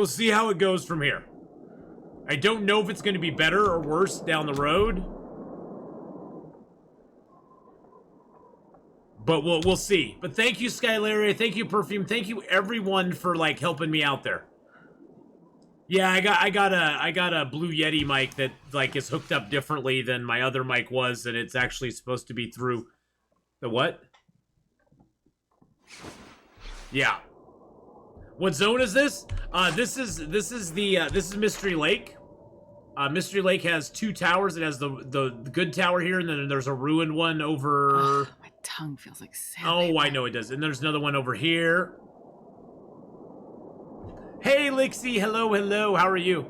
We'll see how it goes from here. I don't know if it's going to be better or worse down the road. But we'll see. But thank you, Skylaria. Thank you, Perfume. Thank you, everyone, for, like, helping me out there. Yeah, I got a Blue Yeti mic that, like, is hooked up differently than my other mic was, and it's actually supposed to be through the what? Yeah. What zone is this? This is Mystery Lake. Mystery Lake has 2 towers. It has the good tower here, and then there's a ruined one over. My tongue feels like sandpaper. Oh, I know it does. And there's another one over here. Hey, Lixie. Hello, hello. How are you?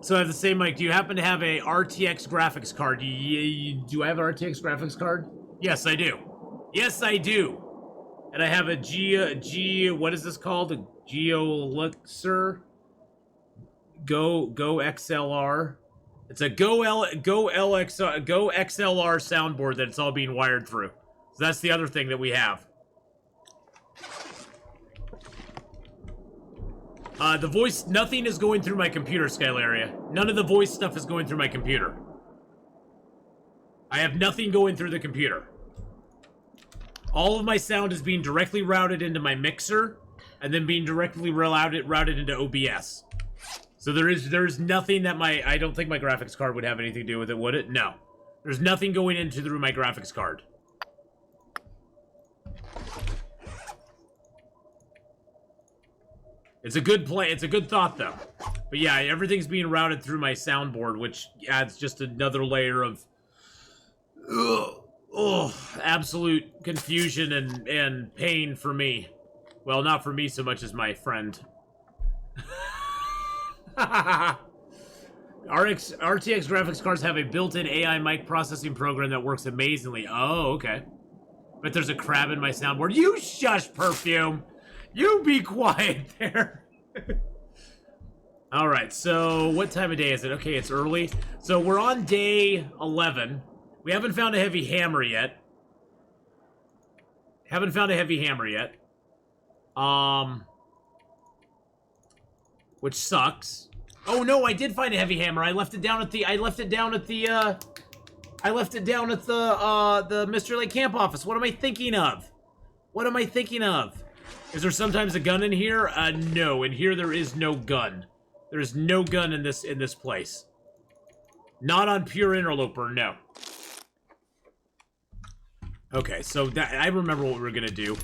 So I have the same mic. Do you happen to have a RTX graphics card? Do I have an RTX graphics card? Yes, I do. Yes, I do. And I have a what is this called? A GeoLuxor Go XLR. It's a Go XLR soundboard that it's all being wired through. So that's the other thing that we have. The voice, nothing is going through my computer, Skylaria. None of the voice stuff is going through my computer. I have nothing going through the computer. All of my sound is being directly routed into my mixer, and then being directly routed into OBS. So there's nothing that I don't think my graphics card would have anything to do with it, would it? No. There's nothing going into through my graphics card. It's a good play. It's a good thought, though. But yeah, everything's being routed through my soundboard, which adds just another layer of absolute confusion and pain for me. Well, not for me so much as my friend. RTX graphics cards have a built-in AI mic processing program that works amazingly. Oh, okay. But there's a crab in my soundboard. You shush, Perfume! You be quiet there. Alright, so what time of day is it? Okay, it's early. So we're on day 11. We haven't found a heavy hammer yet. Which sucks. Oh no, I did find a heavy hammer. I left it down at the Mystery Lake Camp office. What am I thinking of? Is there sometimes a gun in here? No. In here there is no gun. There is no gun in this place. Not on pure Interloper, no. Okay, so that I remember what we're gonna do.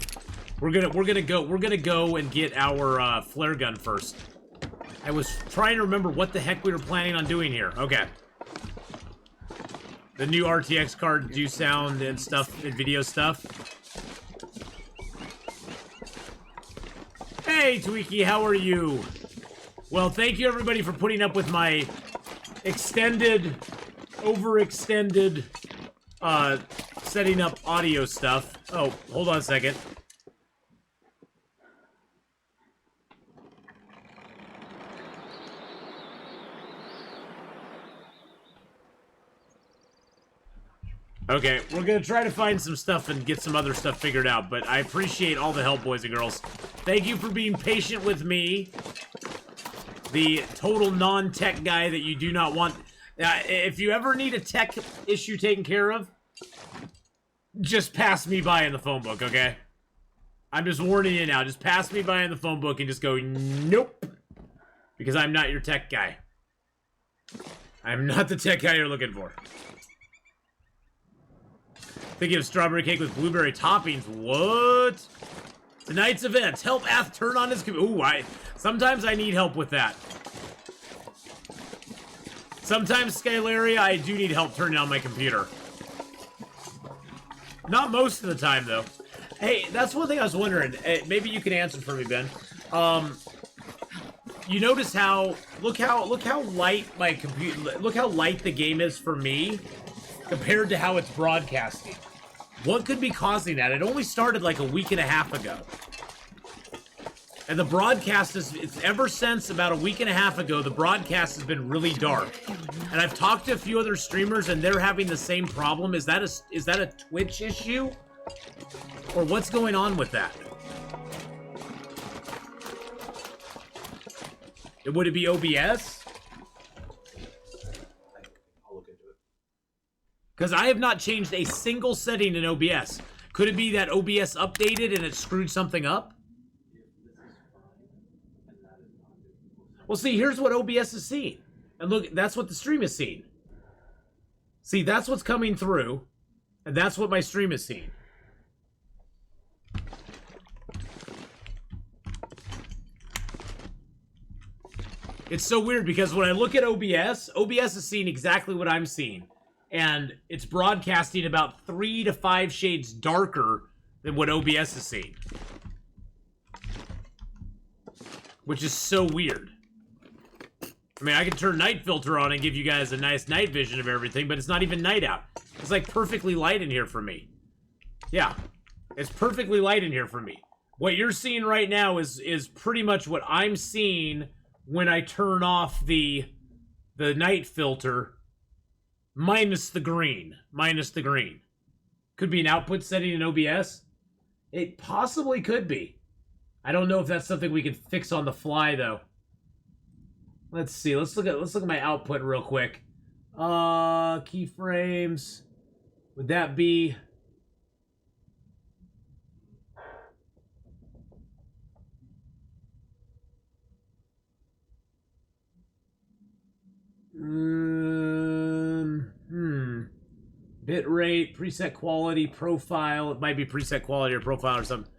We're gonna go and get our flare gun first. I was trying to remember what the heck we were planning on doing here. Okay. The new RTX card do sound and stuff and video stuff. Hey, Tweaky, how are you? Well, thank you everybody for putting up with my overextended, setting up audio stuff. Oh, hold on a second. Okay, we're gonna try to find some stuff and get some other stuff figured out, but I appreciate all the help, boys and girls. Thank you for being patient with me, the total non-tech guy that you do not want. If you ever need a tech issue taken care of, just pass me by in the phone book, okay? I'm just warning you now. Just pass me by in the phone book and just go, nope, because I'm not your tech guy. I'm not the tech guy you're looking for. Thinking of strawberry cake with blueberry toppings. What? Tonight's event. Help Ath turn on his computer. Ooh, sometimes I need help with that. Sometimes, Skylaria, I do need help turning on my computer. Not most of the time, though. Hey, that's one thing I was wondering. Maybe you can answer for me, Ben. You notice how... Look how light my computer... Look how light the game is for me compared to how it's broadcasting. What could be causing that? It only started like a week and a half ago. And the broadcast it's ever since about a week and a half ago, the broadcast has been really dark. And I've talked to a few other streamers and they're having the same problem. Is that a Twitch issue? Or what's going on with that? Would it be OBS? I'll look into it. Because I have not changed a single setting in OBS. Could it be that OBS updated and it screwed something up? Well, see, here's what OBS is seeing. And look, that's what the stream is seeing. See, that's what's coming through. And that's what my stream is seeing. It's so weird because when I look at OBS, OBS is seeing exactly what I'm seeing. And it's broadcasting about 3 to 5 shades darker than what OBS is seeing. Which is so weird. I mean, I can turn night filter on and give you guys a nice night vision of everything, but it's not even night out. It's like perfectly light in here for me. Yeah, it's perfectly light in here for me. What you're seeing right now is pretty much what I'm seeing when I turn off the night filter, minus the green. Minus the green. Could be an output setting in OBS. It possibly could be. I don't know if that's something we can fix on the fly though. Let's see. Let's look at my output real quick. Keyframes. Would that be? Bit rate, preset quality, profile. It might be preset quality or profile or something.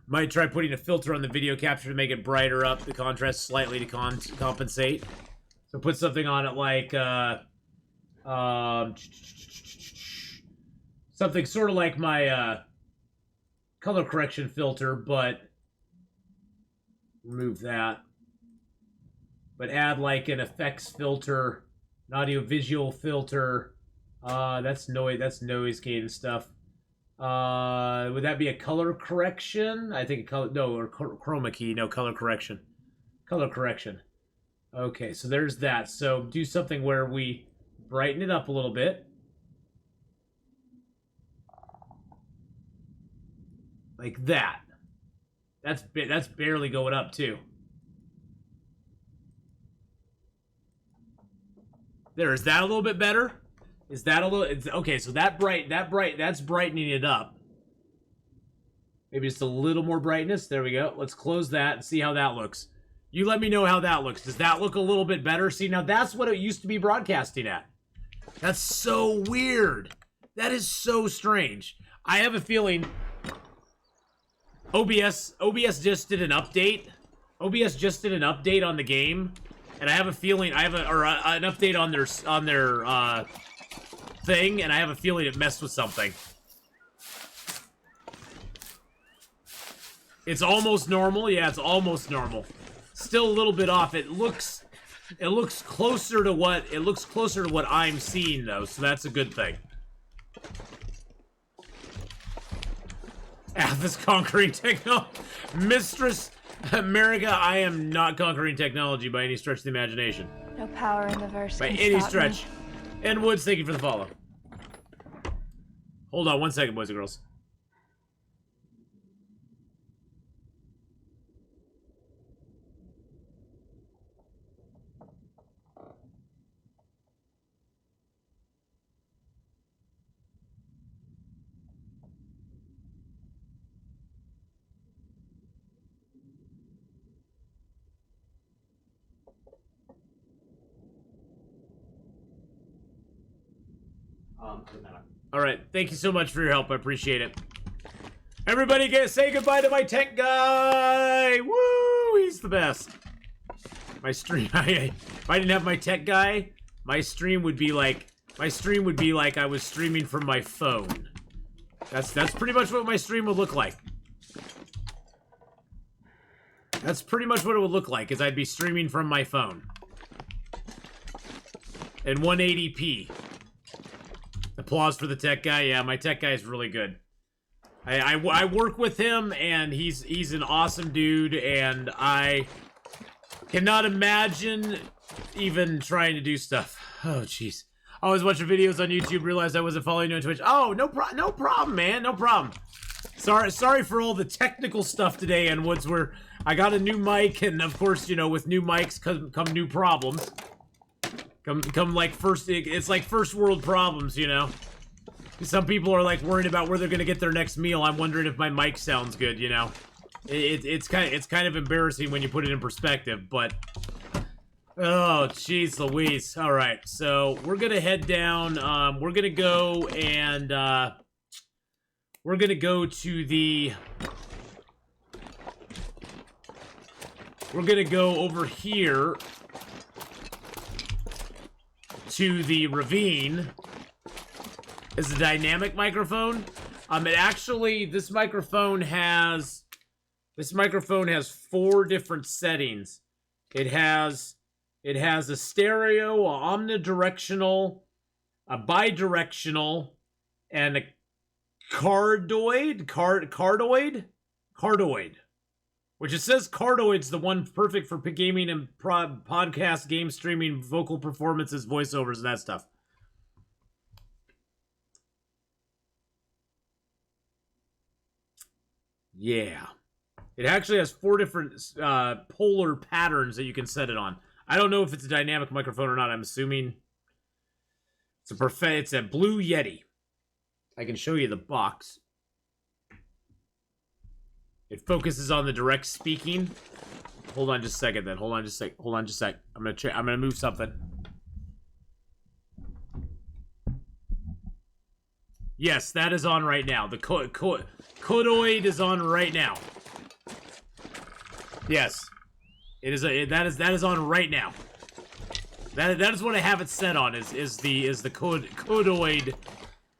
Might try putting a filter on the video capture to make it brighter up the contrast slightly to compensate. So put something on it like something sort of like my color correction filter, but remove that. But add like an effects filter, an audio visual filter. That's noise gate and stuff. Would that be a color correction? I think or chroma key. No, color correction. Color correction. Okay, so there's that. So do something where we brighten it up a little bit. Like that. That's barely going up too. There, is that a little bit better? Is that a little... okay, so that's brightening it up. Maybe just a little more brightness. There we go. Let's close that and see how that looks. You let me know how that looks. Does that look a little bit better? See, now that's what it used to be broadcasting at. That's so weird. That is so strange. I have a feeling OBS just did an update. OBS just did an update on the game. And I have a feeling an update on their thing, and I have a feeling it messed with something. It's almost normal. Yeah, it's almost normal. Still a little bit off. It looks closer to what I'm seeing though, so that's a good thing. Athos conquering technology. Mistress America, I am not conquering technology by any stretch of the imagination. No power in the verse. By any stretch. And Woods, thank you for the follow. Hold on 1 second, boys and girls. All right, thank you so much for your help. I appreciate it. Everybody, say goodbye to my tech guy. Woo, he's the best. My stream, if I didn't have my tech guy, my stream would be like I was streaming from my phone. That's pretty much what my stream would look like. That's pretty much what it would look like, is I'd be streaming from my phone. In 180p. Applause for the tech guy. Yeah, my tech guy is really good. I work with him, and he's an awesome dude, and I cannot imagine even trying to do stuff. Oh, jeez. I was watching videos on YouTube, realized I wasn't following you on Twitch. Oh, no problem, man. No problem. Sorry for all the technical stuff today, and Woods. Where I got a new mic, and of course, you know, with new mics come new problems. Come like it's like first world problems, you know. Some people are like worried about where they're gonna get their next meal. I'm wondering if my mic sounds good, you know. It's kind of embarrassing when you put it in perspective, but oh jeez Louise. All right, so we're gonna head down. We're gonna go and we're gonna go to the. We're gonna go over here to the ravine. Is a dynamic microphone. It actually this microphone has 4 different settings. It has a stereo, a omnidirectional, a bidirectional, and a cardioid. Which it says cardioid's the one perfect for gaming and podcast, game streaming, vocal performances, voiceovers, and that stuff. Yeah. It actually has 4 different polar patterns that you can set it on. I don't know if it's a dynamic microphone or not. I'm assuming it's a Blue Yeti. I can show you the box. It focuses on the direct speaking. Hold on just a second then. Hold on just a sec. I'm gonna move something. Yes, that is on right now. The Cardioid is on right now. Yes, it is. That is on right now. That is what I have it set on. Is the Cardioid.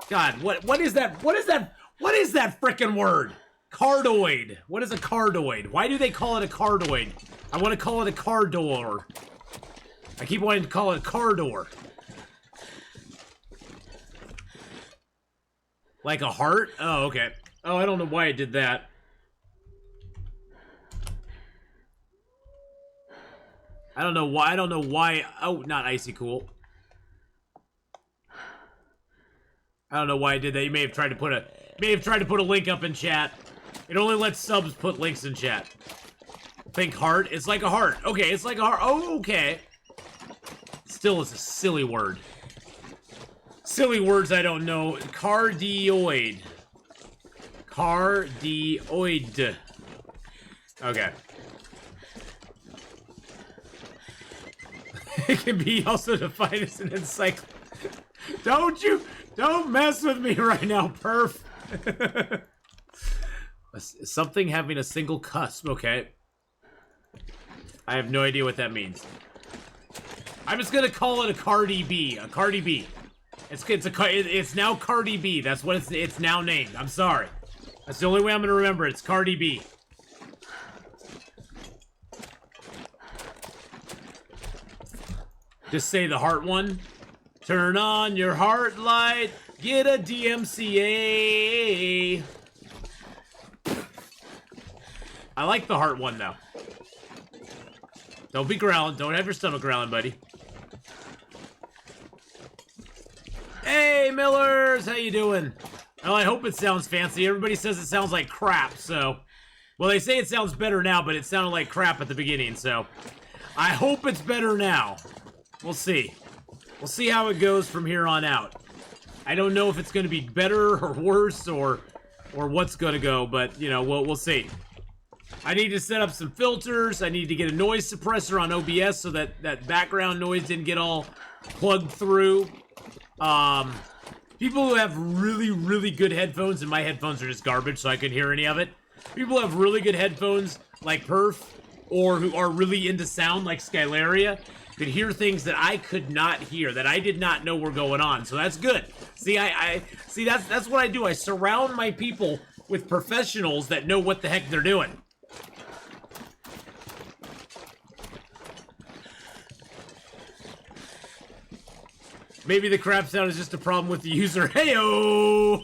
God, what is that? What is that? What is that frickin' word? Cardioid. What is a cardioid? Why do they call it a cardioid? I want to call it a car door. I keep wanting to call it a car door. Like a heart? Oh, okay. Oh, I don't know why I did that. I don't know why. Oh, not icy cool. I don't know why I did that. You may have tried to put a link up in chat. It only lets subs put links in chat. Think heart? It's like a heart. Okay, it's like a heart. Oh, okay. Still is a silly word. Silly words I don't know. Cardioid. Cardioid. Okay. It can be also defined as an encyclopedia. Don't mess with me right now, perf. Something having a single cusp, okay. I have no idea what that means. I'm just gonna call it a Cardi B. A Cardi B. It's now Cardi B. That's what it's now named. I'm sorry. That's the only way I'm gonna remember it. It's Cardi B. Just say the heart one. Turn on your heart light. Get a DMCA. I like the heart one, though. Don't be growling. Don't have your stomach growling, buddy. Hey, Millers! How you doing? Well, I hope it sounds fancy. Everybody says it sounds like crap, so... Well, they say it sounds better now, but it sounded like crap at the beginning, so... I hope it's better now. We'll see. We'll see how it goes from here on out. I don't know if it's going to be better or worse or what's going to go, but, you know, we'll see. I need to set up some filters. I need to get a noise suppressor on OBS so that background noise didn't get all plugged through. People who have really, really good headphones, and my headphones are just garbage, so I couldn't hear any of it. People who have really good headphones, like Perf, or who are really into sound, like Skylaria, could hear things that I could not hear, that I did not know were going on. So that's good. See, see that's what I do. I surround my people with professionals that know what the heck they're doing. Maybe the crap sound is just a problem with the user. Heyo!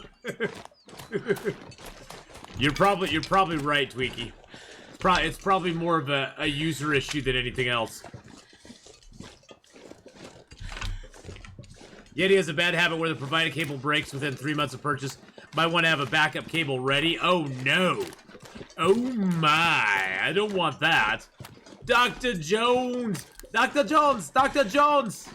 You're probably right, Tweaky. It's probably more of a user issue than anything else. Yeti has a bad habit where the provided cable breaks within 3 months of purchase. Might want to have a backup cable ready. Oh, no. Oh, my. I don't want that. Dr. Jones! Dr. Jones! Dr. Jones!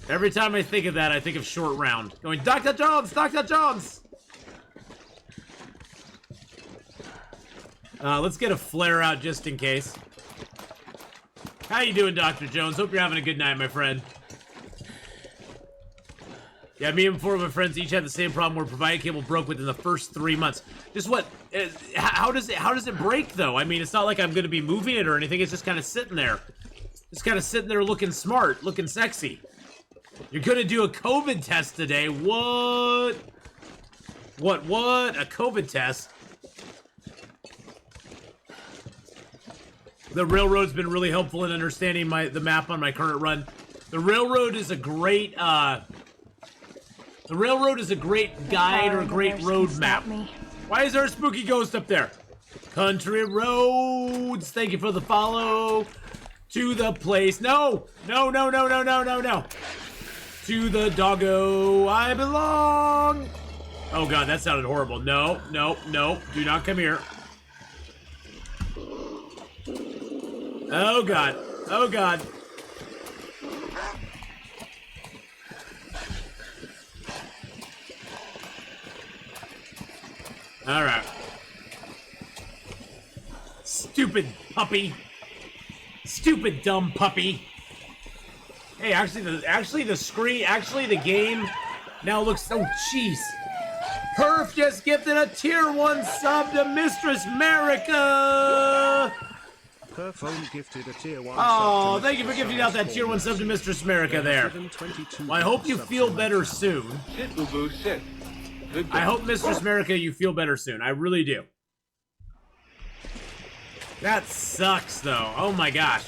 Every time I think of that, I think of Short Round. Going, Dr. Jones! Dr. Jones! Let's get a flare out just in case. How you doing, Dr. Jones? Hope you're having a good night, my friend. Yeah, me and 4 of my friends each had the same problem where provided cable broke within the first 3 months. Just what? How does it break though? I mean, it's not like I'm gonna be moving it or anything. It's just kind of sitting there. Just kind of sitting there looking smart, looking sexy. You're gonna do a COVID test today. What? What? A COVID test? The railroad's been really helpful in understanding the map on my current run. The railroad is a great guide or a great road map. Why is there a spooky ghost up there? Country roads. Thank you for the follow. To the place. No. To the doggo I belong. Oh god, that sounded horrible. No. Do not come here. Oh god. Alright. Stupid puppy. Stupid dumb puppy. Hey, actually the game now looks so jeez. Perf just gifted a tier 1 sub to Mistress America. Perf only gifted a tier 1 Oh, sub to thank you for gifting out that tier 1 sub to Mistress America there. Well, I hope you feel better soon. Sit, boo-boo, sit. Good I hope, Mistress America, you feel better soon. I really do. That sucks, though. Oh my gosh.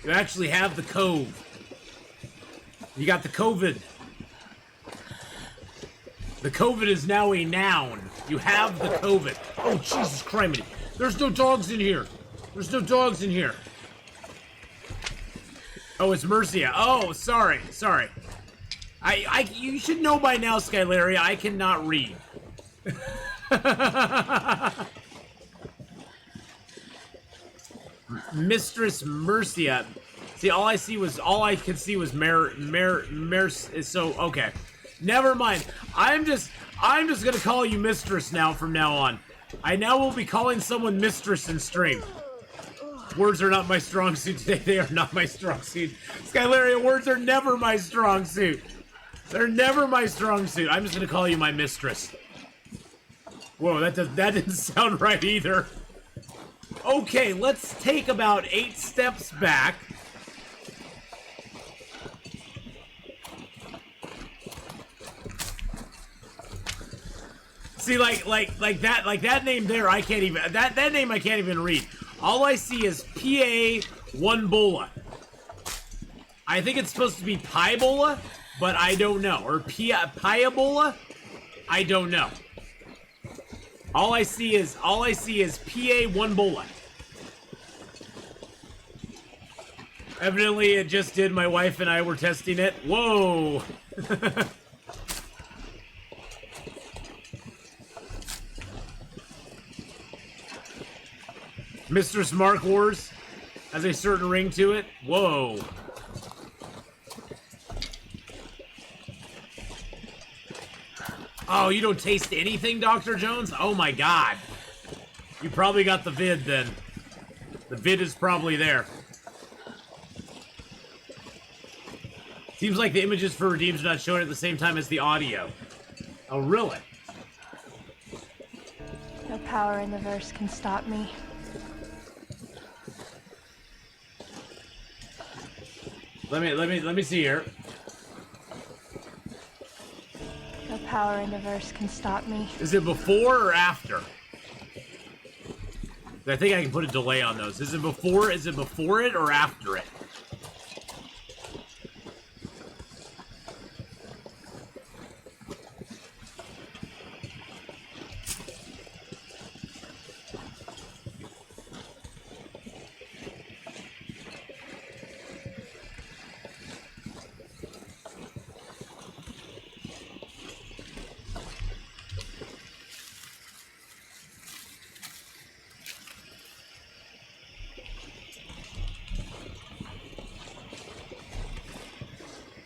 You actually have the cove. You got the COVID. The COVID is now a noun. You have the COVID. Oh, Jesus Christ. There's no dogs in here. Oh, it's Mercia. Oh, sorry. You should know by now, Skylaria, I cannot read. Mistress Mercia. See, all I could see was so okay. Never mind. I'm just gonna call you Mistress now from now on. I now will be calling someone Mistress in stream. Words are not my strong suit today. They are not my strong suit. Skylaria, words are never my strong suit. They're never my strong suit. I'm just gonna call you my Mistress. Whoa, that didn't sound right either. Okay, let's take about 8 steps back. See, like that name there, I can't even that name I can't even read. All I see is PA1 Bola. I think it's supposed to be Piebola, but I don't know. Or Piabola? I don't know. All I see is PA1 Bola. Evidently, it just did. My wife and I were testing it. Whoa! Mistress Mark Wars has a certain ring to it. Whoa. Oh, you don't taste anything, Dr. Jones? Oh my god. You probably got the vid then. The vid is probably there. Seems like the images for redeems are not showing at the same time as the audio. Oh, really? No power in the verse can stop me. Let me see here. No power in the verse can stop me. Is it before or after? I think I can put a delay on those. Is it before it or after it?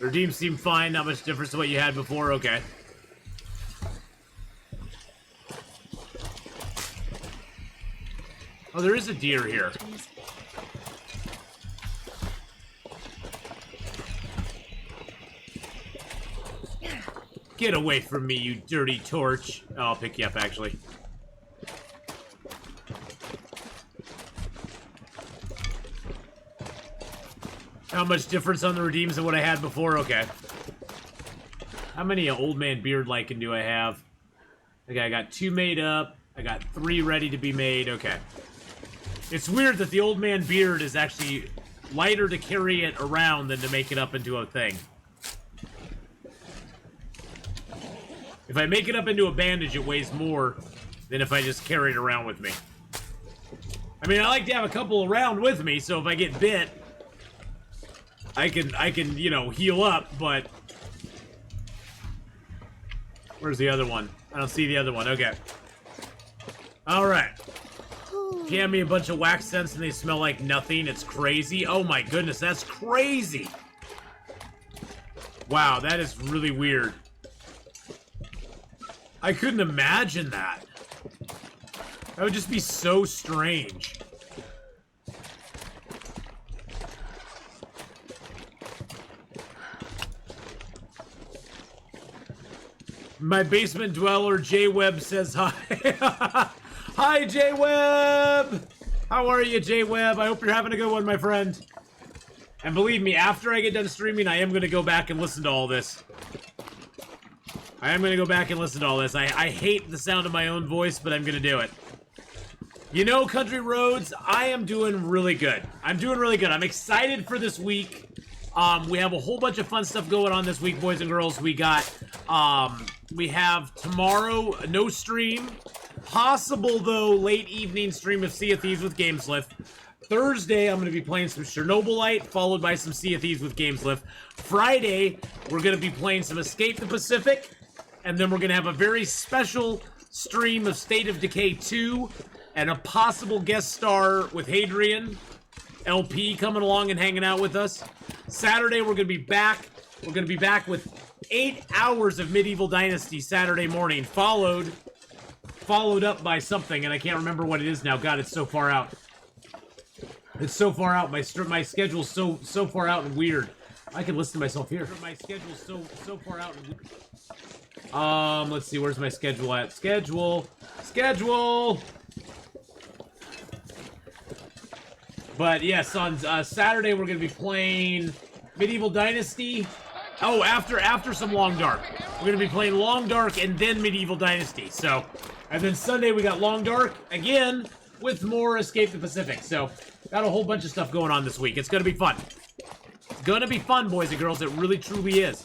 The redeems seem fine, not much difference to what you had before, okay. Oh, there is a deer here. Get away from me, you dirty torch. Oh, I'll pick you up, actually. How much difference on the redeems than what I had before? Okay. How many old man beard lichen do I have? Okay, I got 2 made up. I got 3 ready to be made. Okay. It's weird that the old man beard is actually lighter to carry it around than to make it up into a thing. If I make it up into a bandage, it weighs more than if I just carry it around with me. I mean, I like to have a couple around with me, so if I get bit, I can, you know, heal up, but... Where's the other one? I don't see the other one. Okay. Alright. Hand me a bunch of wax scents and they smell like nothing. It's crazy. Oh my goodness, that's crazy! Wow, that is really weird. I couldn't imagine that. That would just be so strange. My basement dweller, J-Web, says hi. Hi, J-Web! How are you, J-Web? I hope you're having a good one, my friend. And believe me, after I get done streaming, I am going to go back and listen to all this. I am going to go back and listen to all this. I hate the sound of my own voice, but I'm going to do it. You know, Country Roads, I am doing really good. I'm doing really good. I'm excited for this week. We have a whole bunch of fun stuff going on this week, boys and girls. We have tomorrow, no stream. Possible, though, late evening stream of Sea of Thieves with Gameslift. Thursday, I'm going to be playing some Chernobylite, followed by some Sea of Thieves with Gameslift. Friday, we're going to be playing some Escape the Pacific. And then we're going to have a very special stream of State of Decay 2 and a possible guest star with Hadrian LP coming along and hanging out with us. Saturday, we're going to be back. We're going to be back with 8 hours of Medieval Dynasty Saturday morning, followed up by something, and I can't remember what it is now. God, it's so far out. It's so far out. My schedule's so far out and weird. I can listen to myself here. My schedule's so far out and weird. Let's see, where's my schedule at? Schedule! But yes, on Saturday we're gonna be playing Medieval Dynasty. Oh, after some Long Dark. We're gonna be playing Long Dark and then Medieval Dynasty. So, and then Sunday we got Long Dark again with more Escape the Pacific. So, got a whole bunch of stuff going on this week. It's gonna be fun. It's gonna be fun, boys and girls. It really truly is.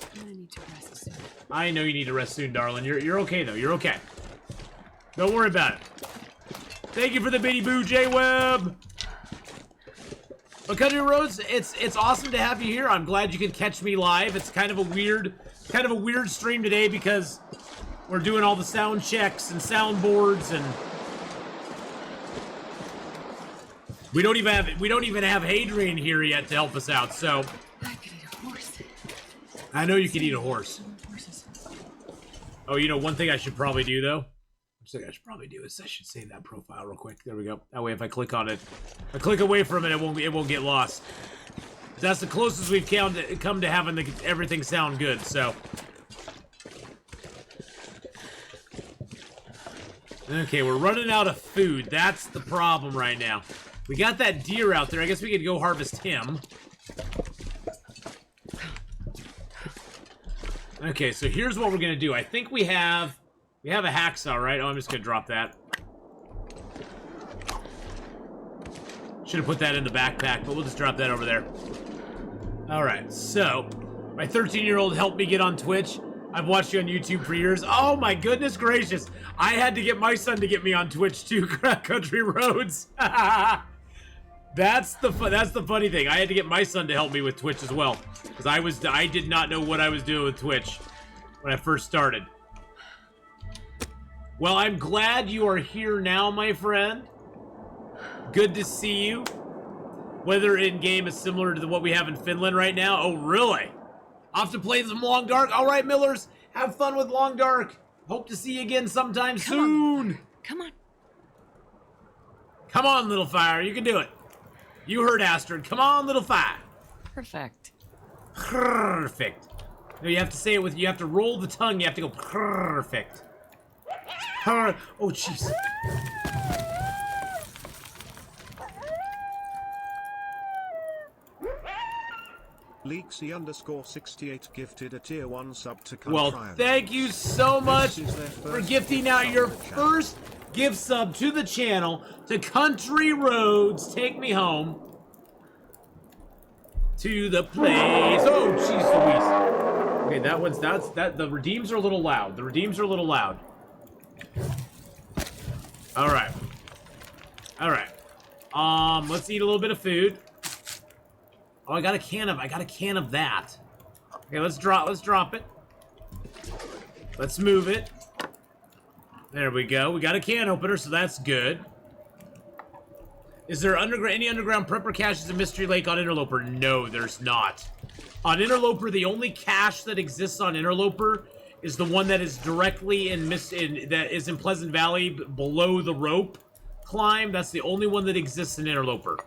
I know you need to rest soon, darling. You're okay, though. You're okay. Don't worry about it. Thank you for the bitty boo, J-Web! But Country Roads, it's awesome to have you here. I'm glad you can catch me live. It's kind of a weird stream today because we're doing all the sound checks and soundboards, and we don't even have Hadrian here yet to help us out. So I could eat a horse. I know you could eat a horse. Oh, you know, one thing I should probably do, though? One thing I should probably do is I should save that profile real quick. There we go. That way, if I click on it, if I click away from it, it won't get lost. That's the closest we've come to having everything sound good, so. Okay, we're running out of food. That's the problem right now. We got that deer out there. I guess we could go harvest him. Okay, so here's what we're gonna do. I think we have a hacksaw, right? Oh, I'm just gonna drop that. Should have put that in the backpack, but we'll just drop that over there. Alright, so my 13-year-old helped me get on Twitch. I've watched you on YouTube for years. Oh my goodness gracious. I had to get my son to get me on Twitch too, Country Roads. That's the funny thing. I had to get my son to help me with Twitch as well. Because I did not know what I was doing with Twitch when I first started. Well, I'm glad you are here now, my friend. Good to see you. Weather in-game is similar to what we have in Finland right now. Oh, really? Off to play some Long Dark. All right, Millers, have fun with Long Dark. Hope to see you again sometime soon. Come on. Come on, little fire. You can do it. You heard Astrid. Come on, little fire. Perfect. Perfect. No, you have to say it with, you have to roll the tongue. You have to go perfect. Oh, jeez. Leaksy_68 gifted a tier 1 sub to Well, thank you so much for gifting out your first gift sub to the channel to Country Roads. Take me home to the place. Oh, jeez Louise. Okay, the redeems are a little loud. The redeems are a little loud. All right. All right. Let's eat a little bit of food. Oh, I got a can of that. Okay, let's drop it. Let's move it. There we go. We got a can opener, so that's good. Is there any underground prepper caches in Mystery Lake on Interloper? No, there's not. On Interloper, the only cache that exists on Interloper is the one that is directly in Pleasant Valley below the rope climb. That's the only one that exists in Interloper.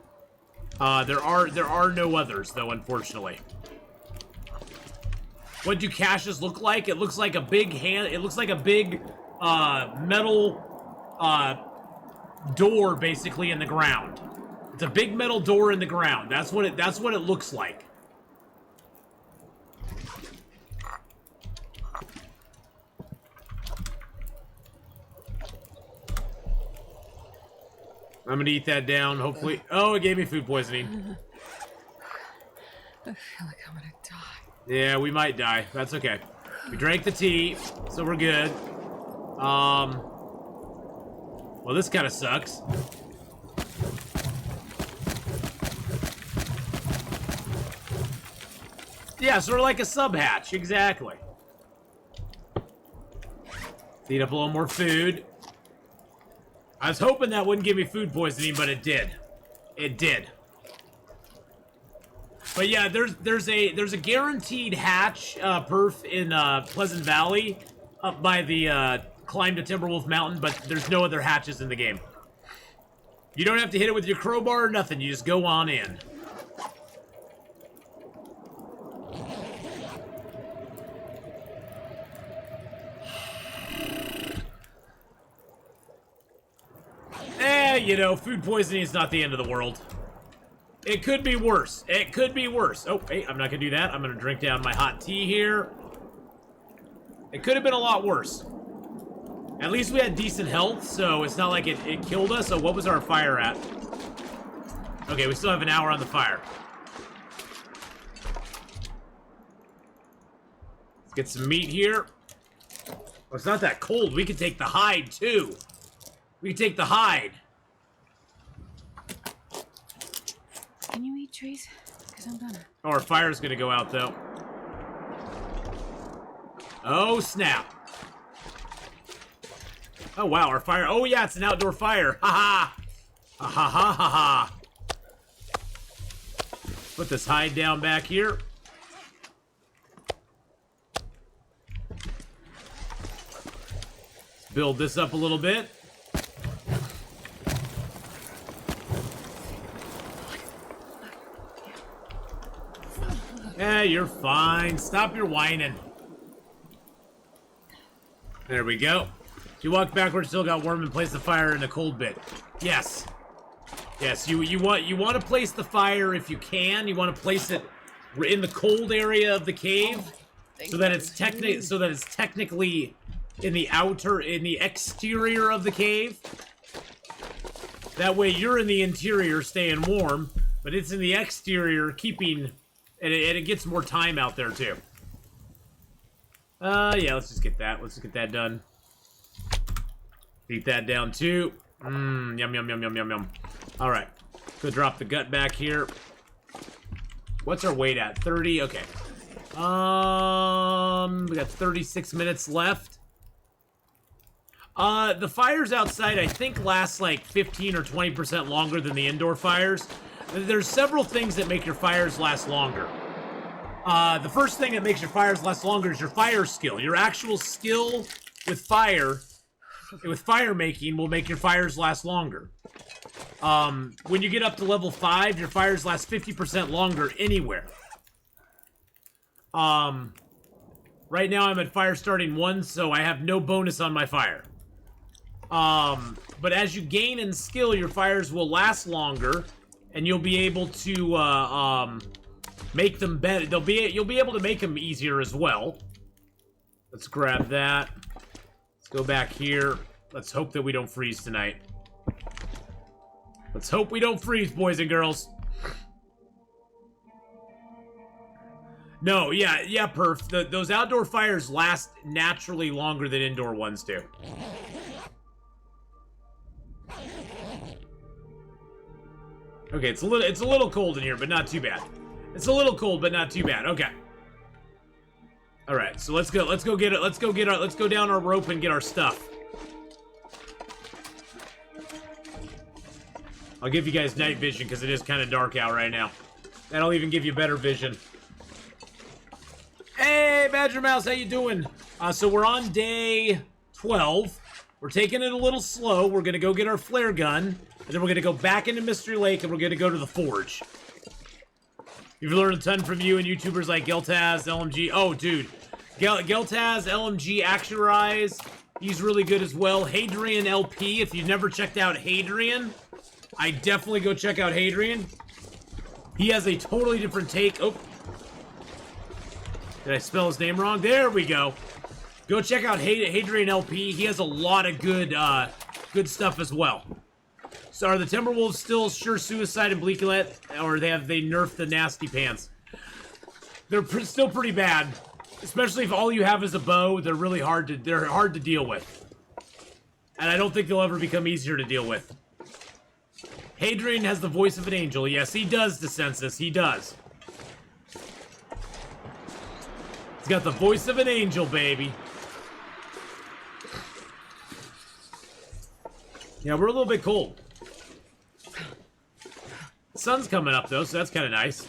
There are no others, though, unfortunately. What do caches look like? It looks like a big metal door, basically, in the ground. It's a big metal door in the ground. That's what it looks like. I'm gonna eat that down, hopefully. Oh, it gave me food poisoning. I feel like I'm gonna die. Yeah, we might die. That's okay. We drank the tea, so we're good. Well, this kind of sucks. Yeah, sort of like a sub hatch, exactly. Eat up a little more food. I was hoping that wouldn't give me food poisoning, but it did. It did. But yeah, there's a guaranteed hatch perf in Pleasant Valley up by the climb to Timberwolf Mountain, but there's no other hatches in the game. You don't have to hit it with your crowbar or nothing. You just go on in. You know, food poisoning is not the end of the world. It could be worse. It could be worse. Oh, hey, I'm not gonna do that. I'm gonna drink down my hot tea here. It could have been a lot worse. At least we had decent health, so it's not like it killed us. So what was our fire at? Okay, we still have an hour on the fire. Let's get some meat here. Oh, it's not that cold. We could take the hide, too. We could take the hide. Can you eat trees? Because I'm gonna. Oh, our fire's gonna go out, though. Oh, snap. Oh, wow, our fire. Oh, yeah, it's an outdoor fire. Ha ha. Ha ha ha ha ha. Put this hide down back here. Let's build this up a little bit. Yeah, you're fine. Stop your whining. There we go. If you walk backwards, still got warm and place the fire in the cold bit. Yes. Yes, you want to place the fire if you can. You want to place it in the cold area of the cave, so that it's technically in the exterior of the cave. That way you're in the interior staying warm, but it's in the exterior keeping, and it gets more time out there too. Yeah, let's just get that. Let's just get that done. Eat that down too. Yum, yum, yum, yum, yum, yum. All right. Go drop the gut back here. What's our weight at? 30? Okay. We got 36 minutes left. The fires outside, I think, last like 15 or 20% longer than the indoor fires. There's several things that make your fires last longer. The first thing that makes your fires last longer is your fire skill. Your actual skill with fire making will make your fires last longer. When you get up to level 5, your fires last 50% longer anywhere. Right now I'm at fire starting 1, so I have no bonus on my fire. But as you gain in skill, your fires will last longer, and you'll be able to, make them better. You'll be able to make them easier as well. Let's grab that. Let's go back here. Let's hope that we don't freeze tonight. Let's hope we don't freeze, boys and girls. No, yeah, Perf. Those outdoor fires last naturally longer than indoor ones do. Okay, it's a little cold in here, but not too bad. It's a little cold, but not too bad. Okay. All right, so let's go get it. Let's go down our rope and get our stuff. I'll give you guys night vision because it is kind of dark out right now. That'll even give you better vision. Hey, Badger Mouse, how you doing? So we're on day 12. We're taking it a little slow. We're gonna go get our flare gun, and then we're gonna go back into Mystery Lake, and we're gonna go to the Forge. You've learned a ton from you and YouTubers like Geltaz, LMG. Oh, dude. Geltaz, LMG, Action Rise. He's really good as well. Hadrian LP. If you've never checked out Hadrian, I definitely go check out Hadrian. He has a totally different take. Oh. Did I spell his name wrong? There we go. Go check out Hadrian LP. He has a lot of good stuff as well. So are the Timberwolves still sure suicide and bleak inlet, or they nerfed the nasty pants? They're still pretty bad, especially if all you have is a bow. They're really hard to deal with, and I don't think they'll ever become easier to deal with. Hadrian has the voice of an angel. Yes, he does, Descensus. He does. He's got the voice of an angel, baby. Yeah, we're a little bit cold. Sun's coming up, though, so that's kind of nice.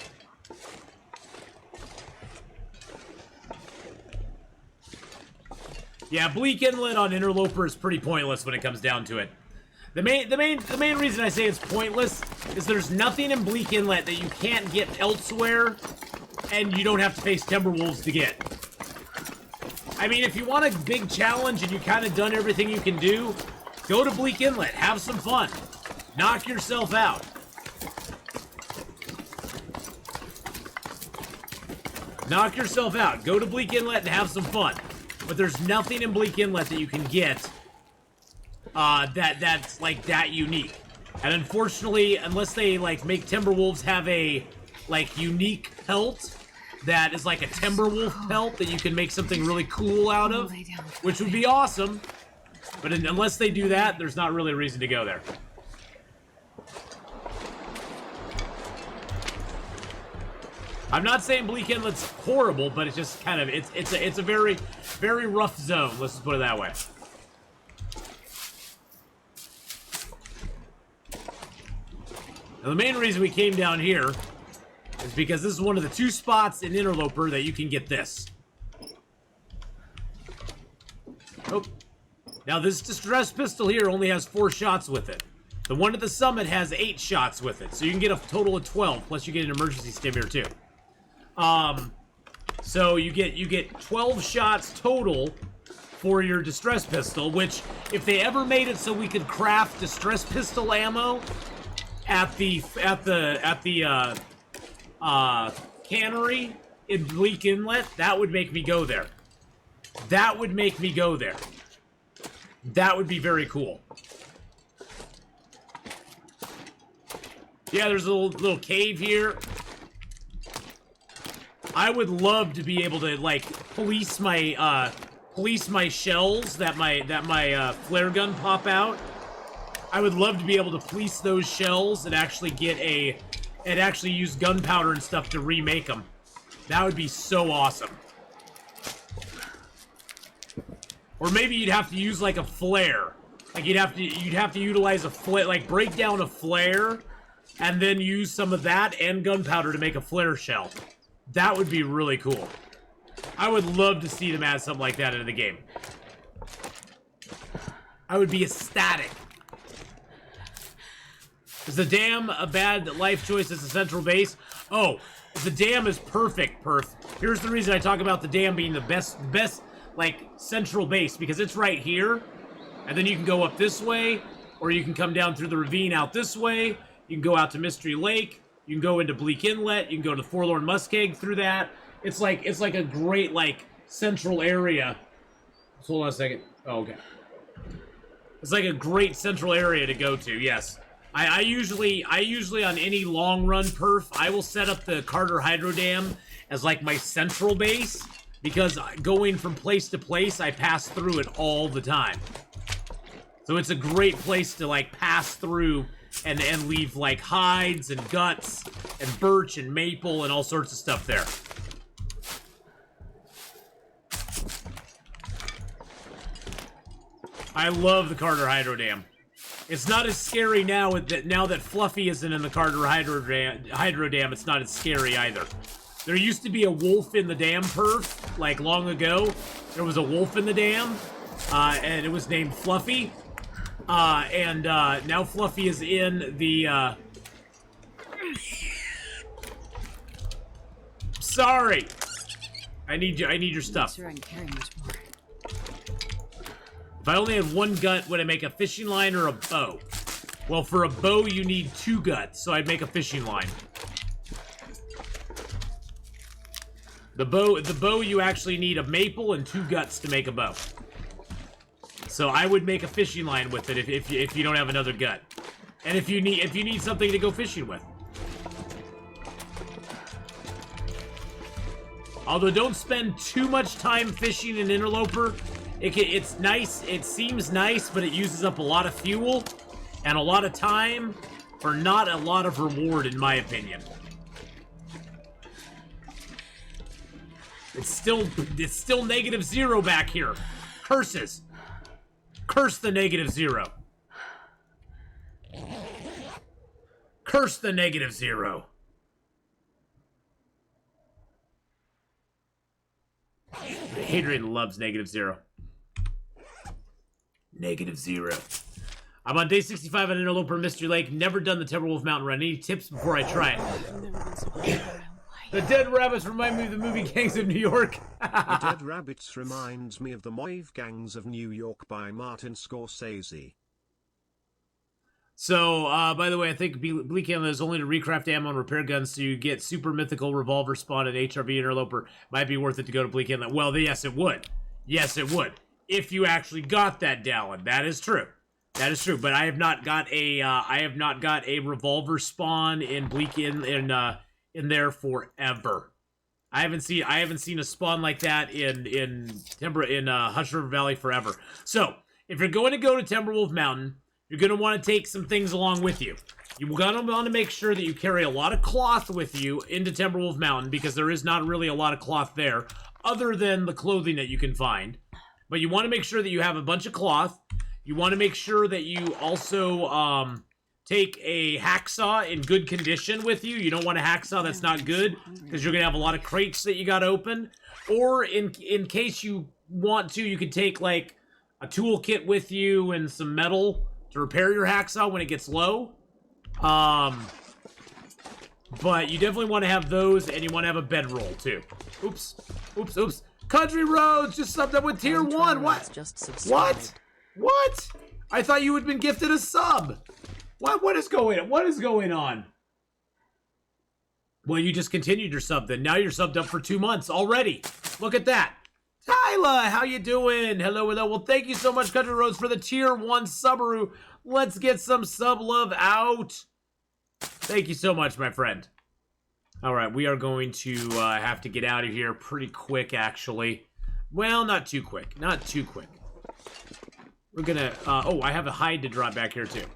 Yeah, Bleak Inlet on Interloper is pretty pointless when it comes down to it. The main reason I say it's pointless is there's nothing in Bleak Inlet that you can't get elsewhere, and you don't have to face Timberwolves to get. I mean, if you want a big challenge and you've kind of done everything you can do, go to Bleak Inlet, have some fun, knock yourself out. Knock yourself out. Go to Bleak Inlet and have some fun. But there's nothing in Bleak Inlet that you can get that's like that unique. And unfortunately, unless they like make Timberwolves have a like unique pelt that is like a Timberwolf pelt that you can make something really cool out of, which would be awesome. But unless they do that, there's not really a reason to go there. I'm not saying Bleak Inlet's horrible, but it's just kind of it's a very, very rough zone. Let's just put it that way. Now, the main reason we came down here is because this is one of the 2 spots in Interloper that you can get this. Oh. Now, this distress pistol here only has 4 shots with it. The one at the summit has 8 shots with it, so you can get a total of 12, plus you get an emergency stim here too. So you get 12 shots total for your distress pistol, which if they ever made it so we could craft distress pistol ammo at the cannery in Bleak Inlet, that would make me go there. That would make me go there. That would be very cool. Yeah, there's a little cave here. I would love to be able to like police my shells that my flare gun pop out. I would love to be able to police those shells and actually actually use gunpowder and stuff to remake them. That would be so awesome. Or maybe you'd have to use like a flare. Like you'd have to utilize a flare, like break down a flare and then use some of that and gunpowder to make a flare shell. That would be really cool. I would love to see them add something like that into the game. I would be ecstatic. Is the dam a bad life choice as a central base? Oh, the dam is perfect, Perth. Here's the reason I talk about the dam being the best, like, central base, because it's right here, and then you can go up this way, or you can come down through the ravine out this way, you can go out to Mystery Lake, you can go into Bleak Inlet, you can go to Forlorn Muskeg through that. It's like a great, like, central area. Just hold on a second. Oh, okay. It's like a great central area to go to, yes. I usually on any long run perf, I will set up the Carter Hydro Dam as like my central base, because going from place to place, I pass through it all the time. So it's a great place to like pass through and leave like hides and guts and birch and maple and all sorts of stuff there. I love the Carter Hydro Dam. It's not as scary now that Fluffy isn't in the Carter Hydro Dam. It's not as scary either. There used to be a wolf in the dam perf, like long ago. There was a wolf in the dam, and it was named Fluffy. Now Fluffy is in the, Sorry! I need your stuff. Not sure I can carry much more. If I only had one gut, would I make a fishing line or a bow? Well, for a bow, you need 2 guts, so I'd make a fishing line. The bow, you actually need a maple and 2 guts to make a bow. So I would make a fishing line with it if you don't have another gut, and if you need something to go fishing with. Although don't spend too much time fishing in Interloper. It's nice, it seems nice, but it uses up a lot of fuel and a lot of time for not a lot of reward, in my opinion. It's still -0 back here. Curses. Curse the -0. Curse the -0. Hadrian loves -0. -0. I'm on day 65 on Interloper Mystery Lake. Never done the Timberwolf Mountain Run. Any tips before I try it? The Dead Rabbits remind me of the movie Gangs of New York. The Dead Rabbits reminds me of the Moive Gangs of New York by Martin Scorsese. So, by the way, I think Bleak Inlet is only to recraft ammo and repair guns, so you get super mythical revolver spawn at HRV Interloper. Might be worth it to go to Bleak Inlet. Well, yes, it would. Yes, it would. If you actually got that Dallin. That is true. That is true. But I have not got a revolver spawn in Bleak in there forever. I haven't seen a spawn like that in Hush River Valley forever. So, if you're going to go to Timberwolf Mountain, you're going to want to take some things along with you. You're going to want to make sure that you carry a lot of cloth with you into Timberwolf Mountain, because there is not really a lot of cloth there, other than the clothing that you can find. But you want to make sure that you have a bunch of cloth. You want to make sure that you also take a hacksaw in good condition with you. You don't want a hacksaw that's not good, because you're going to have a lot of crates that you got to open. Or in case you want to, you could take like a toolkit with you and some metal to repair your hacksaw when it gets low. But you definitely want to have those, and you want to have a bedroll too. Oops. Oops, oops. Country Roads just subbed up with tier 1. What? What? What? I thought you had been gifted a sub. What is going on? Well, you just continued your sub then. Now you're subbed up for 2 months already. Look at that. Tyler, how you doing? Hello, hello. Well, thank you so much, Country Roads, for the tier 1 Subaru. Let's get some sub love out. Thank you so much, my friend. All right, we are going to have to get out of here pretty quick, actually. Well, not too quick. Not too quick. We're gonna... oh, I have a hide to drop back here, too.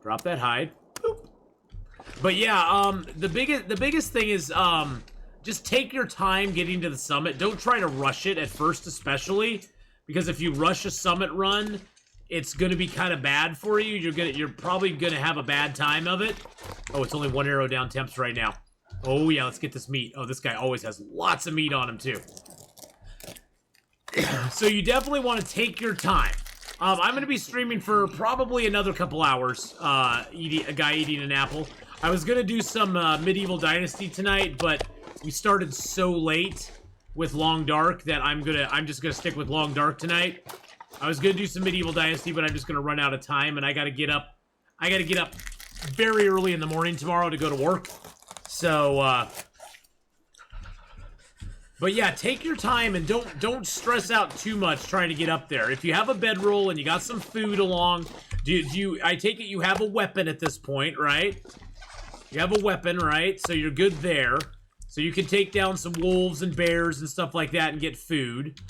Drop that hide. Boop. But yeah, the biggest thing is... just take your time getting to the summit. Don't try to rush it at first, especially, because if you rush a summit run, it's gonna be kind of bad for you. You're probably gonna have a bad time of it. Oh, it's only 1 arrow down temps right now. Oh, yeah, let's get this meat. Oh, this guy always has lots of meat on him, too. So you definitely want to take your time. I'm going to be streaming for probably another couple hours, a guy eating an apple. I was going to do some Medieval Dynasty tonight, but we started so late with Long Dark that I'm just going to stick with Long Dark tonight. I was going to do some Medieval Dynasty, but I'm just going to run out of time, and I got to get up very early in the morning tomorrow to go to work. So, but yeah, take your time and don't stress out too much trying to get up there. If you have a bedroll and you got some food along, I take it you have a weapon at this point, right? You have a weapon, right? So you're good there. So you can take down some wolves and bears and stuff like that and get food.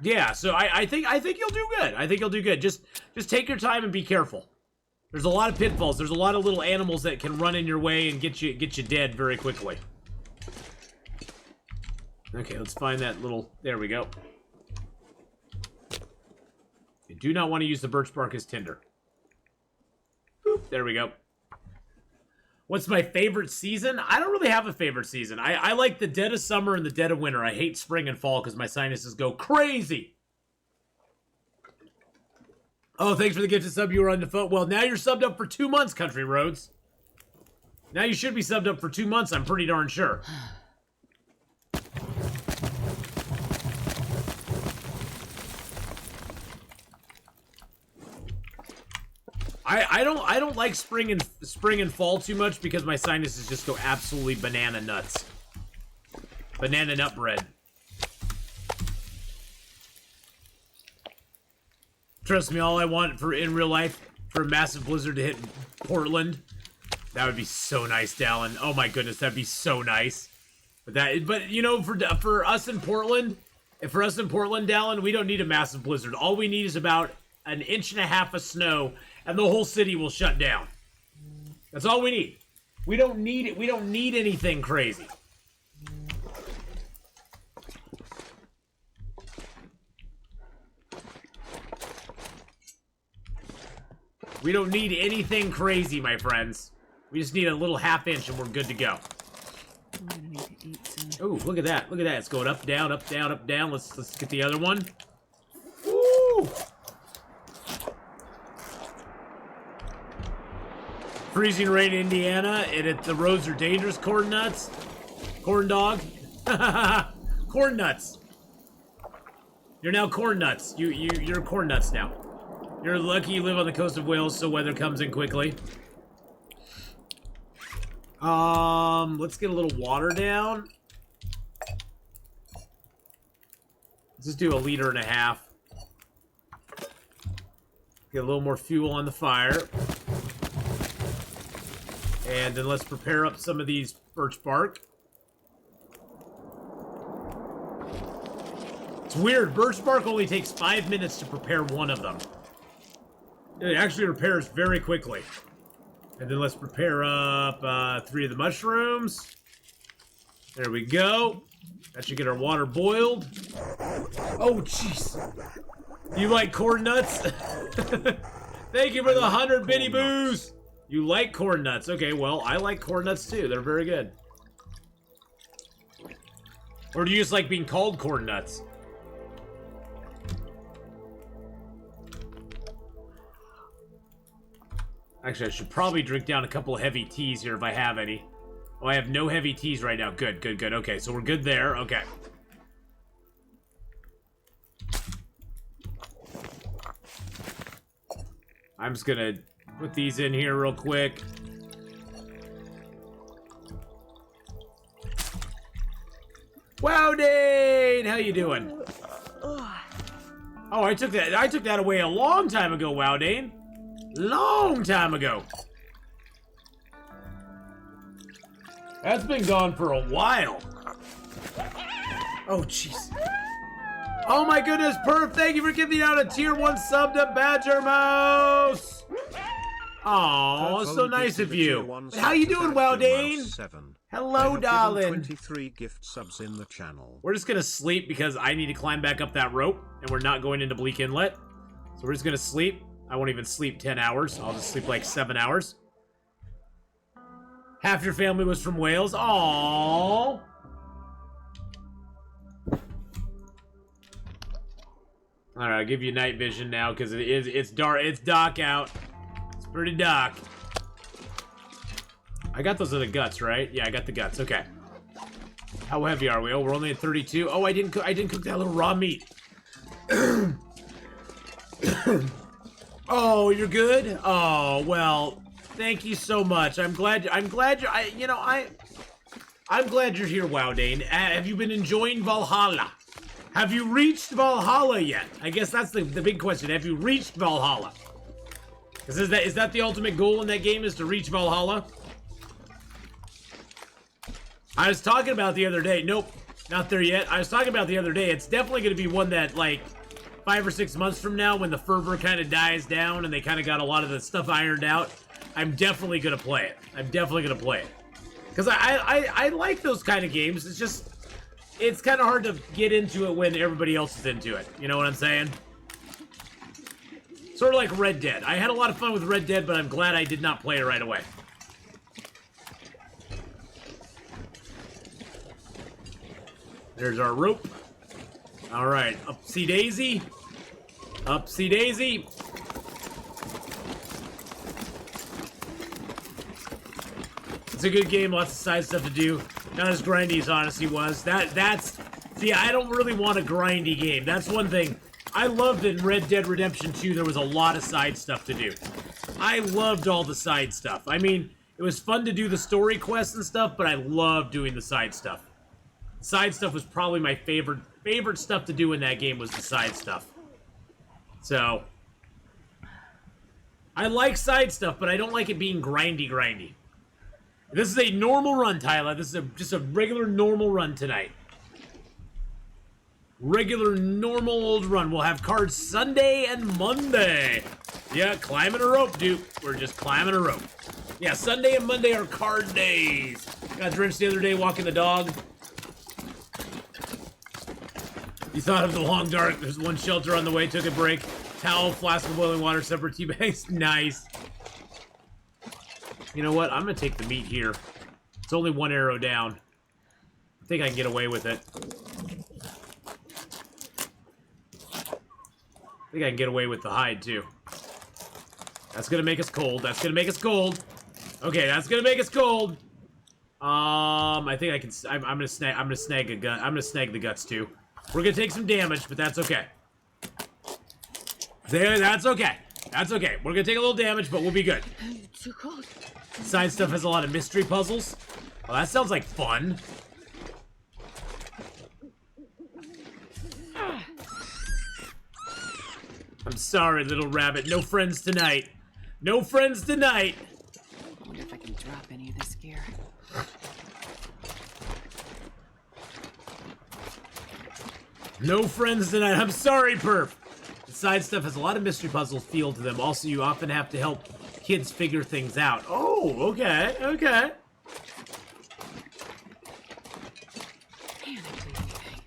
Yeah, so I think you'll do good. I think you'll do good. Just take your time and be careful. There's a lot of pitfalls. There's a lot of little animals that can run in your way and get you dead very quickly. Okay, let's find that little... There we go. You do not want to use the birch bark as tinder. Boop, there we go. What's my favorite season? I don't really have a favorite season. I like the dead of summer and the dead of winter. I hate spring and fall because my sinuses go crazy. Oh, thanks for the gifted sub. You were on the phone. Well, now you're subbed up for 2 months, Country Roads. Now you should be subbed up for 2 months, I'm pretty darn sure. I don't like spring and fall too much because my sinuses just go absolutely banana nuts. Banana nut bread. Trust me, all I want for in real life for a massive blizzard to hit Portland. That would be so nice, Dallin. Oh my goodness, that'd be so nice. But you know, for us in Portland, Dallin, we don't need a massive blizzard. All we need is about 1.5 inches of snow, and the whole city will shut down. That's all we need. We don't need anything crazy. We don't need anything crazy, my friends. We just need a little 1/2 inch and we're good to go. I'm gonna need to eat some. Oh, look at that. Look at that. It's going up, down, up, down, up, down. Let's get the other one. Woo! Freezing rain in Indiana, and the roads are dangerous. Corn nuts. Corn dog. Corn nuts. You're now corn nuts. You're corn nuts now. You're lucky you live on the coast of Wales, so weather comes in quickly. Let's get a little water down. Let's just do 1.5 liters. Get a little more fuel on the fire. And then let's prepare up some of these birch bark. It's weird, birch bark only takes 5 minutes to prepare one of them. It actually repairs very quickly. And then let's prepare up 3 of the mushrooms. There we go. That should get our water boiled. Oh, jeez. You like corn nuts? Thank you for the 100 bitty boos. You like corn nuts. Okay, well, I like corn nuts too. They're very good. Or do you just like being called corn nuts? Actually, I should probably drink down a couple of heavy teas here if I have any. Oh, I have no heavy teas right now. Good, good, good. Okay, so we're good there. Okay. I'm just gonna put these in here real quick. Wow, Dane! How you doing? Oh, I took that away a long time ago, Wow, Dane. Long time ago. That's been gone for a while. Oh, jeez. Oh my goodness, Perf, thank you for giving out a tier 1 sub to Badger Mouse. Oh, so nice of you. How you doing, Wildane? Hello, darling. 23 gift subs in the channel. We're just gonna sleep because I need to climb back up that rope, and we're not going into Bleak Inlet. So we're just gonna sleep. I won't even sleep 10 hours. I'll just sleep like 7 hours. Half your family was from Wales. Aww. Alright, I'll give you night vision now because it's dark. It's dark out. It's pretty dark. I got those in the guts, right? Yeah, I got the guts. Okay. How heavy are we? Oh, we're only at 32. Oh, I didn't cook that little raw meat. Oh, you're good? Oh, well, thank you so much. I'm glad you're here, Wowdane. Have you been enjoying Valhalla? Have you reached Valhalla yet? I guess that's the big question. Have you reached Valhalla? Is that the ultimate goal in that game, is to reach Valhalla? I was talking about the other day. Nope, not there yet. I was talking about the other day. It's definitely going to be one that, like, 5 or 6 months from now, when the fervor kind of dies down and they kind of got a lot of the stuff ironed out, I'm definitely going to play it. I'm definitely going to play it. Because I like those kind of games. It's just, it's kind of hard to get into it when everybody else is into it. You know what I'm saying? Sort of like Red Dead. I had a lot of fun with Red Dead, but I'm glad I did not play it right away. There's our rope. All right, upsy daisy. Upsy daisy. It's a good game, lots of side stuff to do. Not as grindy as Odyssey was. See, I don't really want a grindy game. That's one thing. I loved in Red Dead Redemption 2, there was a lot of side stuff to do. I loved all the side stuff. I mean, it was fun to do the story quests and stuff, but I loved doing the side stuff. Side stuff was probably my favorite stuff to do in that game, was the side stuff. So, I like side stuff, but I don't like it being grindy. This is a normal run, Tyler. This is just a regular normal run tonight. Regular normal old run. We'll have cards Sunday and Monday. Yeah, climbing a rope, dude. We're just climbing a rope. Yeah, Sunday and Monday are card days. Got drenched the other day walking the dog. You thought of the long dark. There's one shelter on the way. Took a break. Towel, flask of boiling water, separate tea bags. Nice. You know what? I'm gonna take the meat here. It's only one arrow down. I think I can get away with it. I think I can get away with the hide too. That's gonna make us cold. That's gonna make us cold. Okay, that's gonna make us cold. I think I can. I'm gonna snag. I'm gonna snag a gut. I'm gonna snag the guts too. We're gonna take some damage, but that's okay. That's okay. That's okay. We're gonna take a little damage, but we'll be good. Too cold. Side stuff has a lot of mystery puzzles. Oh, that sounds like fun. I'm sorry, little rabbit. No friends tonight. No friends tonight. I wonder if I can drop any of this gear. No friends tonight. I'm sorry, Perf. The side stuff has a lot of mystery puzzle feel to them. Also, you often have to help kids figure things out. Oh, okay, okay.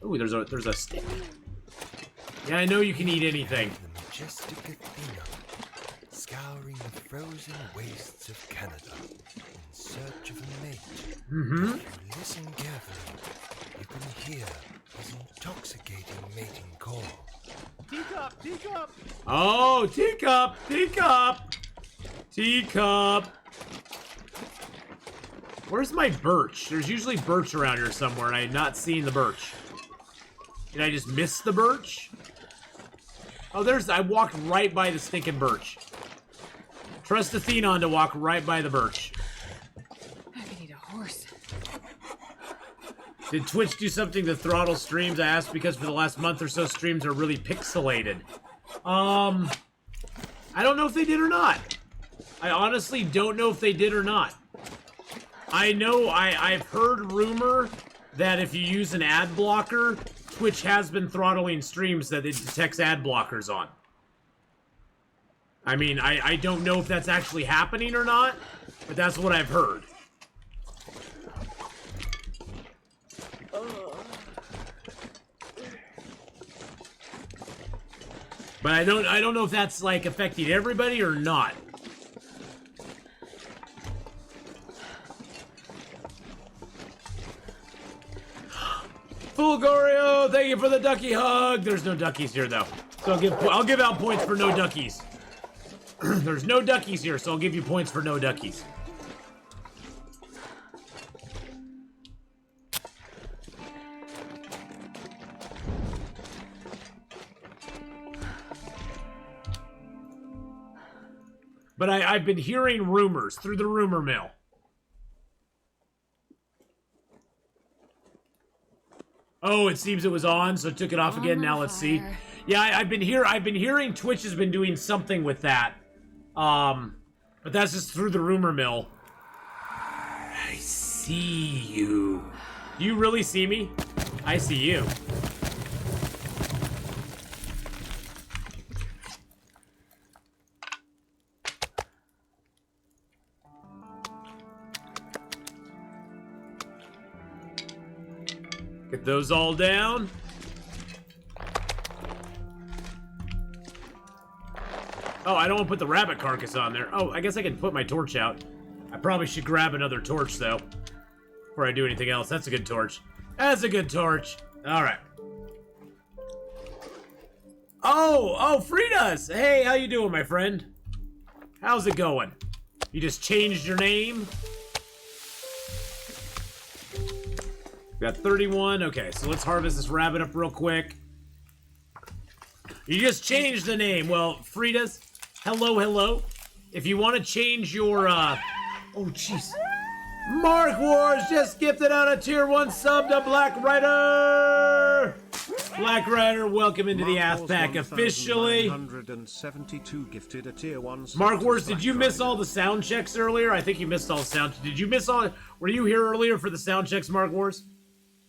Ooh, there's a stick. Yeah, I know you can eat anything. The majestic Atheenon, scouring the frozen wastes of Canada in search of a mate. Mm-hmm. If you listen carefully, you can hear his intoxicating mating call. Teacup! Teacup! Oh, teacup! Teacup! Teacup! Where's my birch? There's usually birch around here somewhere, and I had not seen the birch. Did I just miss the birch? Oh, I walked right by the stinking birch. Trust Atheenon to walk right by the birch. I could eat a horse. Did Twitch do something to throttle streams? I asked because for the last month or so, streams are really pixelated. I don't know if they did or not. I honestly don't know if they did or not. I know I've heard rumor that if you use an ad blocker, Twitch has been throttling streams that it detects ad blockers on. I mean, I don't know if that's actually happening or not, but that's what I've heard. But I don't know if that's like affecting everybody or not. Fulgorio, thank you for the ducky hug. There's no duckies here, though. So I'll give out points for no duckies. There's no duckies here, so I'll give you points for no duckies. But I've been hearing rumors through the rumor mill. Oh, it seems it was on, so it took it off again. Now let's see. Yeah, I've been hearing Twitch has been doing something with that. But that's just through the rumor mill. I see you. Do you really see me? I see you. Get those all down. Oh, I don't want to put the rabbit carcass on there. Oh, I guess I can put my torch out. I probably should grab another torch, though, before I do anything else. That's a good torch. That's a good torch. All right. Oh, Frida's. Hey, how you doing, my friend? How's it going? You just changed your name? We got 31. Okay, so let's harvest this rabbit up real quick. You just changed the name. Well, Frida's, hello. If you want to change your, oh, jeez. Mark Wars just gifted out a tier 1 sub to Black Rider. Black Rider, welcome into the Ath Pack officially. 172 gifted a tier 1 sub. Mark Wars, did you miss all the sound checks earlier? I think you missed all the sound. Did you miss all? Were you here earlier for the sound checks, Mark Wars?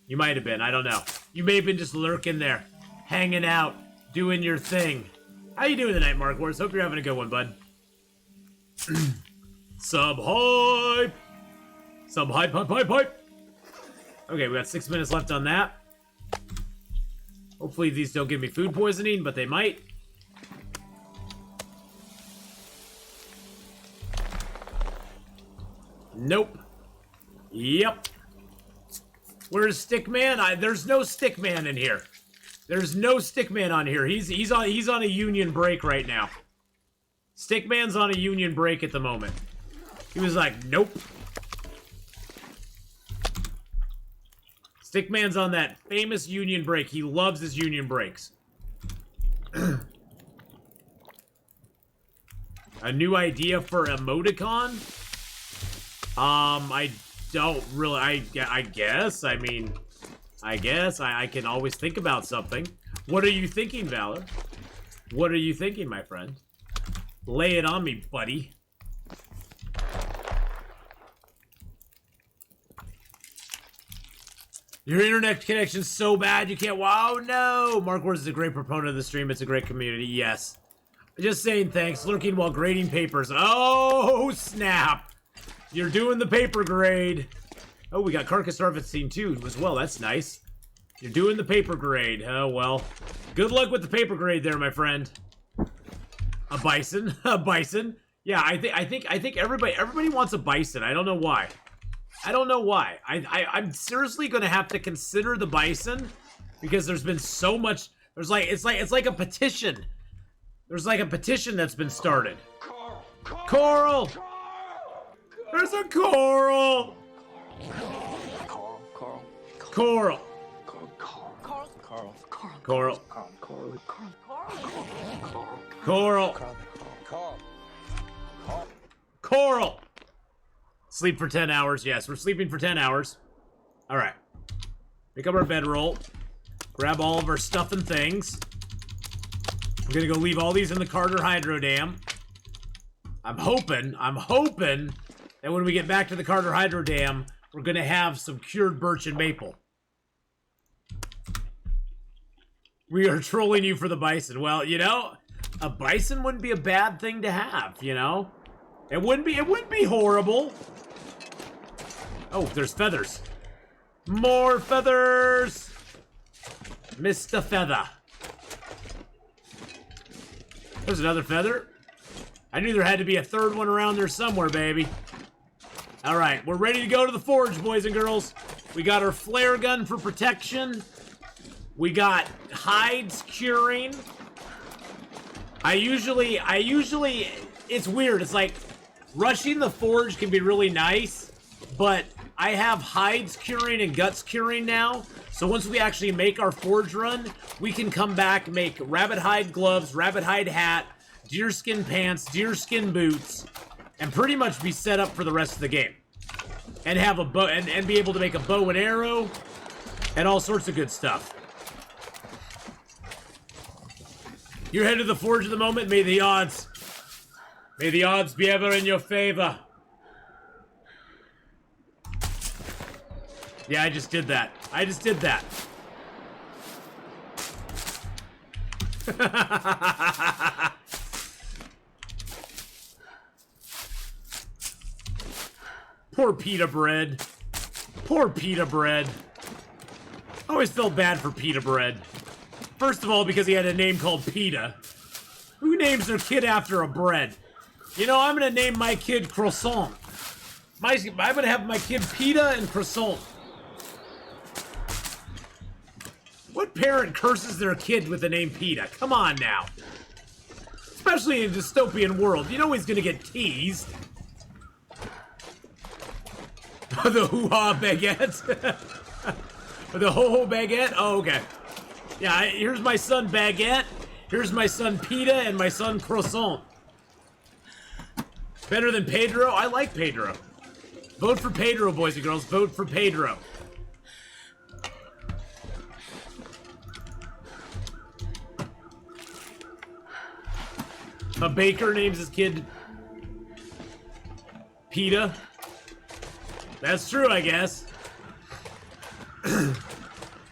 You might have been. I don't know. You may have been just lurking there, hanging out, doing your thing. How you doing tonight, Mark Wars? Hope you're having a good one, bud. Sub hype. Sub hype. Okay, we got 6 minutes left on that. Hopefully these don't give me food poisoning, but they might. Nope. Yep. Where's Stickman? There's no Stickman in here. There's no Stickman on here. He's on a union break right now. Stickman's on a union break at the moment. He was like, nope. Stickman's on that famous union break. He loves his union breaks. A new idea for emoticon? I don't really, I guess, I mean, I can always think about something. What are you thinking, Valor? What are you thinking, my friend? Lay it on me, buddy. Your internet connection's so bad you can't, wow, no! Mark Wars is a great proponent of the stream, it's a great community, yes. Just saying thanks, lurking while grading papers. Oh, snap! You're doing the paper grade. Oh, we got Carcass Harvesting too as well. That's nice. You're doing the paper grade. Oh, well. Good luck with the paper grade there, my friend. A bison. A bison. Yeah, I think everybody wants a bison. I don't know why. I don't know why. I'm seriously gonna have to consider the bison because there's been so much. It's like a petition. There's like a petition that's been started. Coral. There's a coral! Coral. Coral. Coral! Sleep for 10 hours. Yes, we're sleeping for 10 hours. Alright. Pick up our bedroll. Grab all of our stuff and things. I'm gonna go leave all these in the Carter Hydro Dam. I'm hoping that when we get back to the Carter Hydro Dam, we're gonna have some cured birch and maple. We are trolling you for the bison. Well, you know, a bison wouldn't be a bad thing to have, you know? It wouldn't be horrible. Oh, there's feathers. More feathers! Mr. Feather. There's another feather. I knew there had to be a third one around there somewhere, baby. All right, we're ready to go to the forge, boys and girls. We got our flare gun for protection. We got hides curing. I usually, it's weird. It's like rushing the forge can be really nice, but I have hides curing and guts curing now. So once we actually make our forge run, we can come back, make rabbit hide gloves, rabbit hide hat, deerskin pants, deerskin boots, and pretty much be set up for the rest of the game. And have a bow, and be able to make a bow and arrow, and all sorts of good stuff. You're headed to the forge at the moment. May the odds be ever in your favor. Yeah, I just did that. Poor pita bread. Poor pita bread. I always felt bad for pita bread. First of all, because he had a name called Pita. Who names their kid after a bread? You know, I'm gonna name my kid Croissant. I'm gonna have my kid Pita and Croissant. What parent curses their kid with the name Pita? Come on now. Especially in a dystopian world. You know he's gonna get teased. The hoo-ha baguette. The ho-ho baguette? Oh, okay. Yeah, here's my son Baguette, here's my son Pita, and my son Croissant. Better than Pedro? I like Pedro. Vote for Pedro, boys and girls. Vote for Pedro. A baker names his kid Pita. That's true, I guess.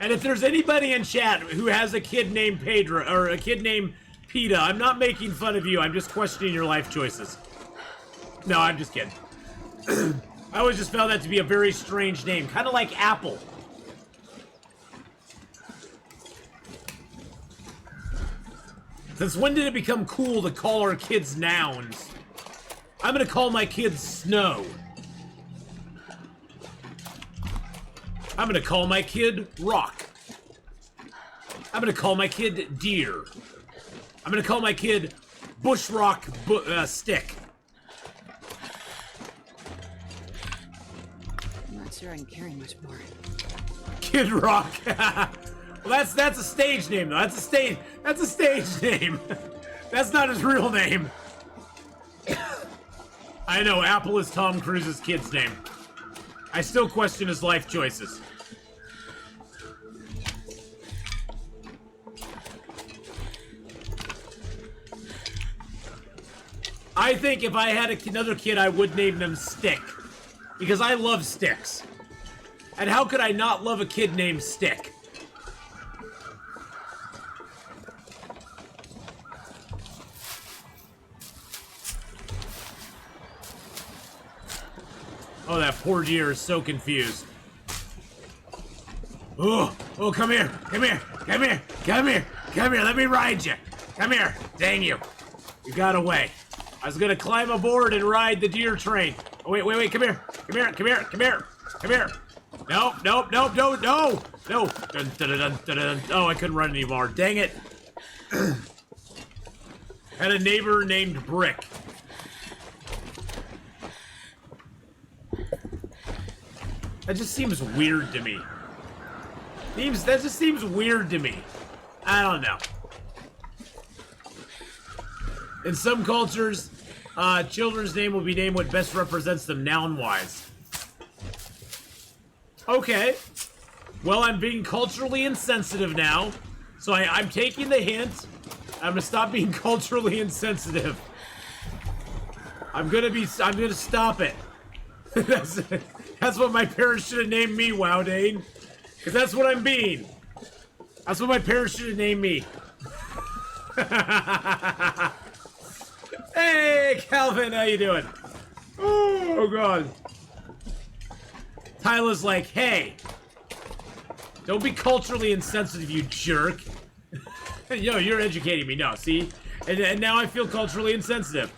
And if there's anybody in chat who has a kid named Pedro, or a kid named Pita, I'm not making fun of you, I'm just questioning your life choices. No, I'm just kidding. I always just found that to be a very strange name, kind of like Apple. Since when did it become cool to call our kids nouns? I'm gonna call my kid Snow. I'm gonna call my kid Rock. I'm gonna call my kid Deer. I'm gonna call my kid Bushrock Stick. I'm not sure I can carry much more. Kid Rock. Well, that's a stage name though. That's a stage name. That's not his real name. I know, Apple is Tom Cruise's kid's name. I still question his life choices. I think if I had another kid, I would name them Stick. Because I love sticks. And how could I not love a kid named Stick? Oh, that poor deer is so confused. Oh, come here, let me ride you. Come here, dang you. You got away. I was gonna climb aboard and ride the deer train. Oh, wait, come here. No. Dun, dun, dun, dun, dun. Oh, I couldn't run anymore, dang it. Had a neighbor named Brick. That just seems weird to me. That just seems weird to me. I don't know. In some cultures, children's name will be named what best represents them noun-wise. Okay. Well, I'm being culturally insensitive now. So I'm taking the hint. I'm gonna stop being culturally insensitive. I'm gonna stop it. That's what my parents should have named me, Wowdane. Because that's what I'm being. That's what my parents should have named me. Hey, Calvin, how you doing? Oh, God. Tyler's like, hey, don't be culturally insensitive, you jerk. Yo, you're educating me. No, see? And now I feel culturally insensitive.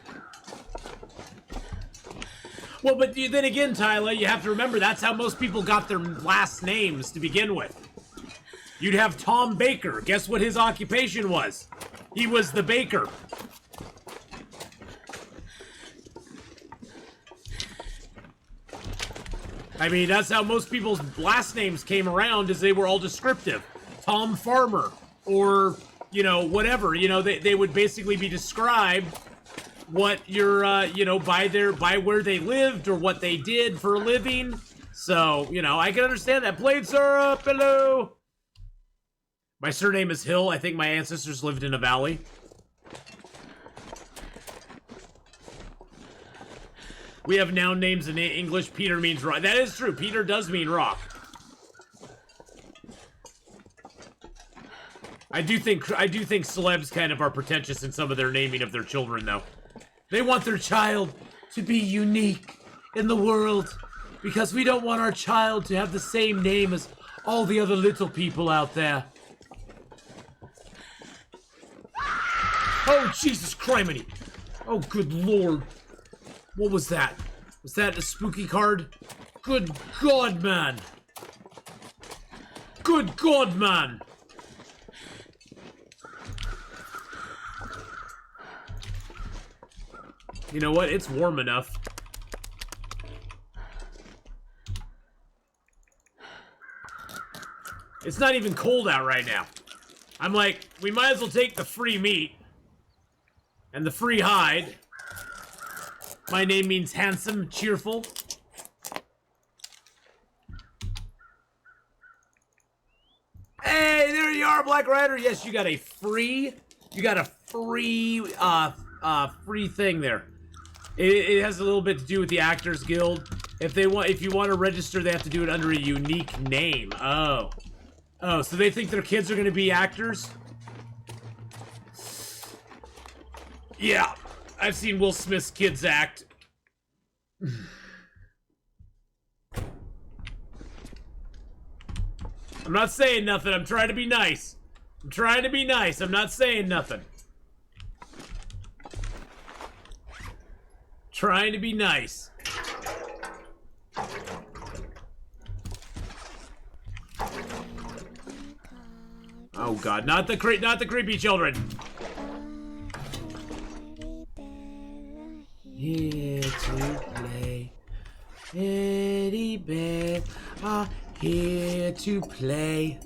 Well, but then again, Tyler, you have to remember that's how most people got their last names to begin with. You'd have Tom Baker. Guess what his occupation was? He was the baker. I mean, that's how most people's last names came around, is they were all descriptive. Tom Farmer, or, you know, whatever. You know, they would basically be described what your, you know, by where they lived or what they did for a living. So, you know, I can understand that. Blades are up, hello! My surname is Hill. I think my ancestors lived in a valley. We have noun names in English. Peter means rock. That is true. Peter does mean rock. I do think celebs kind of are pretentious in some of their naming of their children, though. They want their child to be unique in the world because we don't want our child to have the same name as all the other little people out there. Oh, Jesus criminy! Oh, good lord. What was that? Was that a spooky card? Good God, man! Good God, man! You know what? It's warm enough. It's not even cold out right now. I'm like, we might as well take the free meat and the free hide. My name means handsome, cheerful. Hey, there you are, Black Rider. Yes, you got a free free thing there. It has a little bit to do with the Actors Guild. If you want to register, they have to do it under a unique name. Oh, so they think their kids are going to be actors? Yeah, I've seen Will Smith's kids act. I'm not saying nothing. I'm trying to be nice. I'm not saying nothing. Trying to be nice. Oh God, not the creepy children. Here to play, teddy bear are here to play.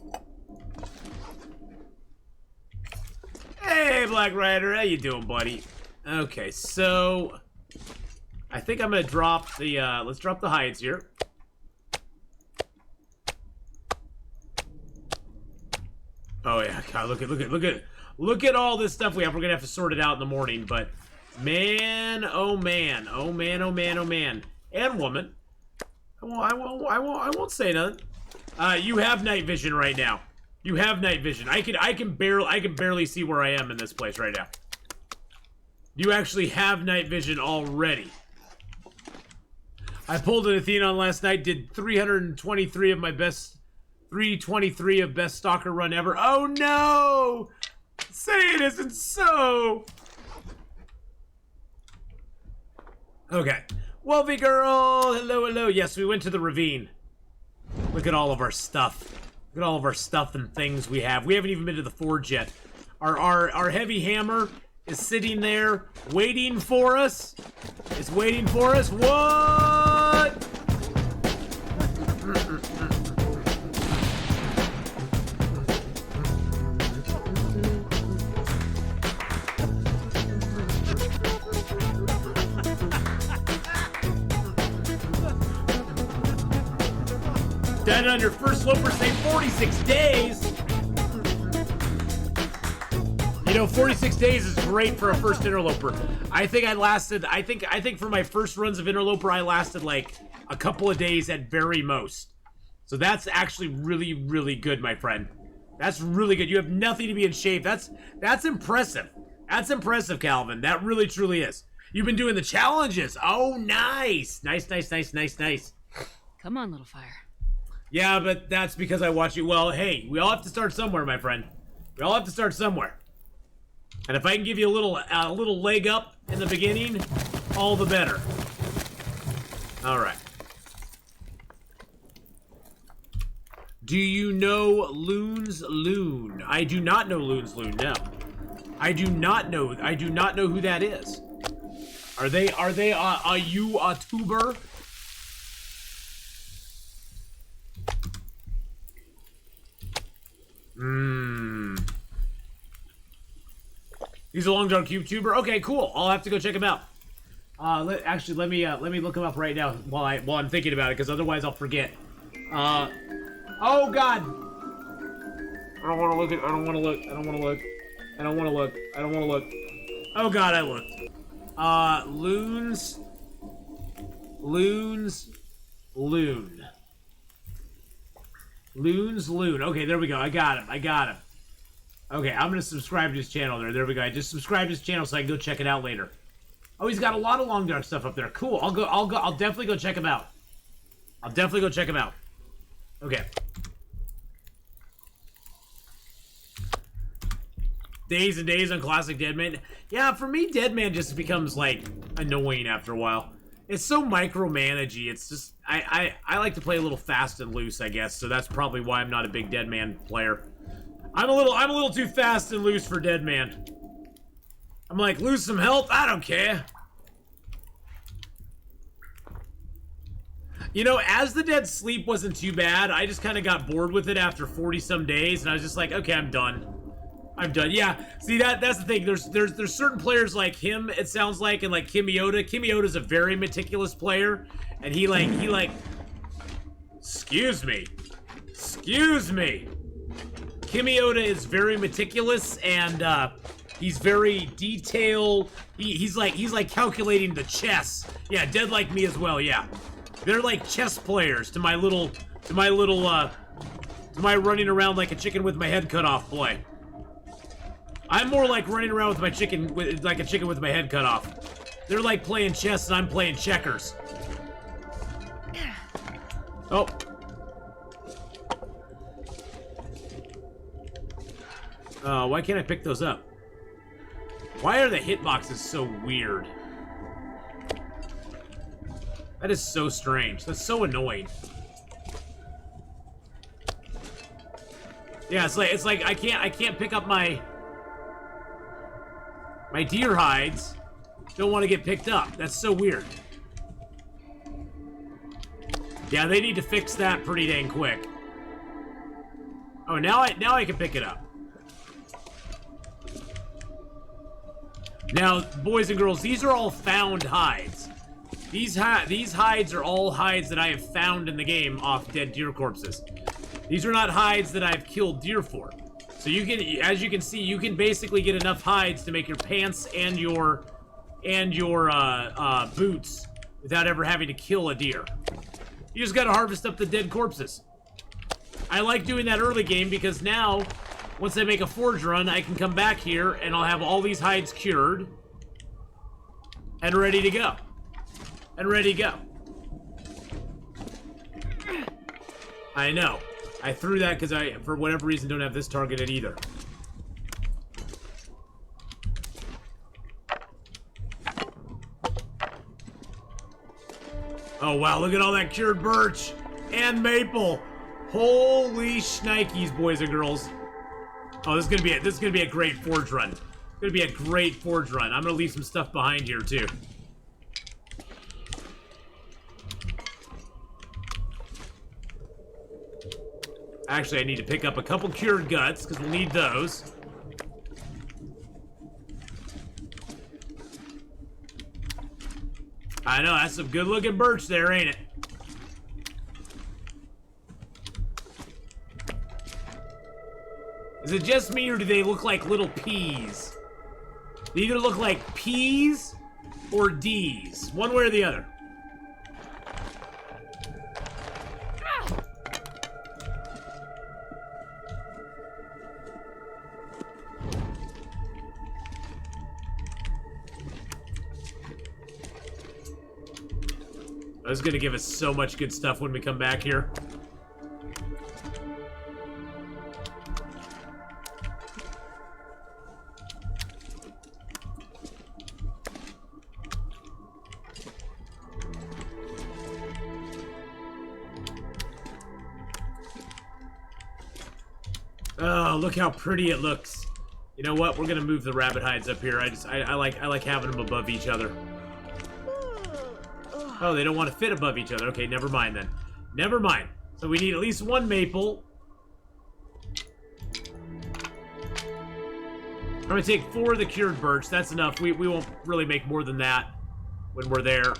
Hey, Black Rider, how you doing, buddy? Okay, so I think I'm gonna drop the let's drop the hides here. Oh yeah, God, look at all this stuff we have. We're gonna have to sort it out in the morning, but man, oh man, oh man, oh man, oh man, and woman. I won't say nothing. You have night vision right now. You have night vision. I can barely see where I am in this place right now. You actually have night vision already. I pulled an Atheenon last night, did 323 of my best, 323 of best stalker run ever. Oh no! Say it isn't so! Okay. Wolfie girl! Hello, hello. Yes, we went to the ravine. Look at all of our stuff. Look at all of our stuff and things we have. We haven't even been to the forge yet. Our heavy hammer is sitting there waiting for us. It's waiting for us. What? Dead on your first loper, say 46 days. You know, 46 days is great for a first interloper. I think for my first runs of interloper, I lasted like a couple of days at very most. So that's actually really, really good, my friend. That's really good. You have nothing to be in shape. That's impressive. That's impressive, Calvin. That really, truly is. You've been doing the challenges. Oh, nice. Nice. Come on, little fire. Yeah, but that's because I watch you. Well, hey, we all have to start somewhere, my friend. We all have to start somewhere. And if I can give you a little leg up in the beginning, all the better. All right. Do you know Loon's Loon? I do not know Loon's Loon, no. I do not know who that is. Are you a tuber? He's a long dark cube tuber. Okay, cool. I'll have to go check him out. Actually, let me look him up right now while I'm thinking about it, because otherwise I'll forget. Oh God! I don't want to look. I don't want to look. I don't want to look. I don't want to look. I don't want to look. Oh God, I looked. Loon's Loon. Loon's Loon. Okay, there we go. I got him. Okay, I'm gonna subscribe to his channel there. There we go. I just subscribed to his channel so I can go check it out later. Oh, he's got a lot of long dark stuff up there. Cool. I'll definitely go check him out. Okay. Days and days on classic Deadman. Yeah, for me, Deadman just becomes, like, annoying after a while. It's so micromanagey. It's just, I like to play a little fast and loose, I guess, so that's probably why I'm not a big Deadman player. I'm a little too fast and loose for Deadman. I'm like, lose some health? I don't care. You know, As the Dead Sleep wasn't too bad. I just kind of got bored with it after 40-some days, and I was just like, okay, I'm done. Yeah, see, that's the thing. There's certain players like him, it sounds like, and like Kimioda. Kimioda's a very meticulous player, and he like, excuse me. Kimioda is very meticulous, and he's very detailed. He's like calculating the chess. Yeah, dead like me as well. Yeah, they're like chess players to my running around like a chicken with my head cut off play. I'm more like running around with my chicken, like a chicken with my head cut off. They're like playing chess and I'm playing checkers. Oh. Why can't I pick those up? Why are the hitboxes so weird? That is so strange. That's so annoying. Yeah, it's like I can't pick up my deer hides. Don't want to get picked up. That's so weird. Yeah, they need to fix that pretty dang quick. Oh, now I can pick it up. Now, boys and girls, these are all found hides. These hides are all hides that I have found in the game off dead deer corpses. These are not hides that I've killed deer for. So you can, as you can see, you can basically get enough hides to make your pants and your boots without ever having to kill a deer. You just gotta harvest up the dead corpses. I like doing that early game because now, once I make a forge run, I can come back here and I'll have all these hides cured and ready to go. I know. I threw that because I, for whatever reason, don't have this targeted either. Oh wow, look at all that cured birch and maple. Holy shnikes, boys and girls. Oh, this is gonna be a great forge run. It's gonna be a great forge run. I'm gonna leave some stuff behind here too. Actually, I need to pick up a couple cured guts, because we'll need those. I know, that's some good-looking birch there, ain't it? Is it just me, or do they look like little peas? They either look like peas or D's. One way or the other. This is gonna give us so much good stuff when we come back here. Oh, look how pretty it looks. You know what? We're gonna move the rabbit hides up here. I like having them above each other. Oh, they don't want to fit above each other. Okay, never mind then. Never mind. So we need at least one maple. I'm gonna take 4 of the cured birch. That's enough. We won't really make more than that when we're there.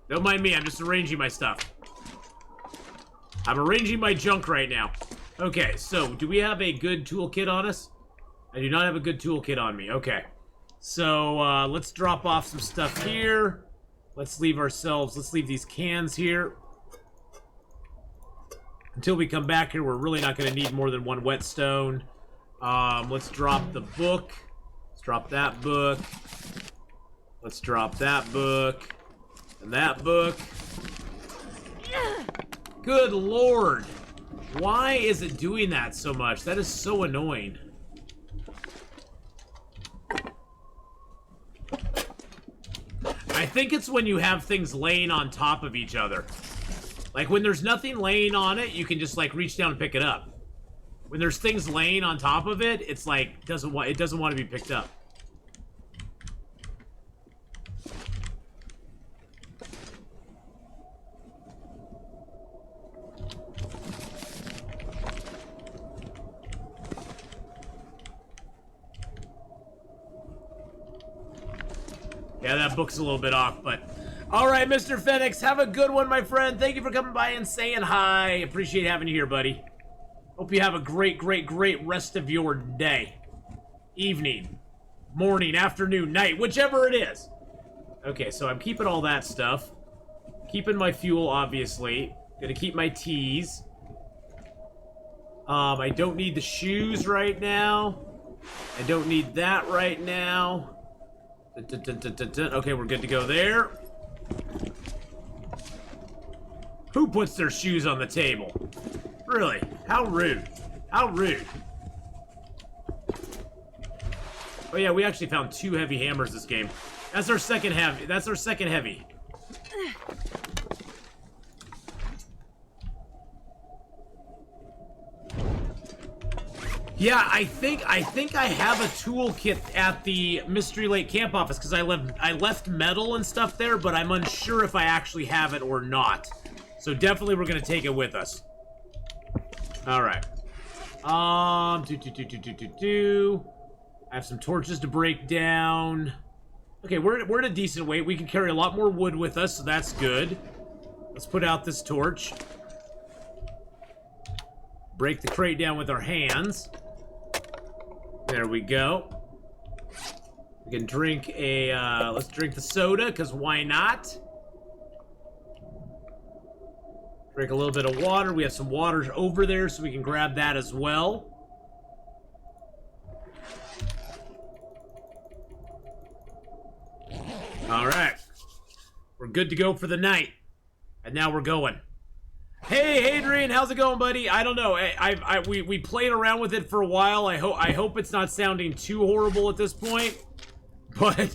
Don't mind me, I'm just arranging my stuff. I'm arranging my junk right now. Okay, so do we have a good toolkit on us? I do not have a good toolkit on me. Okay. So, let's drop off some stuff here. Let's leave these cans here. Until we come back here, we're really not going to need more than 1 whetstone. Let's drop the book. Let's drop that book. Let's drop that book. And that book. Good lord. Why is it doing that so much? That is so annoying. I think it's when you have things laying on top of each other. Like when there's nothing laying on it, you can just like reach down and pick it up. When there's things laying on top of it, it's like it doesn't want to be picked up. Yeah, that book's a little bit off, but... Alright, Mr. Phoenix, have a good one, my friend. Thank you for coming by and saying hi. Appreciate having you here, buddy. Hope you have a great, great, great rest of your day. Evening. Morning, afternoon, night, whichever it is. Okay, so I'm keeping all that stuff. Keeping my fuel, obviously. Gonna keep my teas. I don't need the shoes right now. I don't need that right now. Okay, we're good to go there. Who puts their shoes on the table? Really? How rude. How rude. Oh yeah, we actually found 2 heavy hammers this game. That's our second heavy. That's our second heavy. Yeah, I think I have a toolkit at the Mystery Lake Camp office because I left metal and stuff there, but I'm unsure if I actually have it or not. So definitely we're gonna take it with us. All right. I have some torches to break down. Okay, we're at a decent weight. We can carry a lot more wood with us, so that's good. Let's put out this torch. Break the crate down with our hands. There we go. We can drink let's drink the soda, because why not? Drink a little bit of water. We have some water over there, so we can grab that as well. All right. We're good to go for the night. And now we're going. Hey, Hadrian, how's it going, buddy? I don't know. We played around with it for a while. I hope it's not sounding too horrible at this point. But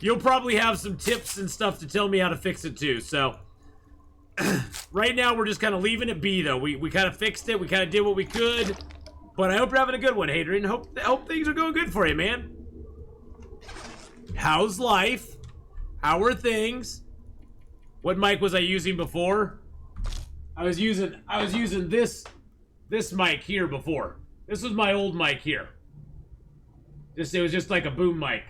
you'll probably have some tips and stuff to tell me how to fix it too. So right now we're just kind of leaving it be, though. We kind of fixed it. We kind of did what we could. But I hope you're having a good one, Hadrian. Hope things are going good for you, man. How's life? How are things? What mic was I using before? I was using this mic here before. This was my old mic here. It was just like a boom mic.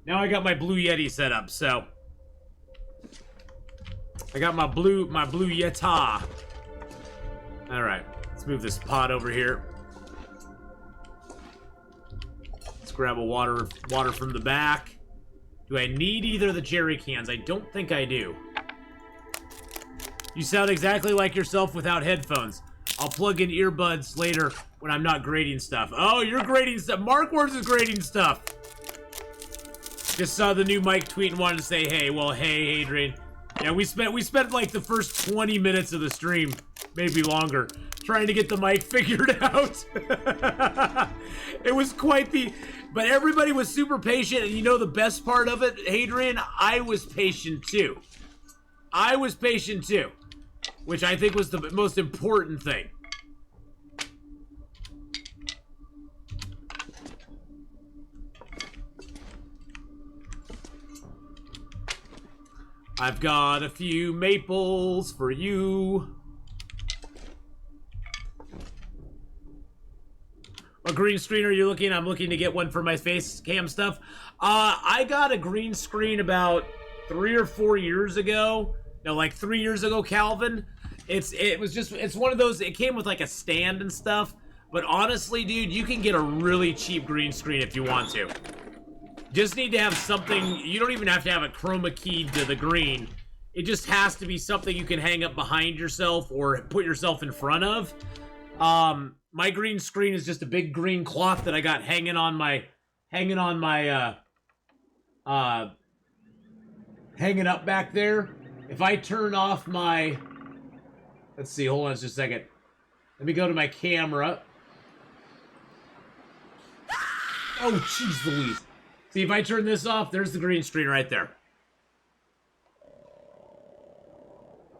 Now I got my Blue Yeti set up, so I got my blue Yeti. All right, let's move this pot over here. Let's grab a water from the back. Do I need either of the jerry cans? I don't think I do. You sound exactly like yourself without headphones. I'll plug in earbuds later when I'm not grading stuff. Oh, you're grading stuff. Mark Words is grading stuff. Just saw the new mic tweet and wanted to say, hey. Well, hey, Adrian. Yeah, we spent like the first 20 minutes of the stream, maybe longer, trying to get the mic figured out. It was quite the... But everybody was super patient, and you know the best part of it, Hadrian? I was patient too. I was patient too. which I think was the most important thing. I've got a few maples for you. What green screen are you looking? I'm looking to get one for my face cam stuff. I got a green screen about 3 or 4 years ago. No, like 3 years ago, Calvin. It's one of those, it came with like a stand and stuff. But honestly, dude, you can get a really cheap green screen if you want to. Just need to have something, you don't even have to have a chroma keyed to the green. It just has to be something you can hang up behind yourself or put yourself in front of. My green screen is just a big green cloth that I got hanging on my hanging up back there. If I turn off my, let's see, hold on just a second. Let me go to my camera. Oh, jeez Louise. See, if I turn this off, there's the green screen right there.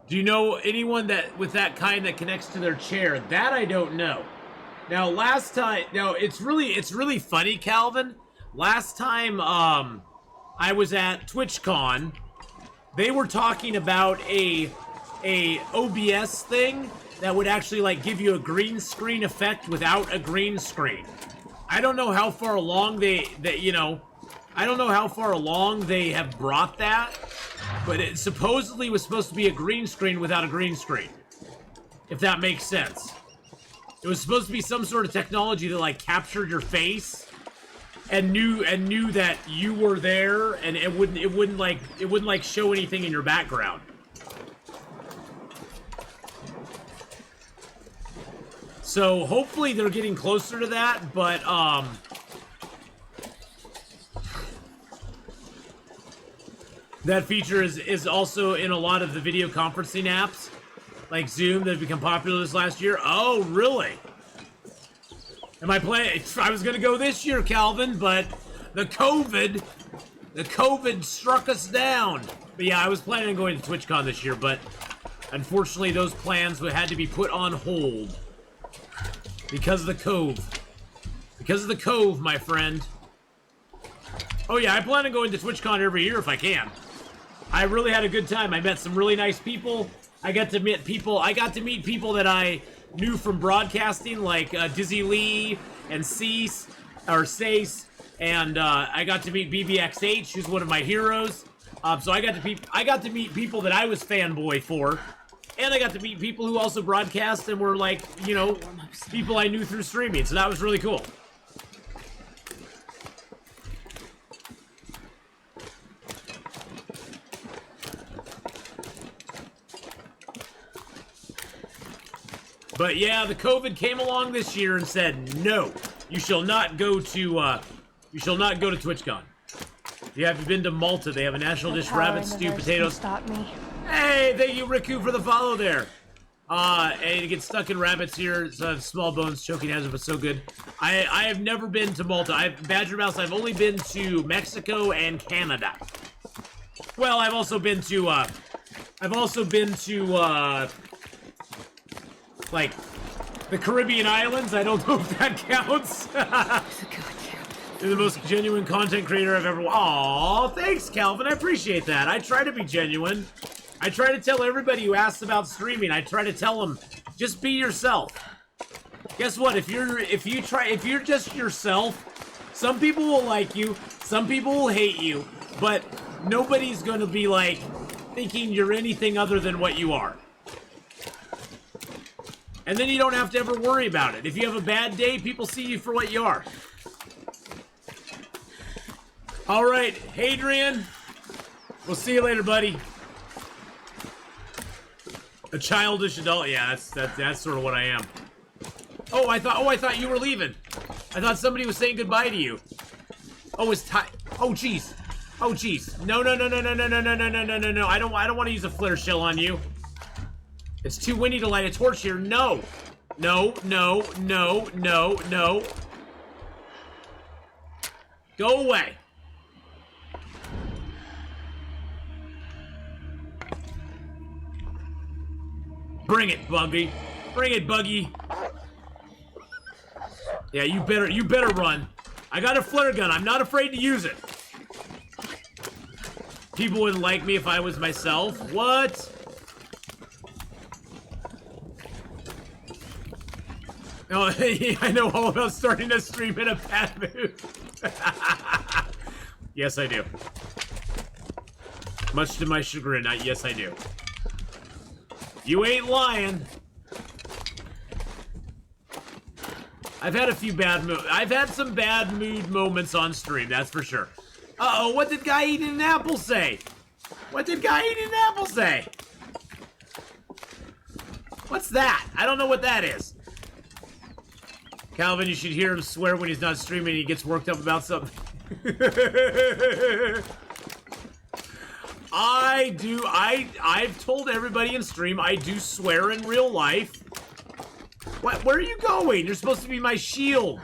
Do you know anyone that with that kind that connects to their chair? That I don't know. Now, last time, now it's really funny, Calvin. Last time I was at TwitchCon, they were talking about a OBS thing that would actually like give you a green screen effect without a green screen. I don't know how far along I don't know how far along they have brought that, but it supposedly was supposed to be a green screen without a green screen. If that makes sense. It was supposed to be some sort of technology that like captured your face and knew that you were there, and it wouldn't like show anything in your background. So hopefully they're getting closer to that, but that feature is also in a lot of the video conferencing apps, like Zoom, that have become popular this last year. Oh, really? Am I playing? I was gonna go this year, Calvin, but the COVID struck us down. But yeah, I was planning on going to TwitchCon this year, but unfortunately those plans had to be put on hold. Because of the Cove. Because of the Cove, my friend. Oh yeah, I plan on going to TwitchCon every year if I can. I really had a good time. I met some really nice people. I got to meet people that I knew from broadcasting, like Dizzy Lee and Cease, and I got to meet BBXH, who's one of my heroes. So I got to meet people that I was fanboy for, and I got to meet people who also broadcast and were like, you know, people I knew through streaming. So that was really cool. But yeah, the COVID came along this year and said, no, you shall not go to TwitchCon. You have been to Malta. They have a national dish, rabbit stew, potatoes. Stop me. Hey, thank you, Riku, for the follow there. And to get stuck in rabbits here, so small bones, choking hazard, but so good. I have never been to Malta. Badger Mouse, I've only been to Mexico and Canada. Well, I've also been to, like, the Caribbean islands. I don't know if that counts. You're the most genuine content creator I've ever... Aw, thanks, Calvin. I appreciate that. I try to be genuine. I try to tell everybody who asks about streaming, I try to tell them, just be yourself. Guess what? If you're just yourself, some people will like you, some people will hate you, but nobody's gonna be like thinking you're anything other than what you are. And then you don't have to ever worry about it. If you have a bad day, people see you for what you are. All right, Hadrian. We'll see you later, buddy. A childish adult. Yeah, that's sort of what I am. Oh, I thought you were leaving. I thought somebody was saying goodbye to you. Oh, it's Ty. Oh, jeez. Oh, jeez. No. I don't want to use a flare shell on you. It's too windy to light a torch here. No. No. Go away. Bring it, Buggy. Bring it, Buggy. Yeah, you better run. I got a flare gun. I'm not afraid to use it. People wouldn't like me if I was myself. What? Oh, I know all about starting a stream in a bad mood. Yes, I do. Much to my chagrin, yes, I do. You ain't lying. I've had a few I've had some bad mood moments on stream, that's for sure. Uh-oh, what did Guy Eating an Apple say? What did Guy Eating an Apple say? What's that? I don't know what that is. Calvin, you should hear him swear when he's not streaming and he gets worked up about something. I've told everybody in stream I do swear in real life. What? Where are you going? You're supposed to be my shield.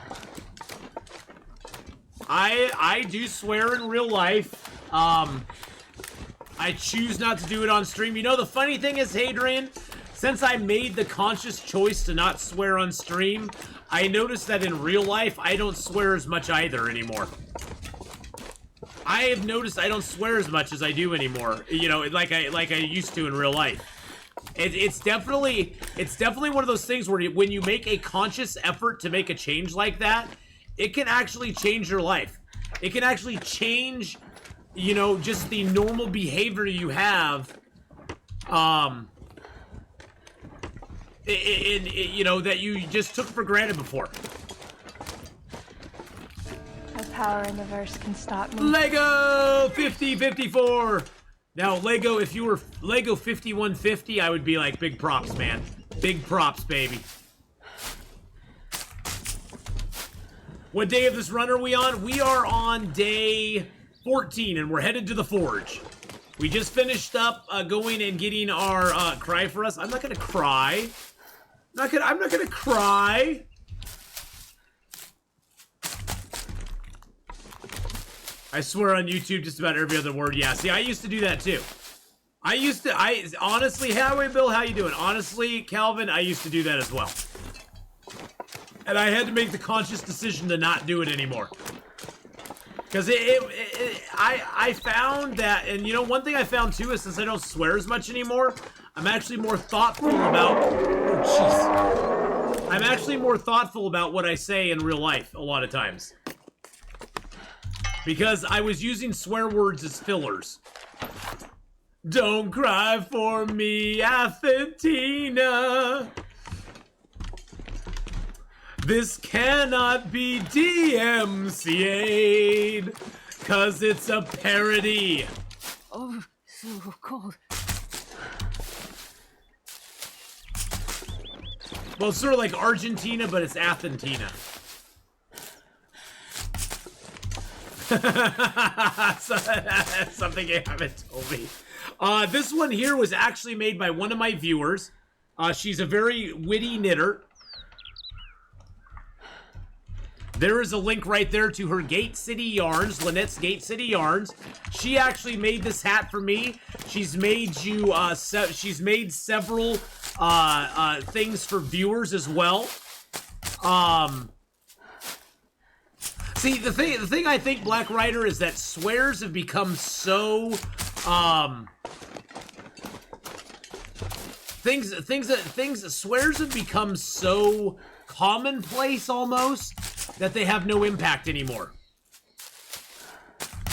I do swear in real life. I choose not to do it on stream. You know, the funny thing is, Hadrian, since I made the conscious choice to not swear on stream, I noticed that in real life, I don't swear as much either anymore. I have noticed I don't swear as much as I do anymore. You know, like I used to in real life. It's definitely one of those things where when you make a conscious effort to make a change like that, it can actually change your life. It can actually change, you know, just the normal behavior you have, you know, that you just took for granted before. No power in the verse can stop me. Lego 5054. Now, Lego, if you were Lego 5150, I would be like, big props, man. Big props, baby. What day of this run are we on? We are on day 14, and we're headed to the Forge. We just finished up going and getting our cry for us. I'm not gonna cry. I'm not gonna cry. I swear on YouTube just about every other word. Yeah, see, I used to do that too. Honestly, Bill, how you doing? Honestly, Calvin, I used to do that as well. And I had to make the conscious decision to not do it anymore. Because I found that, and you know, one thing I found too is since I don't swear as much anymore, I'm actually more thoughtful about, oh jeez. I'm actually more thoughtful about what I say in real life a lot of times. Because I was using swear words as fillers. Don't cry for me, Atheenon. This cannot be DMCA'd, 'cause it's a parody. Oh, so cold. Well, it's sort of like Argentina, but it's Atheenon. Something you haven't told me. This one here was actually made by one of my viewers. She's a very witty knitter. There is a link right there to her Gate City Yarns, Lynette's Gate City Yarns. She actually made this hat for me. She's made you, she's made several things for viewers as well. See, the thing I think, Black Rider, is that swears have become so, swears have become so commonplace almost that they have no impact anymore.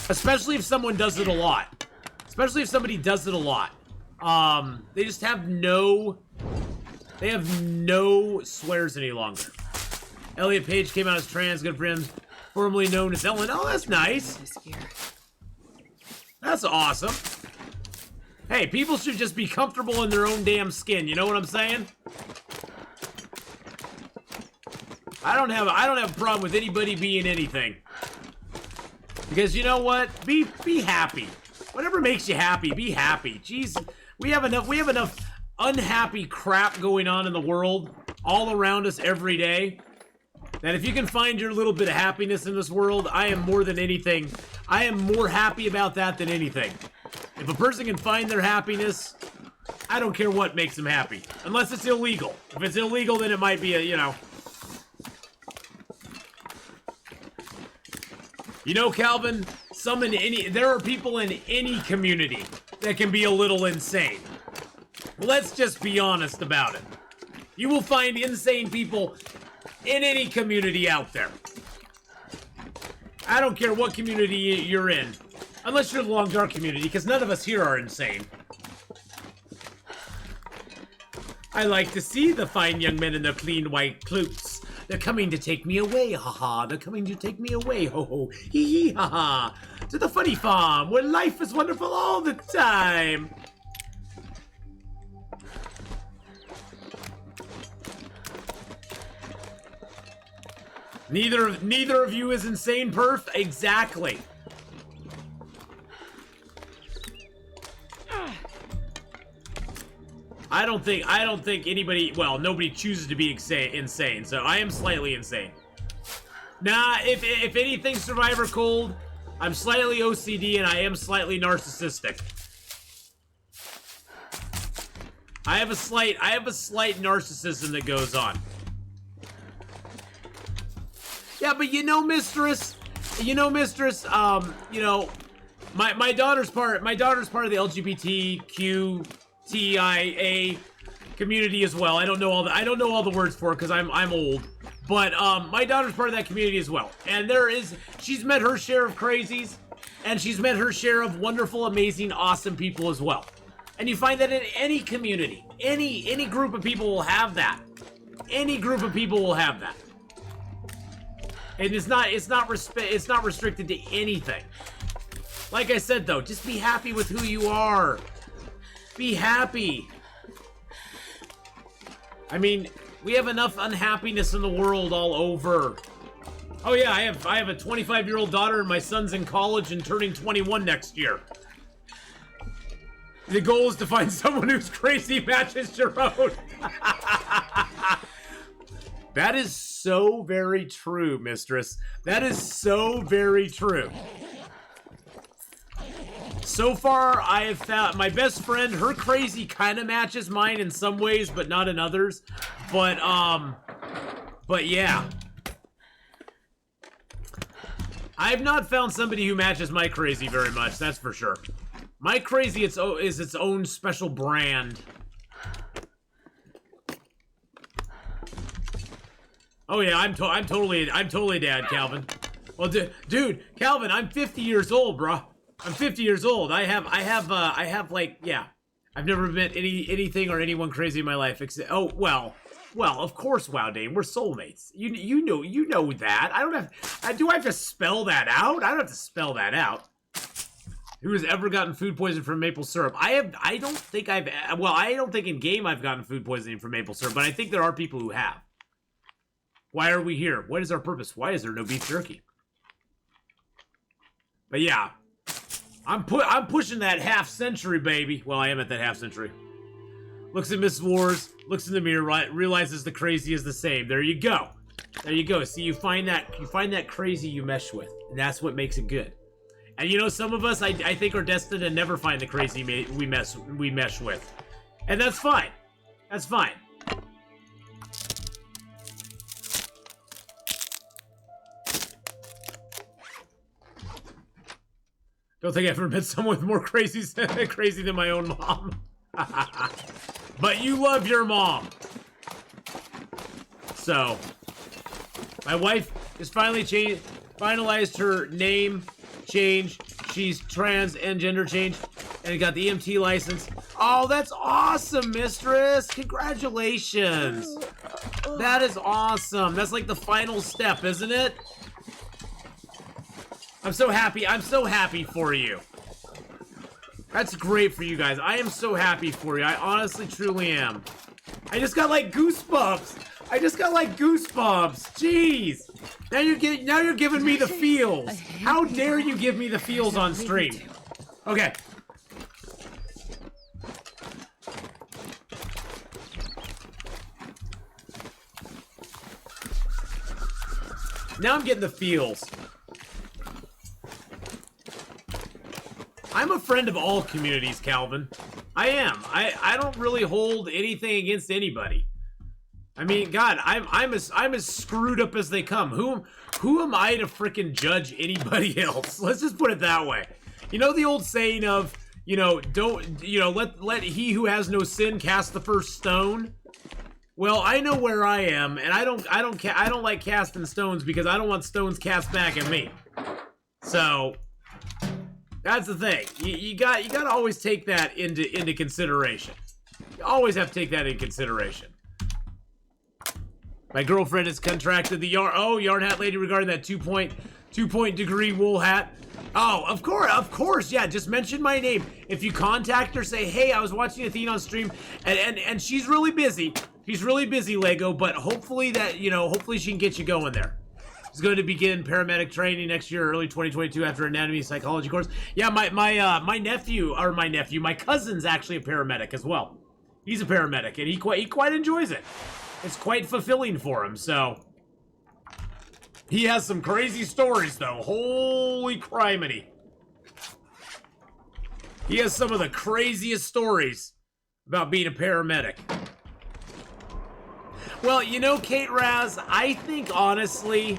Especially if someone does it a lot. Especially if somebody does it a lot. They just have no swears any longer. Elliot Page came out as trans, good for him. Formerly known as Ellen. Oh, that's nice. That's awesome. Hey, people should just be comfortable in their own damn skin. You know what I'm saying? I don't have a problem with anybody being anything. Because you know what? Be happy. Whatever makes you happy, be happy. Jeez, we have enough unhappy crap going on in the world all around us every day. That if you can find your little bit of happiness in this world, I am more than anything. I am more happy about that than anything. If a person can find their happiness, I don't care what makes them happy. Unless it's illegal. If it's illegal, then it might be a, you know. You know, Calvin, there are people in any community that can be a little insane. Let's just be honest about it. You will find insane people in any community out there. I don't care what community you're in. Unless you're the Long Dark community, because none of us here are insane. I like to see the fine young men in their clean white cloaks. They're coming to take me away, haha. They're coming to take me away, ho ho. Hee hee, haha. To the funny farm, where life is wonderful all the time. Neither of you is insane, perf? Exactly. I don't think anybody, well, nobody chooses to be insane, so I am slightly insane. Nah, if anything Survivor Cold, I'm slightly OCD and I am slightly narcissistic. I have a slight narcissism that goes on. Yeah, but you know, mistress, you know, my daughter's part of the LGBTQTIA community as well. I don't know all the words for it because I'm old. But my daughter's part of that community as well. And she's met her share of crazies, and she's met her share of wonderful, amazing, awesome people as well. And you find that in any community, any group of people will have that. Any group of people will have that. And it's not restricted to anything. Like I said though, just be happy with who you are. Be happy. I mean, we have enough unhappiness in the world all over. Oh yeah, I have a 25-year-old daughter and my son's in college and turning 21 next year. The goal is to find someone whose crazy matches your own. That is so very true, mistress. That is so very true. So far, I have found my best friend, her crazy kind of matches mine in some ways, but not in others. But yeah. I've not found somebody who matches my crazy very much, that's for sure. My crazy is its own special brand. Oh yeah, I'm totally dad, Calvin. Well, dude, Calvin, I'm 50 years old, bro. I'm 50 years old. I have like, yeah. I've never met anything or anyone crazy in my life except, oh, well, of course, Wow Dane, we're soulmates. You know that. I don't have, do I have to spell that out? I don't have to spell that out. Who has ever gotten food poisoning from maple syrup? I don't think in game I've gotten food poisoning from maple syrup, but I think there are people who have. Why are we here? What is our purpose? Why is there no beef jerky? But yeah, I'm pushing that half century, baby. Well, I am at that half century. Looks at Miss Wars, looks in the mirror, realizes the crazy is the same. There you go. There you go. See, you find that crazy you mesh with, and that's what makes it good. And you know, some of us, I think, are destined to never find the crazy we mesh with, and that's fine. That's fine. Don't think I've ever met someone with more crazy than my own mom. But you love your mom. So, my wife has finalized her name change. She's trans and gender change, and got the EMT license. Oh, that's awesome, mistress! Congratulations! That is awesome. That's like the final step, isn't it? I'm so happy. I'm so happy for you. That's great for you guys. I am so happy for you. I honestly, truly am. I just got like goosebumps. Jeez. Now you're giving me the feels. How dare you give me the feels on stream? Okay. Now I'm getting the feels. I'm a friend of all communities, Calvin. I am. I don't really hold anything against anybody. I mean, God, I'm as screwed up as they come. Who am I to frickin' judge anybody else? Let's just put it that way. You know the old saying of, let he who has no sin cast the first stone. Well, I know where I am, and I don't like casting stones because I don't want stones cast back at me. So that's the thing. You gotta always take that into consideration. You always have to take that into consideration. My girlfriend has contracted the yarn hat lady regarding that 2-point degree wool hat. Oh, of course, yeah, just mention my name. If you contact her, say, hey, I was watching Atheenon stream, and she's really busy. She's really busy, Lego, but hopefully hopefully she can get you going there. She's going to begin paramedic training next year, early 2022, after anatomy and psychology course. Yeah, my cousin's actually a paramedic as well. He's a paramedic, and he quite enjoys it. It's quite fulfilling for him, so... He has some crazy stories, though. Holy criminy. He has some of the craziest stories about being a paramedic. Well, Kate Raz, I think, honestly,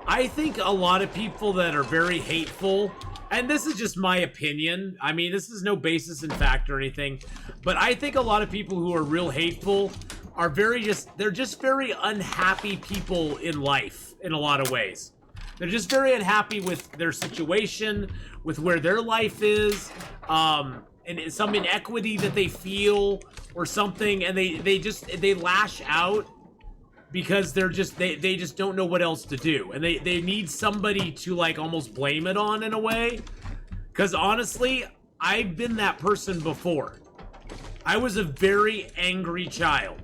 a lot of people that are very hateful, and this is just my opinion. I mean, this is no basis in fact or anything, but I think a lot of people who are real hateful are they're just very unhappy people in life in a lot of ways. They're just very unhappy with their situation, with where their life is, and some inequity that they feel or something, and they lash out because they just don't know what else to do, and they need somebody to like almost blame it on in a way. Because honestly, I've been that person before. I was a very angry child.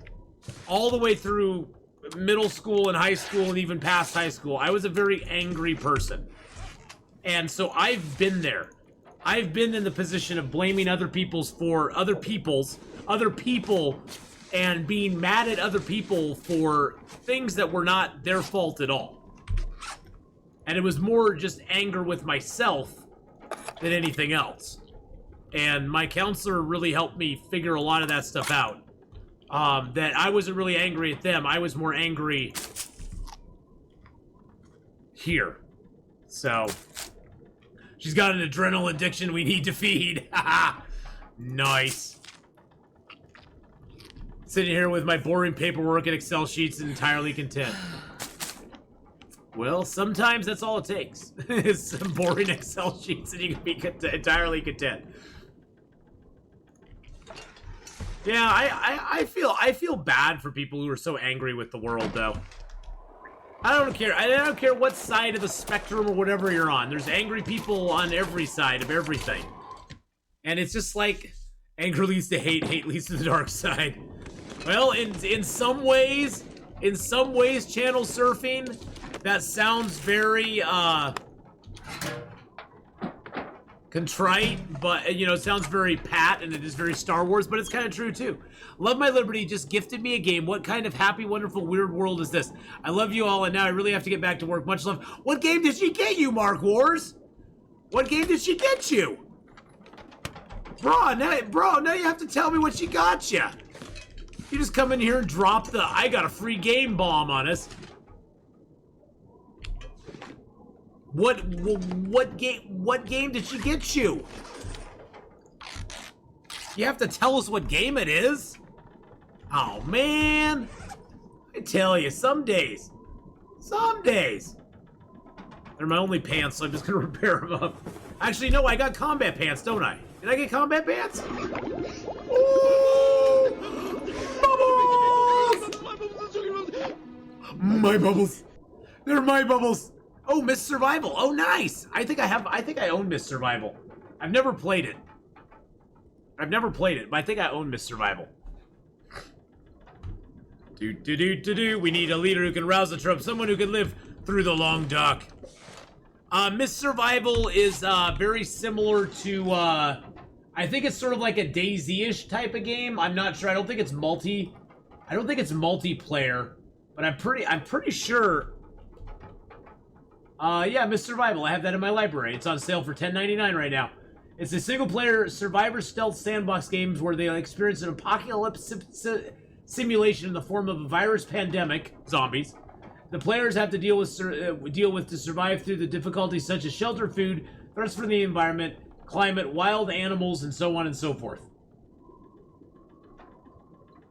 All the way through middle school and high school and even past high school, I was a very angry person. And so I've been there. I've been in the position of blaming other people and being mad at other people for things that were not their fault at all. And it was more just anger with myself than anything else. And my counselor really helped me figure a lot of that stuff out. That I wasn't really angry at them. I was more angry here. So, she's got an adrenaline addiction we need to feed. Nice. Sitting here with my boring paperwork and Excel sheets and entirely content. Well, sometimes that's all it takes. Is some boring Excel sheets and you can be entirely content. Yeah, I feel bad for people who are so angry with the world, though. I don't care what side of the spectrum or whatever you're on. There's angry people on every side of everything. And it's just like, anger leads to hate, hate leads to the dark side. Well, in some ways, channel surfing, that sounds very, contrite, but it sounds very pat, and it is very Star Wars, but it's kind of true too. Love My Liberty just gifted me a game. What kind of happy, wonderful, weird world is this? I love you all, and now I really have to get back to work. Much love. What game did she get you, Mark Wars? What game did she get you? Bro, now you have to tell me what she got you. You just come in here and drop the I got a free game bomb on us. What game did she get you? You have to tell us what game it is? Oh, man. I tell you, some days. They're my only pants, so I'm just gonna repair them up. Actually, no, I got combat pants, don't I? Did I get combat pants? Ooh! Bubbles! My bubbles. They're my bubbles. Oh, Miss Survival. Oh, nice. I think I own Miss Survival. I've never played it. But I think I own Miss Survival. We need a leader who can rouse the troops. Someone who can live through the long dock. Miss Survival is very similar to, I think it's sort of like a DayZ-ish type of game. I'm not sure. I don't think it's multiplayer, but I'm pretty sure. Yeah, Miss Survival. I have that in my library. It's on sale for $10.99 right now. It's a single-player survivor stealth sandbox games where they experience an apocalypse simulation in the form of a virus pandemic, zombies. The players have to deal with to survive through the difficulties such as shelter, food, threats from the environment, climate, wild animals, and so on and so forth.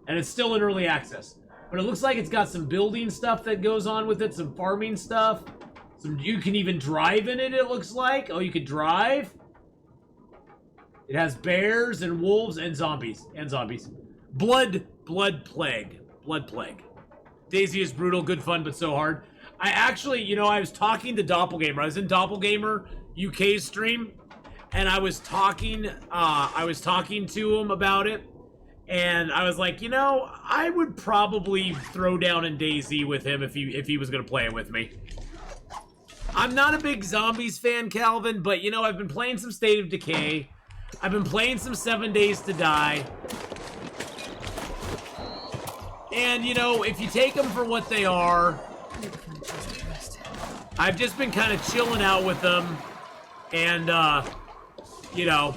And it's still in early access. But it looks like it's got some building stuff that goes on with it, some farming stuff. You can even drive in it, it looks like. Oh, you could drive? It has bears and wolves and zombies. Blood Plague. DayZ is brutal, good fun, but so hard. I actually, you know, I was talking to Doppelgamer. I was in Doppelgamer UK's stream, and I was talking to him about it, and I was like, you know, I would probably throw down in DayZ with him if he was gonna play it with me. I'm not a big zombies fan, Calvin, but you know, I've been playing some State of Decay. I've been playing some 7 Days to Die. And, you know, if you take them for what they are, I've just been kind of chilling out with them. And, you know,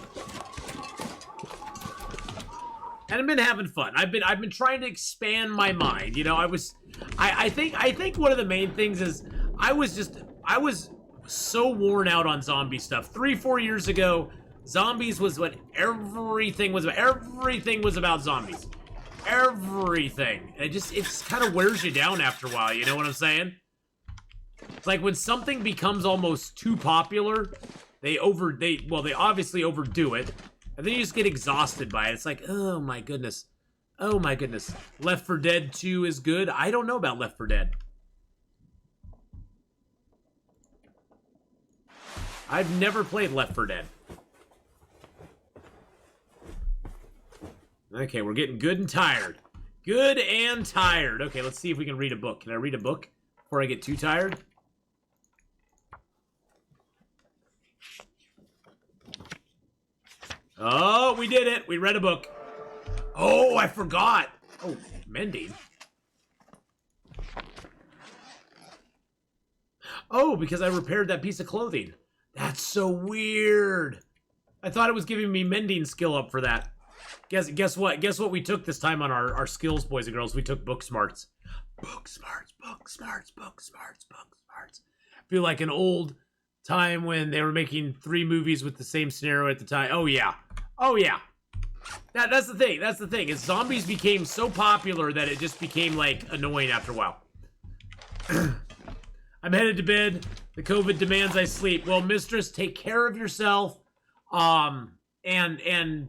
and I've been having fun. I've been trying to expand my mind. You know, I think one of the main things is I was so worn out on zombie stuff. 3-4 years ago, zombies was what everything was about. Everything was about zombies. Everything. And it kind of wears you down after a while, you know what I'm saying? It's like when something becomes almost too popular, they obviously overdo it, and then you just get exhausted by it. It's like, oh my goodness. Oh my goodness. Left 4 Dead 2 is good. I don't know about Left 4 Dead. I've never played Left 4 Dead. Okay, we're getting good and tired. Good and tired. Okay, let's see if we can read a book. Can I read a book before I get too tired? Oh, we did it. We read a book. Oh, I forgot. Oh, mending. Oh, because I repaired that piece of clothing. That's so weird. I thought it was giving me mending skill up for that. Guess what? Guess what we took this time on our skills, boys and girls? We took book smarts. Book smarts. Feel like an old time when they were making 3 movies with the same scenario at the time. Oh yeah. That's the thing. That's the thing. Is zombies became so popular that it just became like annoying after a while. I'm headed to bed. The COVID demands I sleep. Well, mistress, take care of yourself. And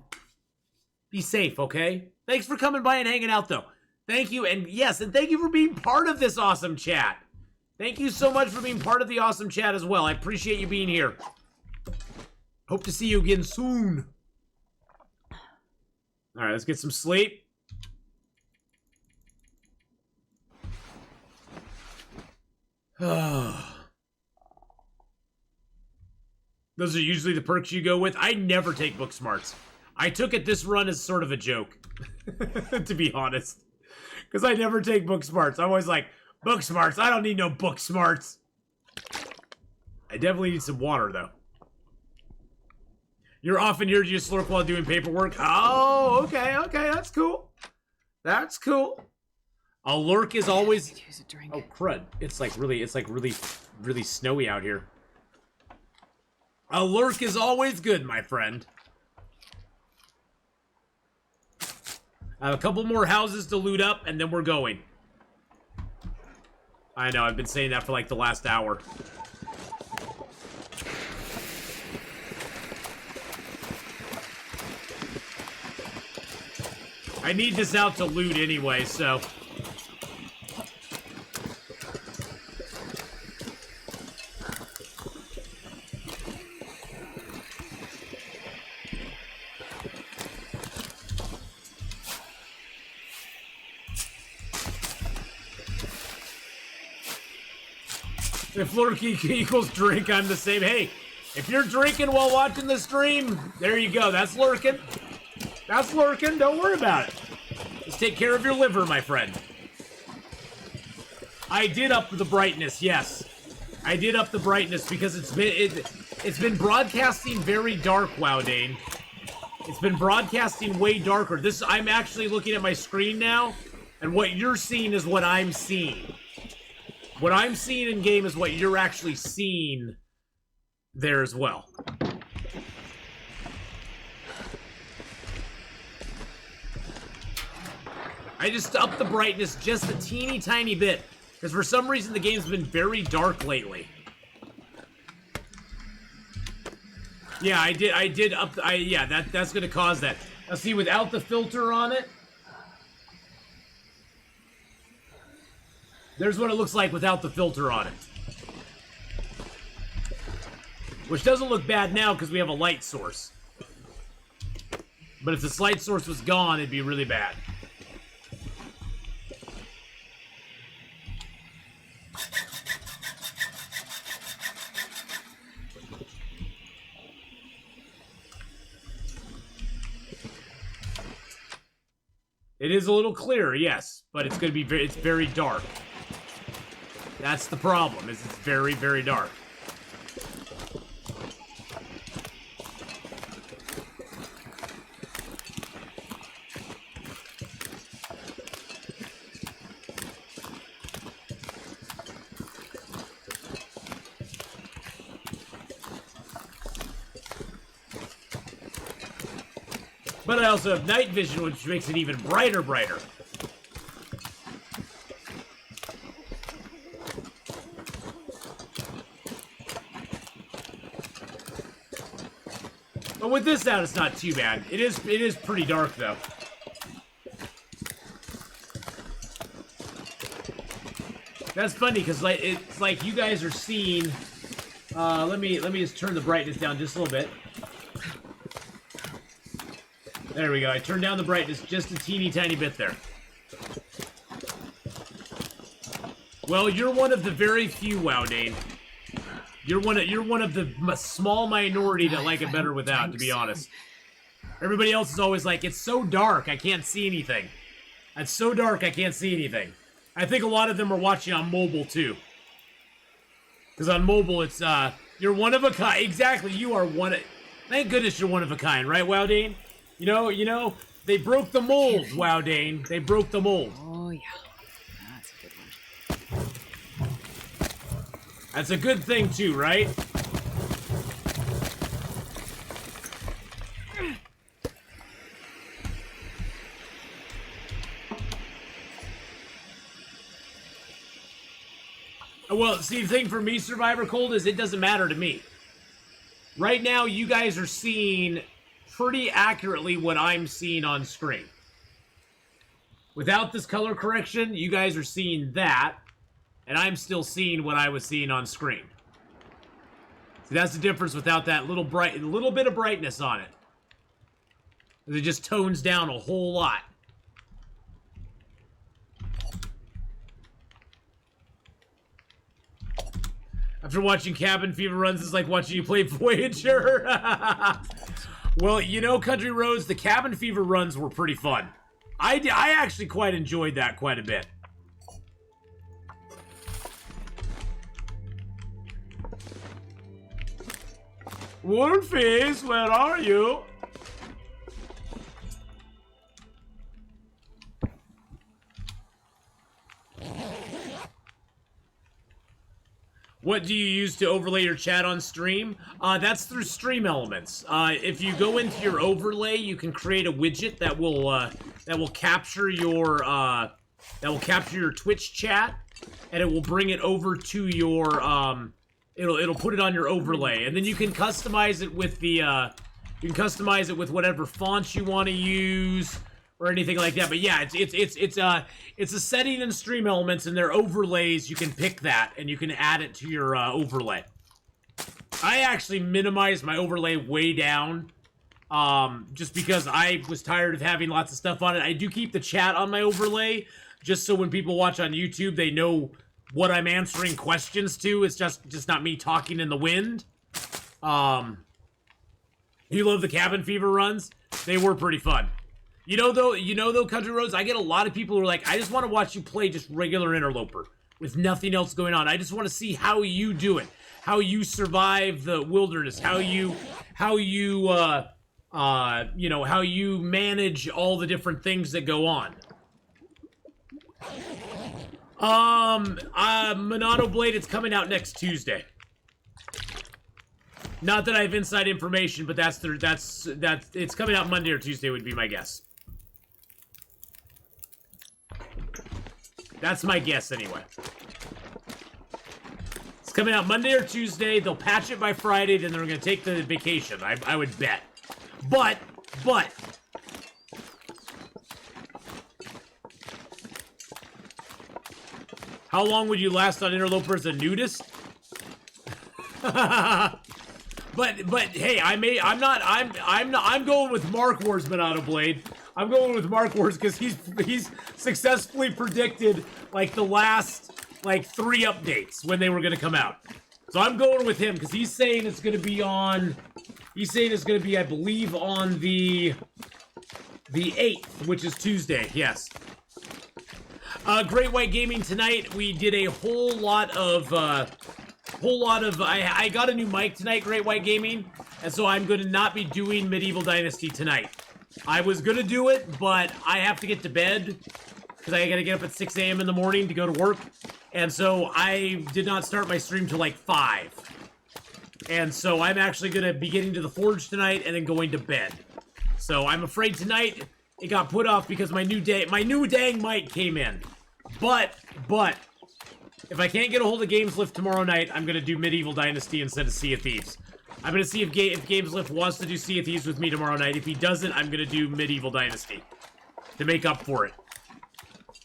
be safe, okay? Thanks for coming by and hanging out, though. Thank you, and yes, and thank you for being part of this awesome chat. Thank you so much for being part of the awesome chat as well. I appreciate you being here. Hope to see you again soon. All right, let's get some sleep. Those are usually the perks you go with. I never take book smarts. I took it this run as sort of a joke, to be honest. Because I never take book smarts. I'm always like, book smarts? I don't need no book smarts. I definitely need some water, though. You're often here to just slurp while doing paperwork? Oh, okay, that's cool. That's cool. A lurk is always... Oh, crud. It's like really snowy out here. A lurk is always good, my friend. I have a couple more houses to loot up, and then we're going. I know, I've been saying that for like the last hour. I need this out to loot anyway, so... If lurking equals drink, I'm the same. Hey, if you're drinking while watching the stream, there you go. That's lurking. That's lurking. Don't worry about it. Just take care of your liver, my friend. I did up the brightness, yes. I did up the brightness because it's been broadcasting very dark, Wowdane. It's been broadcasting way darker. I'm actually looking at my screen now, and what you're seeing is what I'm seeing. What I'm seeing in game is what you're actually seeing there as well. I just upped the brightness just a teeny tiny bit, because for some reason the game's been very dark lately. Yeah, I did up, yeah, that's gonna cause that. Now see, without the filter on it, there's what it looks like without the filter on it. Which doesn't look bad now because we have a light source. But if this light source was gone, it'd be really bad. It is a little clearer, yes, but it's going to be it's very dark. That's the problem, is it's very, very dark. But I also have night vision, which makes it even brighter. But with this out, it's not too bad. It is pretty dark, though. That's funny, because it's like you guys are seeing... let me just turn the brightness down just a little bit. There we go. I turned down the brightness just a teeny tiny bit there. Well, you're one of the very few, Wowdane. You're one of the small minority that like it better without, to be honest. Everybody else is always like, it's so dark, I can't see anything. It's so dark, I can't see anything. I think a lot of them are watching on mobile, too. Because on mobile, it's, you're one of a kind. Exactly, you are one of... Thank goodness you're one of a kind, right, Wowdane? You know, they broke the mold, Wowdane. They broke the mold. Oh, yeah. That's a good one. That's a good thing, too, right? Well, see, the thing for me, Survivor Cold, is it doesn't matter to me. Right now, you guys are seeing... pretty accurately what I'm seeing on screen. Without this color correction, you guys are seeing that, and I'm still seeing what I was seeing on screen. See, that's the difference without that little bit of brightness on it. It just tones down a whole lot. After watching Cabin Fever runs, it's like watching you play Voyager. Well, you know, Country Roads, the Cabin Fever runs were pretty fun. I actually quite enjoyed that quite a bit. Wolfies, where are you? What do you use to overlay your chat on stream? That's through Stream Elements. If you go into your overlay, you can create a widget that will capture your Twitch chat, and it will bring it over to your it'll put it on your overlay, and then you can customize it with whatever fonts you want to use or anything like that. But yeah, it's a setting in Stream Elements, and their overlays, you can pick that and you can add it to your overlay. I actually minimized my overlay way down, just because I was tired of having lots of stuff on it. I do keep the chat on my overlay, just so when people watch on YouTube, they know what I'm answering questions to. It's just not me talking in the wind. You love the Cabin Fever runs? They were pretty fun. You know though, Country Roads, I get a lot of people who are like, I just want to watch you play just regular Interloper with nothing else going on. I just want to see how you do it, how you survive the wilderness, how you manage all the different things that go on. Monado Blade, it's coming out next Tuesday. Not that I have inside information, but that's it's coming out Monday or Tuesday would be my guess. That's my guess anyway. It's coming out Monday or Tuesday. They'll patch it by Friday, then they're going to take the vacation. I would bet. But how long would you last on Interloper as a nudist? But hey, I'm going with Mark Wars Monado Blade. I'm going with Mark Wars because he's successfully predicted like the last like 3 updates when they were going to come out. So I'm going with him because he's saying it's going to be on. He's saying it's going to be, I believe, on the 8th, which is Tuesday. Yes. Great White Gaming tonight. We did a whole lot of. I got a new mic tonight, Great White Gaming, and so I'm going to not be doing Medieval Dynasty tonight. I was going to do it, but I have to get to bed because I got to get up at 6 a.m. in the morning to go to work, and so I did not start my stream till like 5. And so I'm actually going to be getting to the Forge tonight and then going to bed. So I'm afraid tonight it got put off because my new dang mic came in. But if I can't get a hold of GamesLift tomorrow night, I'm going to do Medieval Dynasty instead of Sea of Thieves. I'm going to see if GamesLift wants to do Sea of Thieves with me tomorrow night. If he doesn't, I'm going to do Medieval Dynasty to make up for it.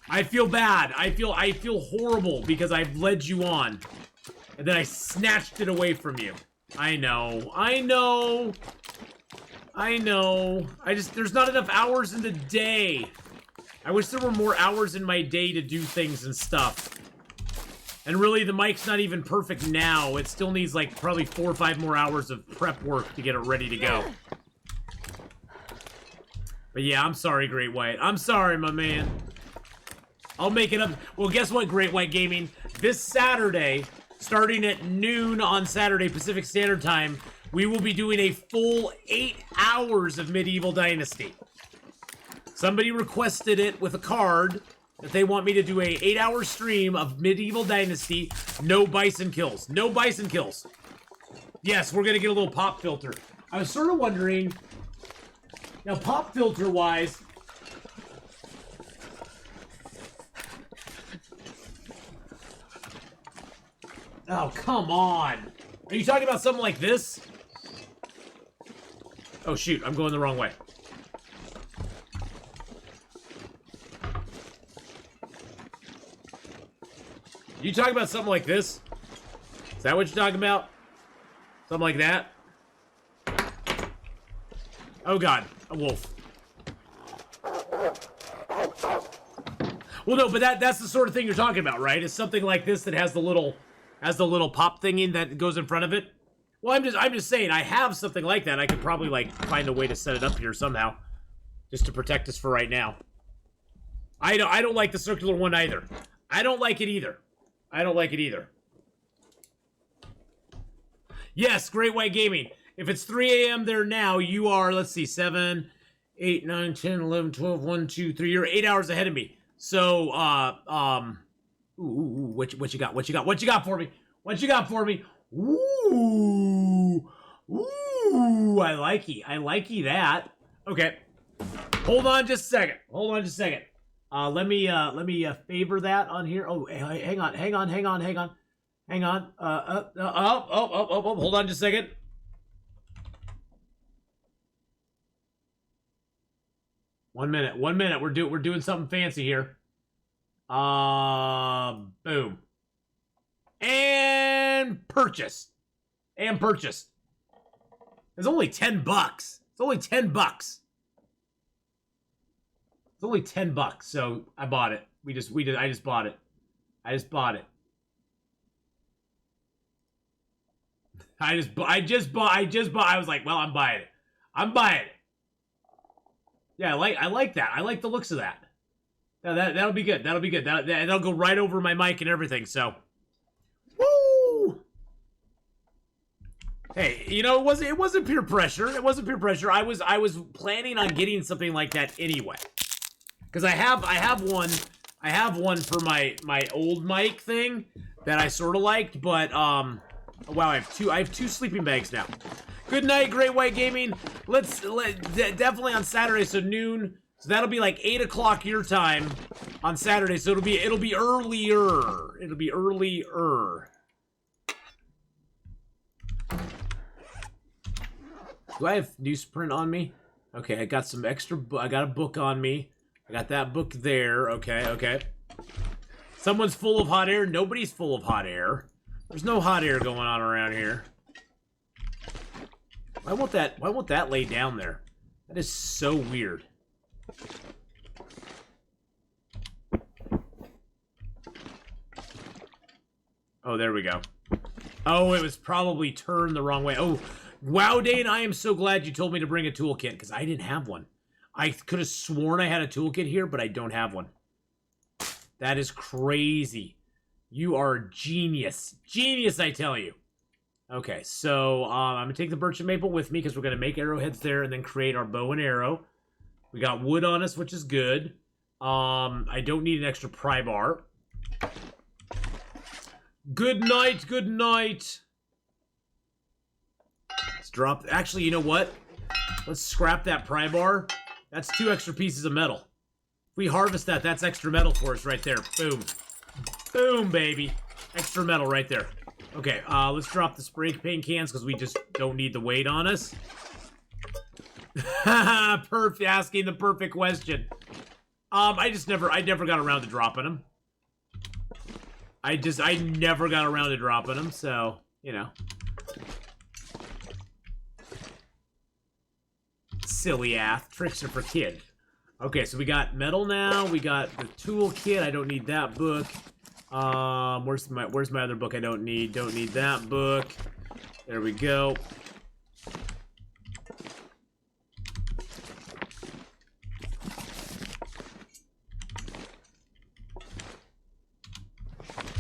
I feel bad. I feel horrible because I've led you on. And then I snatched it away from you. I know. There's not enough hours in the day. I wish there were more hours in my day to do things and stuff. And really, the mic's not even perfect now. It still needs, like, probably 4 or 5 more hours of prep work to get it ready to go. But yeah, I'm sorry, Great White. I'm sorry, my man. I'll make it up. Well, guess what, Great White Gaming? This Saturday, starting at noon on Saturday, Pacific Standard Time, we will be doing a full 8 hours of Medieval Dynasty. Somebody requested it with a card that they want me to do a 8-hour stream of Medieval Dynasty. No bison kills. No bison kills. Yes, we're going to get a little pop filter. I was sort of wondering, now pop filter wise, oh, come on. Are you talking about something like this? Oh, shoot. I'm going the wrong way. You talking about something like this? Is that what you're talking about? Something like that? Oh, God. A wolf. Well, no, but that's the sort of thing you're talking about, right? It's something like this that has the little pop thingy that goes in front of it. Well, I'm just saying, I have something like that. I could probably, like, find a way to set it up here somehow. Just to protect us for right now. I don't like the circular one either. I don't like it either. Yes, Great White Gaming. If it's 3 a.m. there now, you are, let's see, 7, 8, 9, 10, 11, 12, 1, 2, 3. You're 8 hours ahead of me. So, what you got? What you got for me? Ooh, I likey that. Okay. Hold on just a second. Let me favor that on here. Oh, hang on. Hold on just a second. One minute. We're doing something fancy here. Boom. And purchased. It's only $10. It's only $10. So I bought it. I just bought it. I was like, well, I'm buying it. Yeah, I like that. I like the looks of that. No, that'll be good. That'll be good. That'll go right over my mic and everything. So, woo! Hey, you know, it wasn't peer pressure. It wasn't peer pressure. I was planning on getting something like that anyway, because I have one for my old mic thing that I sort of liked, but wow, I have two sleeping bags now. Good night, Great White Gaming. Definitely on Saturday, so noon. So that'll be like 8 o'clock your time on Saturday. So it'll be earlier. It'll be earlier. Do I have newsprint on me? Okay, I got some extra. I got a book on me. I got that book there. Okay. Someone's full of hot air. Nobody's full of hot air. There's no hot air going on around here. Why won't that lay down there? That is so weird. Oh, there we go. Oh, it was probably turned the wrong way. Oh, wow, Dane, I am so glad you told me to bring a toolkit, because I didn't have one. I could have sworn I had a toolkit here, but I don't have one. That is crazy. You are a genius. Genius, I tell you. Okay, so I'm going to take the birch and maple with me, because we're going to make arrowheads there and then create our bow and arrow. We got wood on us, which is good. I don't need an extra pry bar. Good night, good night. Let's drop... Actually, you know what? Let's scrap that pry bar. That's 2 extra pieces of metal. If we harvest that, that's extra metal for us right there. Boom. Boom, baby. Extra metal right there. Okay, let's drop the spray paint cans because we just don't need the weight on us. Perfect, asking the perfect question. I never got around to dropping them. I never got around to dropping them, so, you know. Silly ass. Tricks are for kids. Okay, so we got metal now. We got the tool kit. I don't need that book. Where's my other book I don't need? Don't need that book. There we go.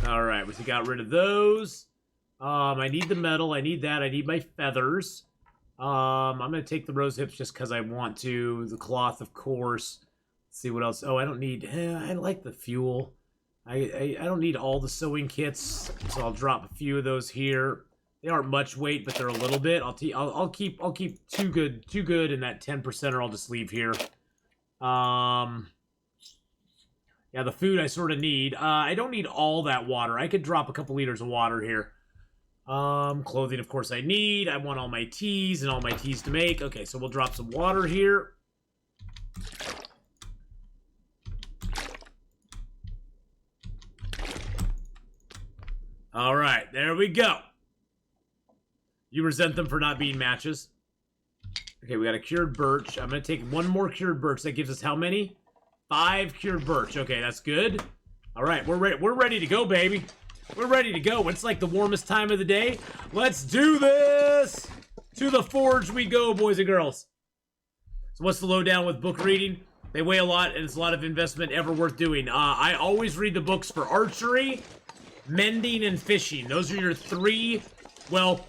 Alright, we got rid of those. I need the metal. I need that. I need my feathers. I'm going to take the rose hips just because I want to. The cloth, of course. Let's see what else. Oh, I don't need... I like the fuel. I don't need all the sewing kits, so I'll drop a few of those here. They aren't much weight, but they're a little bit. I'll keep two good, and that 10% I'll just leave here. Yeah, the food I sort of need. I don't need all that water. I could drop a couple liters of water here. Clothing, of course, I need. I want all my teas and all my teas to make. Okay, so we'll drop some water here. All right, there we go. You resent them for not being matches. Okay, we got a cured birch. I'm going to take one more cured birch. That gives us how many? 5 cured birch. Okay, that's good. All right, we're ready. We're ready to go, baby. We're ready to go. It's like the warmest time of the day. Let's do this. To the forge we go, boys and girls. So what's the lowdown with book reading? They weigh a lot, and it's a lot of investment ever worth doing. I always read the books for archery, mending, and fishing. Those are your 3. Well,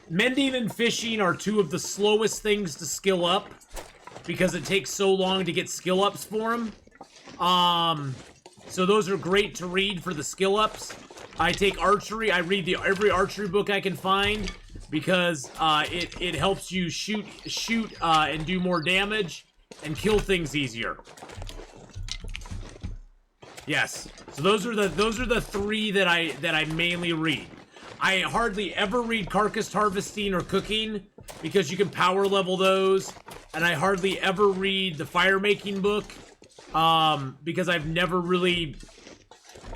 mending and fishing are 2 of the slowest things to skill up, because it takes so long to get skill ups for them. So those are great to read for the skill ups. I take archery. I read every archery book I can find because it helps you shoot and do more damage and kill things easier. Yes. So those are the 3 that I mainly read. I hardly ever read carcass harvesting or cooking because you can power level those, and I hardly ever read the fire making book because I've never really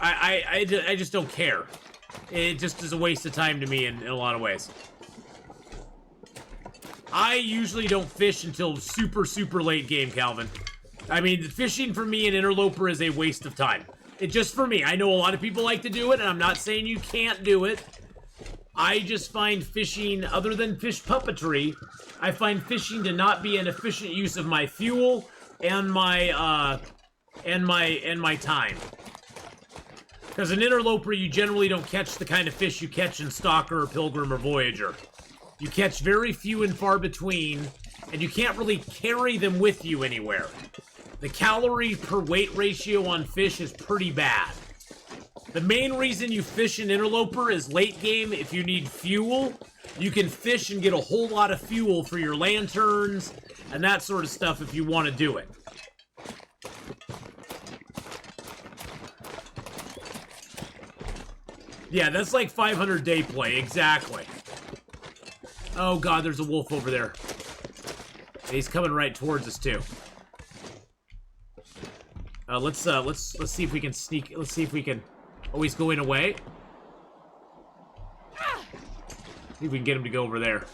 I just don't care. It just is a waste of time to me in a lot of ways. I usually don't fish until super late game, Calvin. I mean, fishing for me in Interloper is a waste of time. It just for me. I know a lot of people like to do it, and I'm not saying you can't do it. I just find fishing, other than fish puppetry, I find fishing to not be an efficient use of my fuel and my and my time. Because in Interloper, you generally don't catch the kind of fish you catch in Stalker or Pilgrim or Voyager. You catch very few and far between, and you can't really carry them with you anywhere. The calorie per weight ratio on fish is pretty bad. The main reason you fish in Interloper is late game. If you need fuel, you can fish and get a whole lot of fuel for your lanterns and that sort of stuff if you want to do it. Yeah, that's like 500 day play, exactly. Oh god, there's a wolf over there. He's coming right towards us too. Let's see if we can sneak. Let's see if we can. Oh, he's going away. See if we can get him to go over there.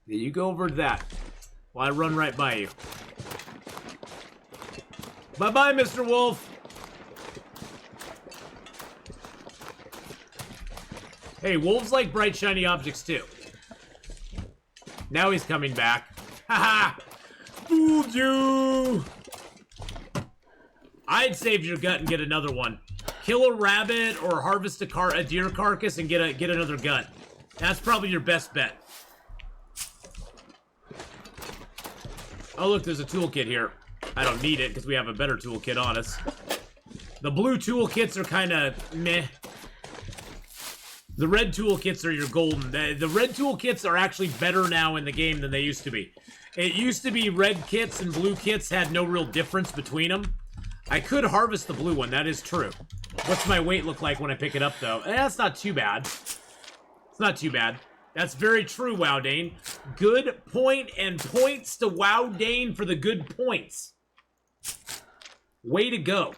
Yeah, you go over to that while I run right by you. Bye-bye, Mr. Wolf. Hey, wolves like bright, shiny objects, too. Now he's coming back. Haha! Fooled you! I'd save your gut and get another one. Kill a rabbit or harvest a deer carcass and get another gut. That's probably your best bet. Oh, look, there's a toolkit here. I don't need it because we have a better toolkit on us. The blue toolkits are kind of meh. The red toolkits are your golden. The red toolkits are actually better now in the game than they used to be. It used to be red kits and blue kits had no real difference between them. I could harvest the blue one, that is true. What's my weight look like when I pick it up, though? That's not too bad. It's not too bad. That's very true, Wowdane. Good point, and points to Wowdane for the good points. Way to go.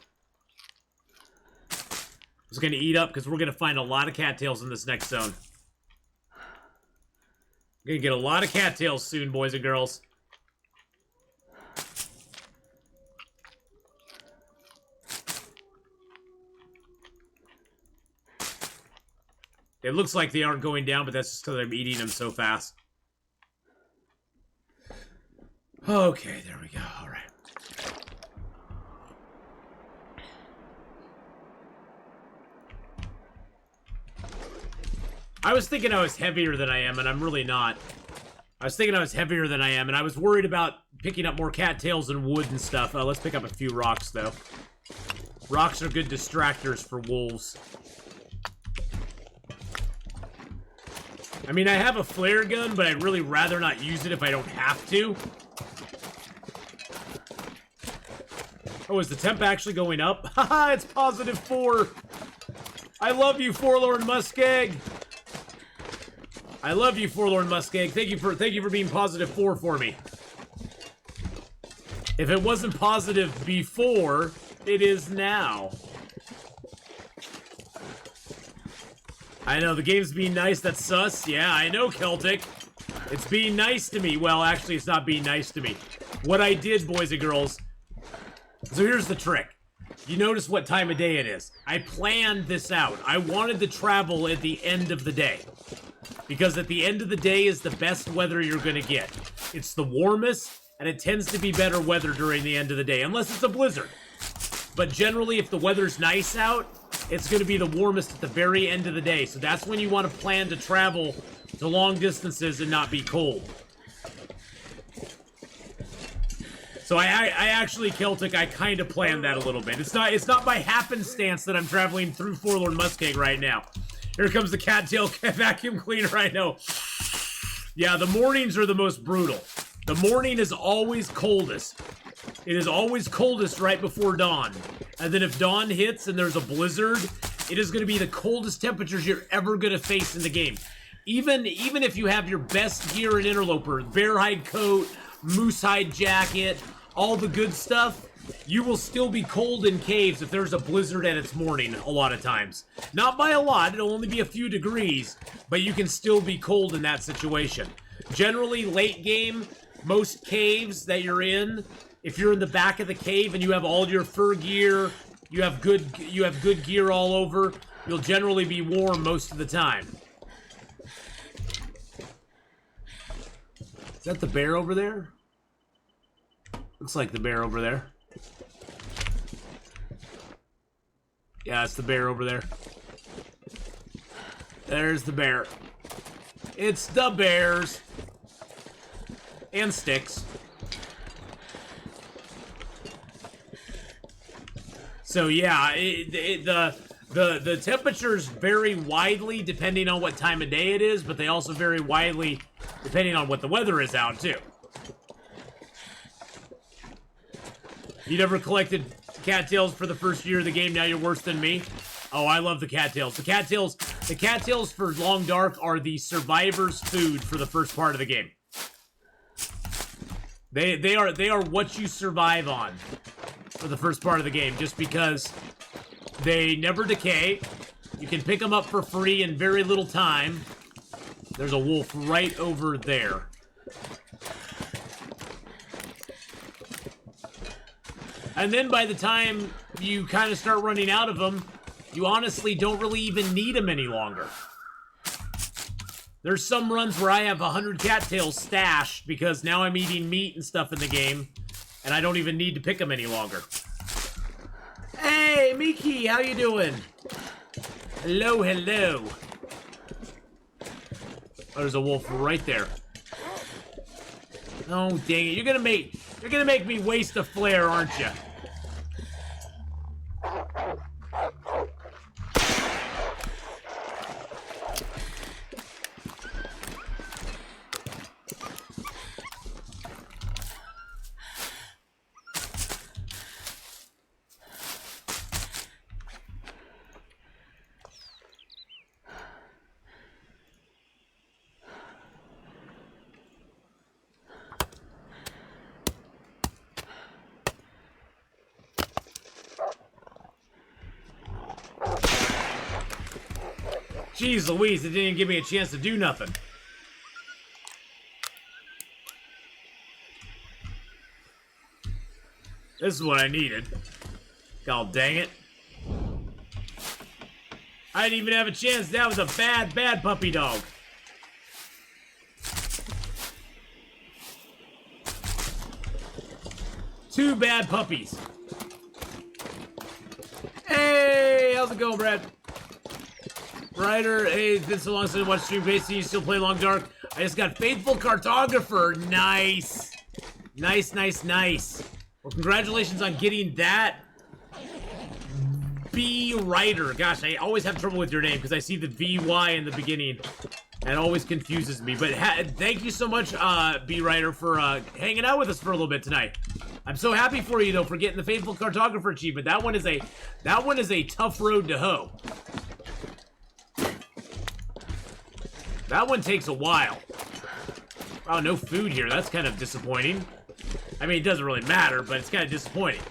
I was going to eat up because we're going to find a lot of cattails in this next zone. We're going to get a lot of cattails soon, boys and girls. It looks like they aren't going down, but that's just because I'm eating them so fast. Okay, there we go. All right. I was thinking I was heavier than I am, and I'm really not. I was thinking I was heavier than I am, and I was worried about picking up more cattails and wood and stuff. Let's pick up a few rocks, though. Rocks are good distractors for wolves. I mean, I have a flare gun, but I'd really rather not use it if I don't have to. Oh, is the temp actually going up? Haha, it's +4. I love you, Forlorn Muskeg. I love you, Forlorn Muskeg. Thank you for being +4 for me. If it wasn't positive before, it is now. I know, the game's being nice, that's sus. Yeah, I know, Celtic. It's being nice to me. Well, actually, it's not being nice to me. What I did, boys and girls... So here's the trick. You notice what time of day it is. I planned this out. I wanted to travel at the end of the day. Because at the end of the day is the best weather you're going to get. It's the warmest, and it tends to be better weather during the end of the day. Unless it's a blizzard. But generally, if the weather's nice out, it's going to be the warmest at the very end of the day. So that's when you want to plan to travel to long distances and not be cold. So I actually, Celtic, I kind of planned that a little bit. It's not by happenstance that I'm traveling through Forlorn Muskeg right now. Here comes the cattail vacuum cleaner, I know. Yeah, the mornings are the most brutal. The morning is always coldest. It is always coldest right before dawn. And then if dawn hits and there's a blizzard, it is going to be the coldest temperatures you're ever going to face in the game. Even if you have your best gear in Interloper, bear hide coat, moose hide jacket, all the good stuff, you will still be cold in caves if there's a blizzard and it's morning a lot of times. Not by a lot, it'll only be a few degrees, but you can still be cold in that situation. Generally, late game, most caves that you're in, if you're in the back of the cave and you have all your fur gear, you have good gear all over, you'll generally be warm most of the time. Is that the bear over there? Looks like the bear over there. Yeah, it's the bear over there. There's the bear. It's the bears. And sticks. So yeah, the temperatures vary widely depending on what time of day it is, but they also vary widely depending on what the weather is out too. You never collected cattails for the first year of the game, now you're worse than me? Oh, I love the cattails. The cattails for Long Dark are the survivor's food for the first part of the game. They are what you survive on for the first part of the game, just because they never decay. You can pick them up for free in very little time. There's a wolf right over there. And then by the time you kind of start running out of them, you honestly don't really even need them any longer. There's some runs where I have 100 cattails stashed because now I'm eating meat and stuff in the game, and I don't even need to pick them any longer. Hey, Miki, how you doing? Hello, hello. Oh, there's a wolf right there. Oh, dang it. You're gonna make me waste a flare, aren't you? Jeez Louise, it didn't even give me a chance to do nothing. This is what I needed. God dang it. I didn't even have a chance. That was a bad, bad puppy dog. Two bad puppies. Hey, how's it going, Brad? Ryder, hey, it's been so long since I watched stream. Basically, you still play Long Dark. I just got Faithful Cartographer. Nice. Nice, nice, nice. Well, congratulations on getting that. B. Ryder. Gosh, I always have trouble with your name because I see the VY in the beginning. And it always confuses me. But thank you so much, B. Ryder, for hanging out with us for a little bit tonight. I'm so happy for you, though, for getting the Faithful Cartographer achievement. That one is a tough road to hoe. That one takes a while. Oh, no food here. That's kind of disappointing. I mean, it doesn't really matter, but it's kind of disappointing.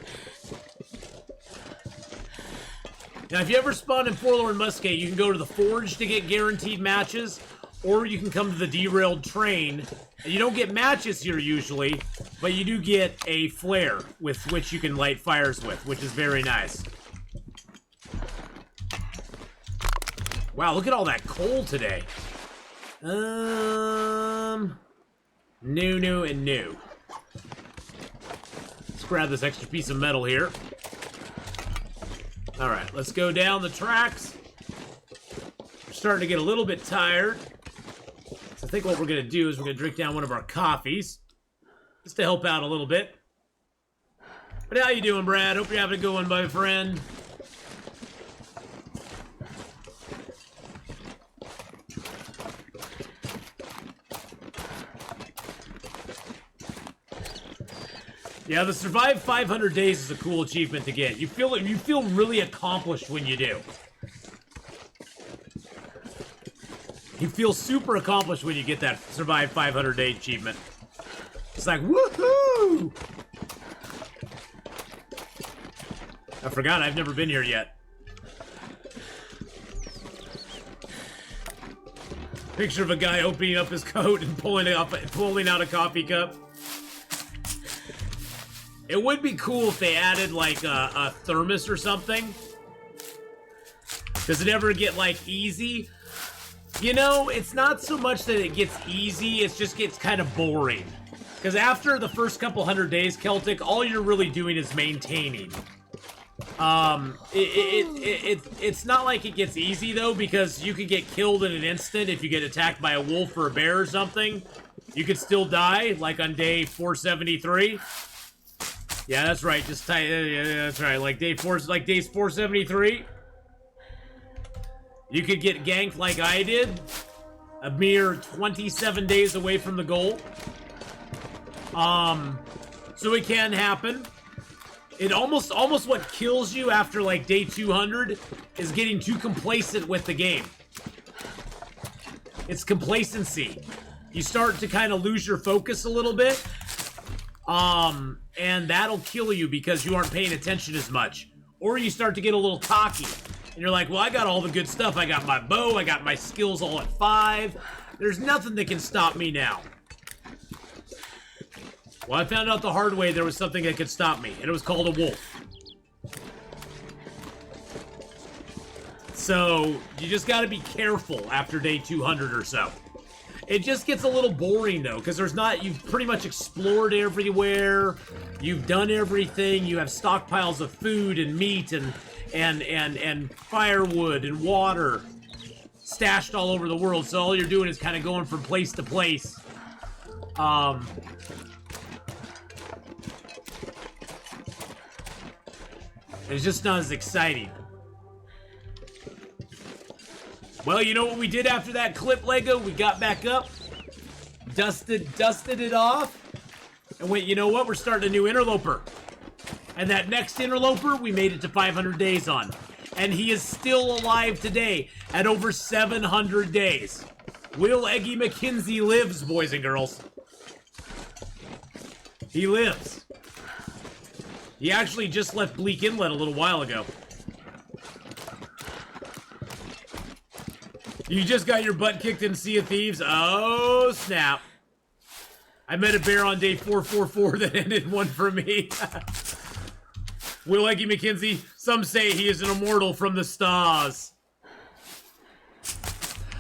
Now, if you ever spawn in Forlorn Musket, you can go to the Forge to get guaranteed matches, or you can come to the Derailed Train. And you don't get matches here usually, but you do get a flare with which you can light fires with, which is very nice. Wow, look at all that coal today. New, and new. Let's grab this extra piece of metal here. Alright, let's go down the tracks. We're starting to get a little bit tired. So I think what we're going to do is we're going to drink down one of our coffees. Just to help out a little bit. But how you doing, Brad? Hope you're having a good one, my friend. Yeah, the Survive 500 Days is a cool achievement to get. You feel really accomplished when you do. You feel super accomplished when you get that Survive 500 Day achievement. It's like, woohoo! I forgot, I've never been here yet. Picture of a guy opening up his coat and pulling out a coffee cup. It would be cool if they added, like, a thermos or something. Does it ever get, like, easy? You know, it's not so much that it gets easy, it just gets kind of boring. Because after the first couple 100 days, Celtic, all you're really doing is maintaining. It's not like it gets easy, though, because you could get killed in an instant if you get attacked by a wolf or a bear or something. You could still die, like on day 473. Yeah, that's right, just yeah, that's right, like day 4, like days 473. You could get ganked like I did, a mere 27 days away from the goal. So it can happen. It almost what kills you after like day 200 is getting too complacent with the game. It's complacency. You start to kind of lose your focus a little bit. And that'll kill you because you aren't paying attention as much. Or you start to get a little cocky. And you're like, well, I got all the good stuff. I got my bow, I got my skills all at 5. There's nothing that can stop me now. Well, I found out the hard way there was something that could stop me, and it was called a wolf. So, you just gotta be careful after day 200 or so. It just gets a little boring, though, because you've pretty much explored everywhere, you've done everything, you have stockpiles of food and meat and firewood and water stashed all over the world, so all you're doing is kind of going from place to place. It's just not as exciting. Well, you know what we did after that clip, Lego? We got back up, dusted it off, and went, you know what? We're starting a new Interloper. And that next Interloper, we made it to 500 days on. And he is still alive today at over 700 days. Will Eggy McKenzie lives, boys and girls. He lives. He actually just left Bleak Inlet a little while ago. You just got your butt kicked in Sea of Thieves? Oh, snap. I met a bear on day 444 that ended one for me. Will Eggy McKenzie, some say he is an immortal from the stars.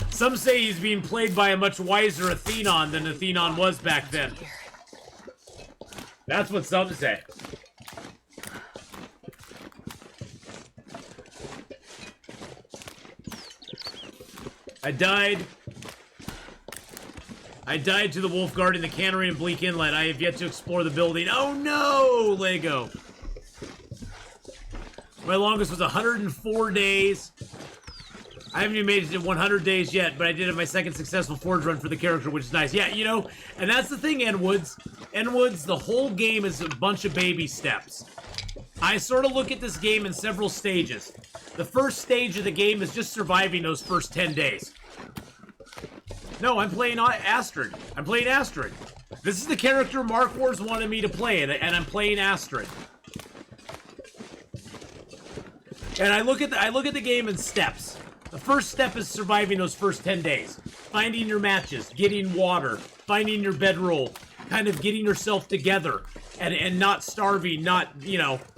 Some say he's being played by a much wiser Atheenon than Atheenon was back then. That's what some say. I died to the wolf guard in the cannery in Bleak Inlet. I have yet to explore the building. Oh no, Lego. My longest was 104 days. I haven't even made it to 100 days yet, but I did have my second successful forge run for the character, which is nice. Yeah, you know, and that's the thing, N-Woods. N-Woods, the whole game is a bunch of baby steps. I sort of look at this game in several stages. The first stage of the game is just surviving those first 10 days. No, I'm playing Astrid. I'm playing Astrid. This is the character Mark Wars wanted me to play, and I'm playing Astrid. And I look at the game in steps. The first step is surviving those first 10 days. Finding your matches, getting water, finding your bedroll, kind of getting yourself together, and not starving, not being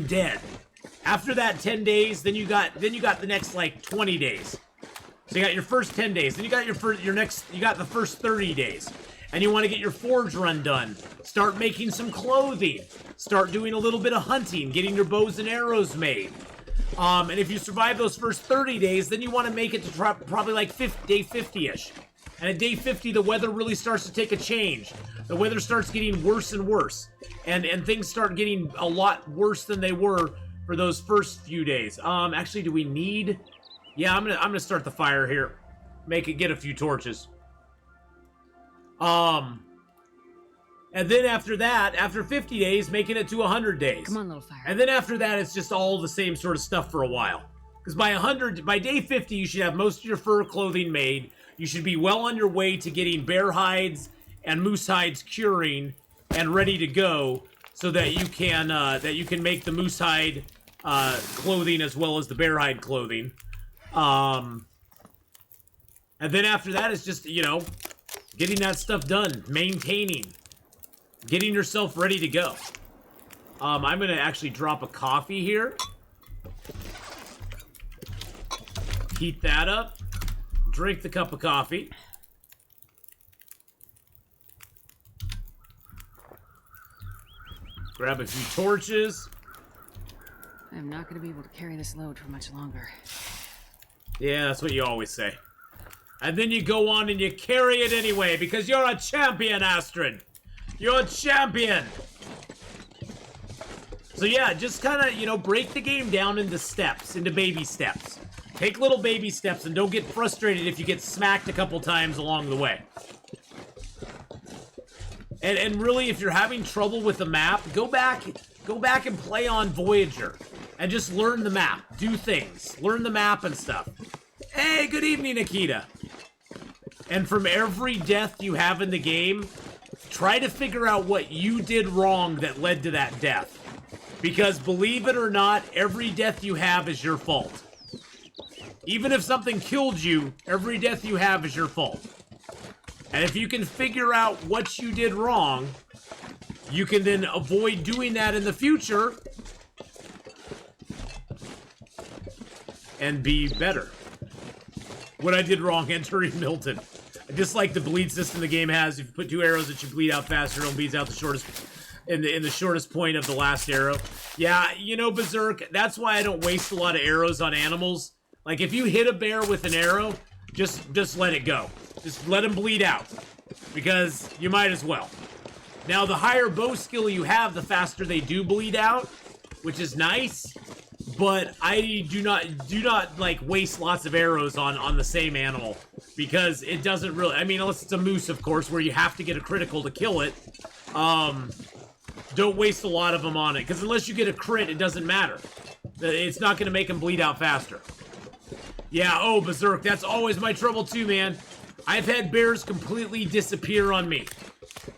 dead. After that 10 days, then you got the next like 20 days. So you got your first 10 days, then you got you got the first 30 days. And you want to get your forge run done. Start making some clothing. Start doing a little bit of hunting, getting your bows and arrows made. And if you survive those first 30 days, then you want to make it to probably like day 50-ish. And at day 50, the weather really starts to take a change. The weather starts getting worse and worse. And things start getting a lot worse than they were for those first few days. Actually, do we need... Yeah, I'm gonna start the fire here. Get a few torches. And then after that, after 50 days, making it to 100 days. Come on, little fire. And then after that, it's just all the same sort of stuff for a while. Because by day 50, you should have most of your fur clothing made. You should be well on your way to getting bear hides and moose hides curing and ready to go. so that you can make the moose hide clothing as well as the bear hide clothing. And then after that, it's just, you know, getting that stuff done, maintaining, getting yourself ready to go. I'm going to actually drop a coffee here. Heat that up. Drink the cup of coffee. Grab a few torches. I'm not going to be able to carry this load for much longer. Yeah, that's what you always say. And then you go on and you carry it anyway, because you're a champion, Astrid. You're a champion. So yeah, just kind of, you know, break the game down into steps, into baby steps. Take little baby steps and don't get frustrated if you get smacked a couple times along the way. And really, if you're having trouble with the map, go back and play on Voyager. And just learn the map. Do things. Learn the map and stuff. Hey, good evening, Nikita. And from every death you have in the game, try to figure out what you did wrong that led to that death. Because believe it or not, every death you have is your fault. Even if something killed you, every death you have is your fault. And if you can figure out what you did wrong, you can then avoid doing that in the future and be better. What I did wrong, entering Milton. I dislike the bleed system the game has. If you put 2 arrows, it should bleed out faster. It bleeds out the shortest in the shortest point of the last arrow. Yeah, you know, Berserk, that's why I don't waste a lot of arrows on animals. Like, if you hit a bear with an arrow, just let it go. Just let him bleed out. Because you might as well. Now, the higher bow skill you have, the faster they do bleed out, which is nice. But I do not like waste lots of arrows on the same animal, because it doesn't really, I mean, unless it's a moose, of course, where you have to get a critical to kill it. Don't waste a lot of them on it, because unless you get a crit, it doesn't matter. It's not going to make them bleed out faster. Yeah, oh, Berserk, that's always my trouble too, man. I've had bears completely disappear on me.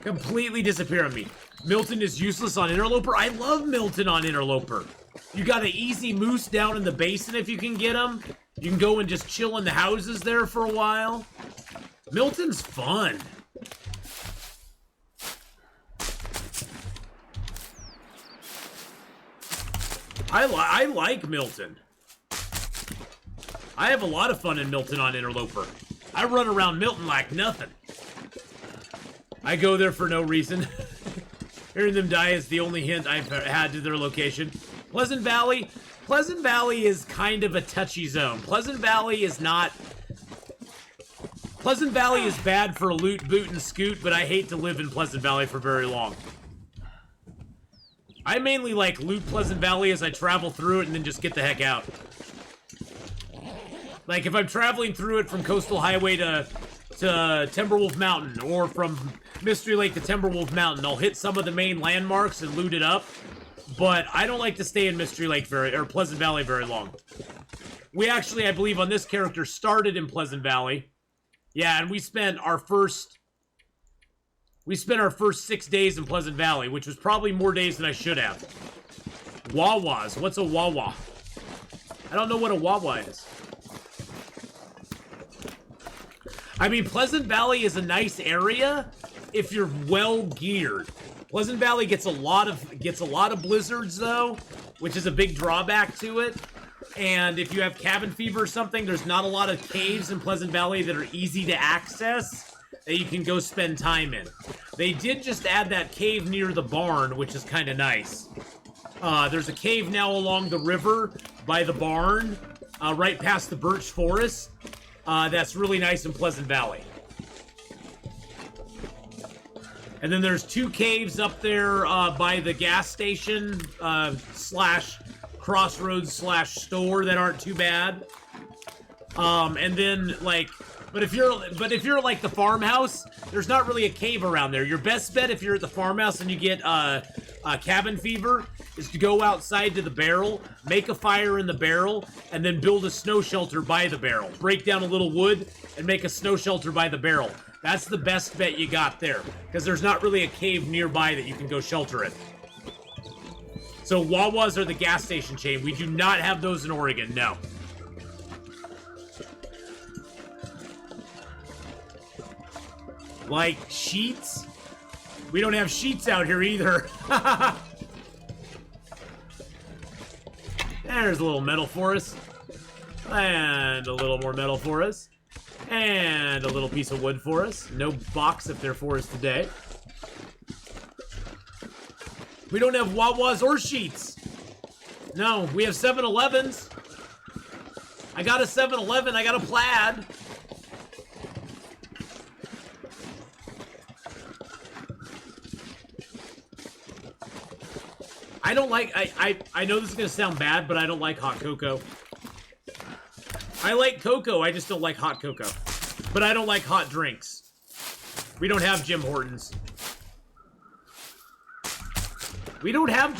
Completely disappear on me. Milton is useless on Interloper. I love Milton on Interloper. You got an easy moose down in the basin if you can get him. You can go and just chill in the houses there for a while. Milton's fun. I like Milton. I have a lot of fun in Milton on Interloper. I run around Milton like nothing. I go there for no reason. Hearing them die is the only hint I've had to their location. Pleasant Valley is kind of a touchy zone. Pleasant Valley is bad for loot, boot, and scoot, but I hate to live in Pleasant Valley for very long. I mainly like loot Pleasant Valley as I travel through it and then just get the heck out. Like, if I'm traveling through it from Coastal Highway to Timberwolf Mountain, or from Mystery Lake to Timberwolf Mountain, I'll hit some of the main landmarks and loot it up. But I don't like to stay in Mystery Lake or Pleasant Valley very long. We actually, I believe, on this character started in Pleasant Valley. Yeah, and we spent our first 6 days in Pleasant Valley, which was probably more days than I should have. Wawas. What's a Wawa? I don't know what a Wawa is. I mean, Pleasant Valley is a nice area if you're well geared. Pleasant Valley gets a lot of blizzards though, which is a big drawback to it. And if you have cabin fever or something, there's not a lot of caves in Pleasant Valley that are easy to access that you can go spend time in. They did just add that cave near the barn, which is kind of nice. There's a cave now along the river by the barn, right past the birch forest. That's really nice in Pleasant Valley. And then there's 2 caves up there by the gas station slash crossroads slash store that aren't too bad. And then like, but if you're like the farmhouse, there's not really a cave around there. Your best bet if you're at the farmhouse and you get cabin fever is to go outside to the barrel, make a fire in the barrel, and then build a snow shelter by the barrel. Break down a little wood and make a snow shelter by the barrel. That's the best bet you got there, because there's not really a cave nearby that you can go shelter in. So Wawas are the gas station chain. We do not have those in Oregon, no. Like sheets? We don't have sheets out here either. There's a little metal for us. And a little more metal for us. And a little piece of wood for us. No box up there for us today. We don't have Wawas or sheets. No, we have 7-Elevens. I got a 7-Eleven. I got a plaid. I don't like, I know this is going to sound bad, but I don't like hot cocoa. I like cocoa, I just don't like hot cocoa. But I don't like hot drinks. We don't have Jim Hortons. We don't have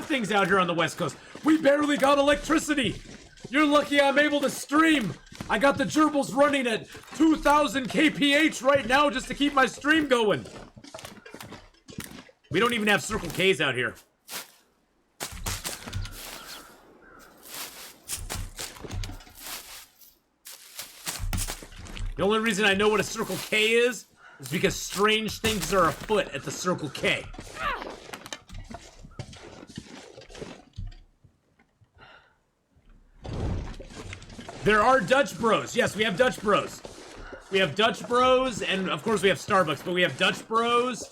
things out here on the West Coast. We barely got electricity. You're lucky I'm able to stream. I got the gerbils running at 2,000 kph right now just to keep my stream going. We don't even have Circle K's out here. The only reason I know what a Circle K is because strange things are afoot at the Circle K. There are Dutch Bros. Yes, we have Dutch Bros. We have Dutch Bros, and of course we have Starbucks, but we have Dutch Bros.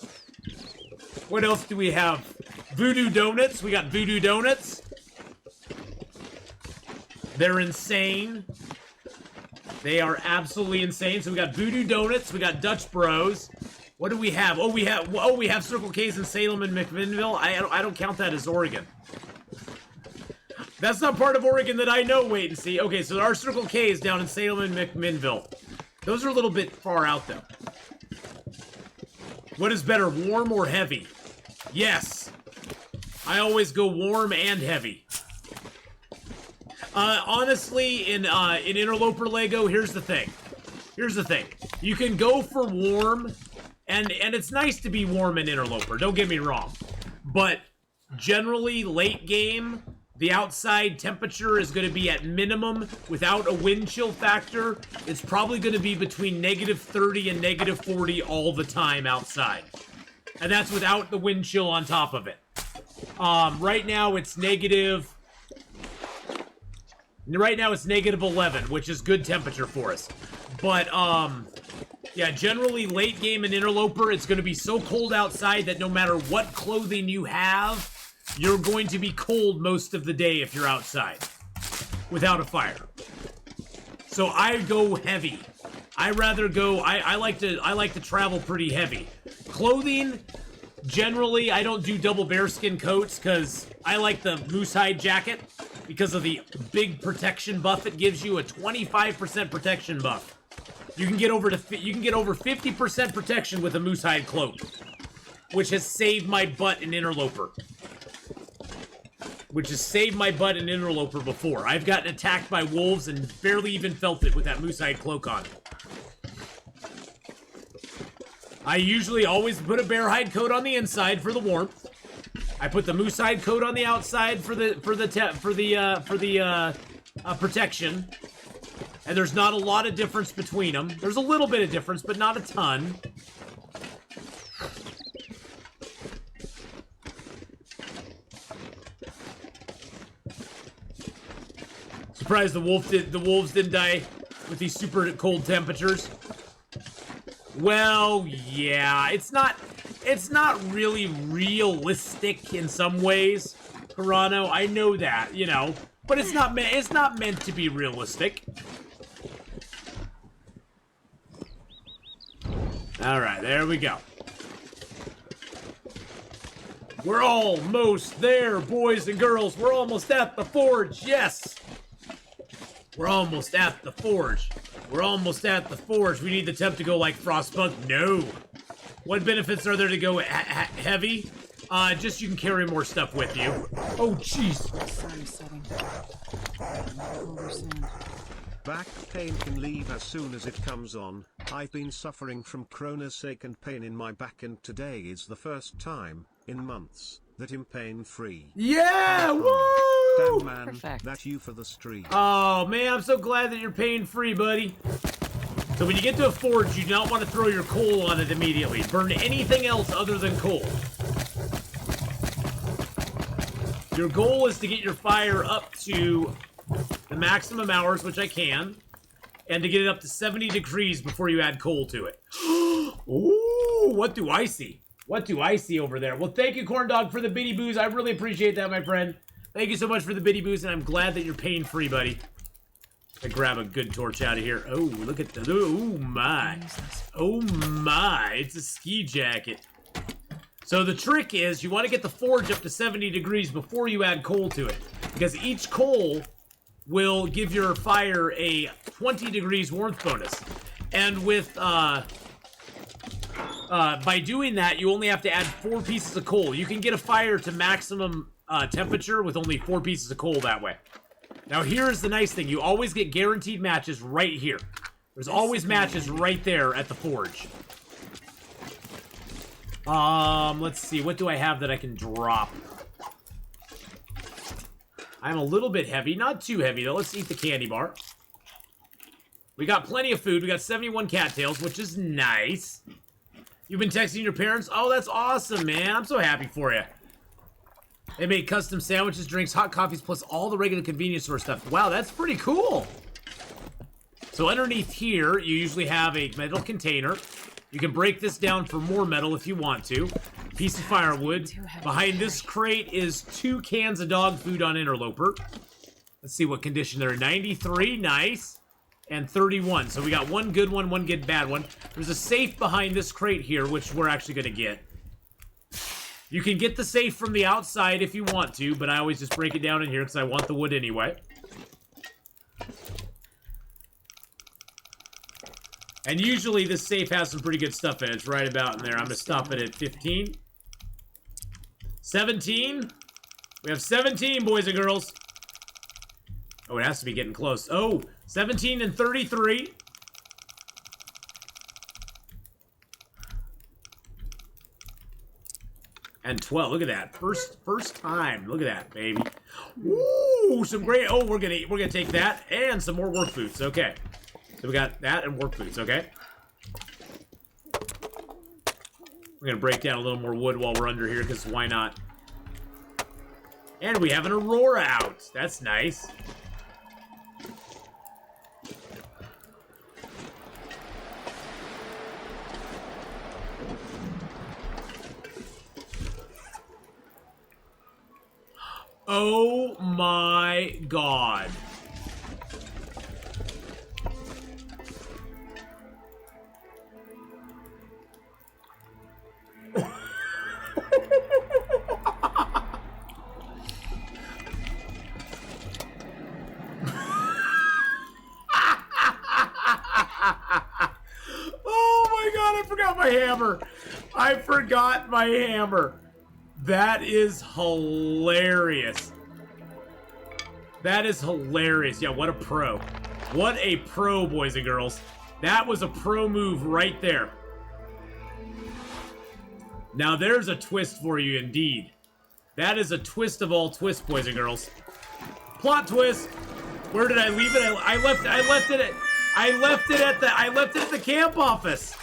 What else do we have? Voodoo Donuts. We got Voodoo Donuts. They're insane. They are absolutely insane. So we got Voodoo Donuts. We got Dutch Bros. What do we have? We have Circle K's in Salem and McMinnville. I don't count that as Oregon. That's not part of Oregon that I know. Wait and see. Okay, so there are Circle K's down in Salem and McMinnville. Those are a little bit far out though. What is better, warm or heavy? Yes. I always go warm and heavy. Honestly, in Interloper Lego, here's the thing. You can go for warm, and it's nice to be warm in Interloper, don't get me wrong. But generally, late game, the outside temperature is going to be at minimum without a wind chill factor. It's probably going to be between -30 and -40 all the time outside. And that's without the wind chill on top of it. Right now it's -11, which is good temperature for us. But, yeah, generally late game in Interloper, it's going to be so cold outside that no matter what clothing you have, you're going to be cold most of the day if you're outside without a fire. So I go heavy. I like to travel pretty heavy. Clothing, generally, I don't do double bearskin coats because I like the moose hide jacket because of the big protection buff it gives you, a 25% protection buff. You can get over 50% protection with a moose hide cloak, which has saved my butt in Interloper. Before. I've gotten attacked by wolves and barely even felt it with that moose hide cloak on. I usually always put a bear hide coat on the inside for the warmth. I put the moose hide coat on the outside for the protection. And there's not a lot of difference between them. There's a little bit of difference, but not a ton. Surprised the wolves didn't die with these super cold temperatures. Well, yeah, it's not really realistic in some ways, Carano. I know that, you know, but it's not meant to be realistic. All right, there we go. We're almost there, boys and girls. We're almost at the forge. Yes. We're almost at the forge. We need the temp to go like Frostpunk. No. What benefits are there to go heavy? Just you can carry more stuff with you. Oh, jeez. Sun setting. Over soon. Back pain can leave as soon as it comes on. I've been suffering from Crona's ache and pain in my back, and today is the first time in months that I'm pain free. Yeah, woo! Damn man, Perfect. that you for the stream. Oh man, I'm so glad that you're pain free, buddy. So when you get to a forge, you do not want to throw your coal on it immediately. Burn anything else other than coal. Your goal is to get your fire up to the maximum hours, which I can, and to get it up to 70 degrees before you add coal to it. Ooh, what do I see? What do I see over there? Well, thank you, Corn Dog, for the biddy boos. I really appreciate that, my friend. Thank you so much for the biddy boos, and I'm glad that you're pain-free, buddy. I grab a good torch out of here. Oh, look at the... Oh, my. Oh, my. It's a ski jacket. So the trick is you want to get the forge up to 70 degrees before you add coal to it. Because each coal will give your fire a 20 degrees warmth bonus. And with, by doing that, you only have to add 4 pieces of coal. You can get a fire to maximum temperature with only 4 pieces of coal that way. Now here's the nice thing. You always get guaranteed matches right here. There's always matches right there at the forge. Let's see. What do I have that I can drop? I'm a little bit heavy. Not too heavy, though. Let's eat the candy bar. We got plenty of food. We got 71 cattails, which is nice. You've been texting your parents? Oh, that's awesome, man. I'm so happy for you. They made custom sandwiches, drinks, hot coffees, plus all the regular convenience store stuff. Wow, that's pretty cool. So underneath here, you usually have a metal container. You can break this down for more metal if you want to. Piece of firewood. Behind this crate is 2 cans of dog food on Interloper. Let's see what condition they're in. 93, nice. And 31. So we got 1 good one, 1 good bad one. There's a safe behind this crate here, which we're actually going to get. You can get the safe from the outside if you want to, but I always just break it down in here because I want the wood anyway. And usually this safe has some pretty good stuff in it. It's right about in there. I'm going to stop it at 15. 17. We have 17, boys and girls. Oh, it has to be getting close. Oh, 17 and 33. And 12. Look at that. First time. Look at that, baby. Ooh, some great. Oh, we're gonna take that and some more work boots. Okay. So we got that and work boots, okay? We're gonna break down a little more wood while we're under here, because why not? And we have an Aurora out. That's nice. Oh my god. Oh my god, I forgot my hammer. I forgot my hammer. That is hilarious. That is hilarious. Yeah, what a pro. What a pro, boys and girls. That was a pro move right there. Now there's a twist for you indeed. That is a twist of all twists, boys and girls. Plot twist. Where did I leave it? I left it at the camp office.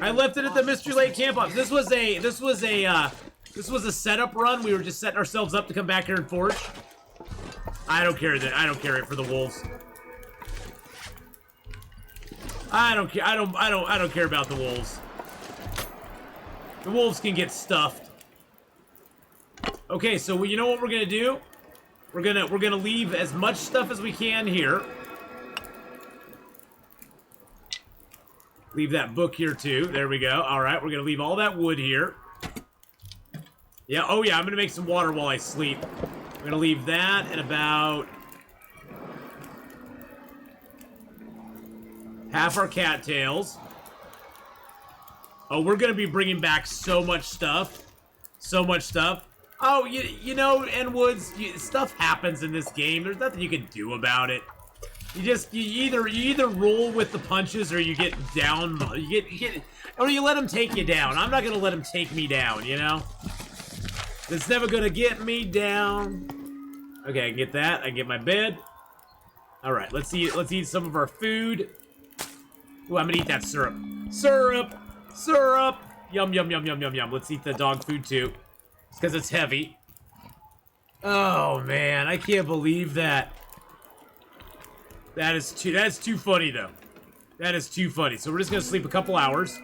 I left it at the Mystery Lake camp office. This was a setup run. We were just setting ourselves up to come back here and forge. I don't care it for the wolves. I don't care about the wolves. The wolves can get stuffed. Okay, so you know what we're gonna do? We're gonna leave as much stuff as we can here. Leave that book here too. There we go. All right, we're gonna leave all that wood here. Yeah, oh yeah, I'm gonna make some water while I sleep. I'm gonna leave that at about half our cattails. Oh, we're gonna be bringing back so much stuff. So much stuff. Oh, you know, and Woods, stuff happens in this game. There's nothing you can do about it. You either roll with the punches or you get down. Or you let them take you down. I'm not gonna let them take me down, you know? It's never gonna get me down. Okay, I can get that. I can get my bed. All right, let's eat some of our food. Ooh, I'm gonna eat that syrup. Syrup! Syrup! Yum, yum, yum, yum, yum, yum. Let's eat the dog food too. It's because it's heavy. Oh, man, I can't believe that. That's too funny, though. That is too funny. So we're just gonna sleep a couple hours.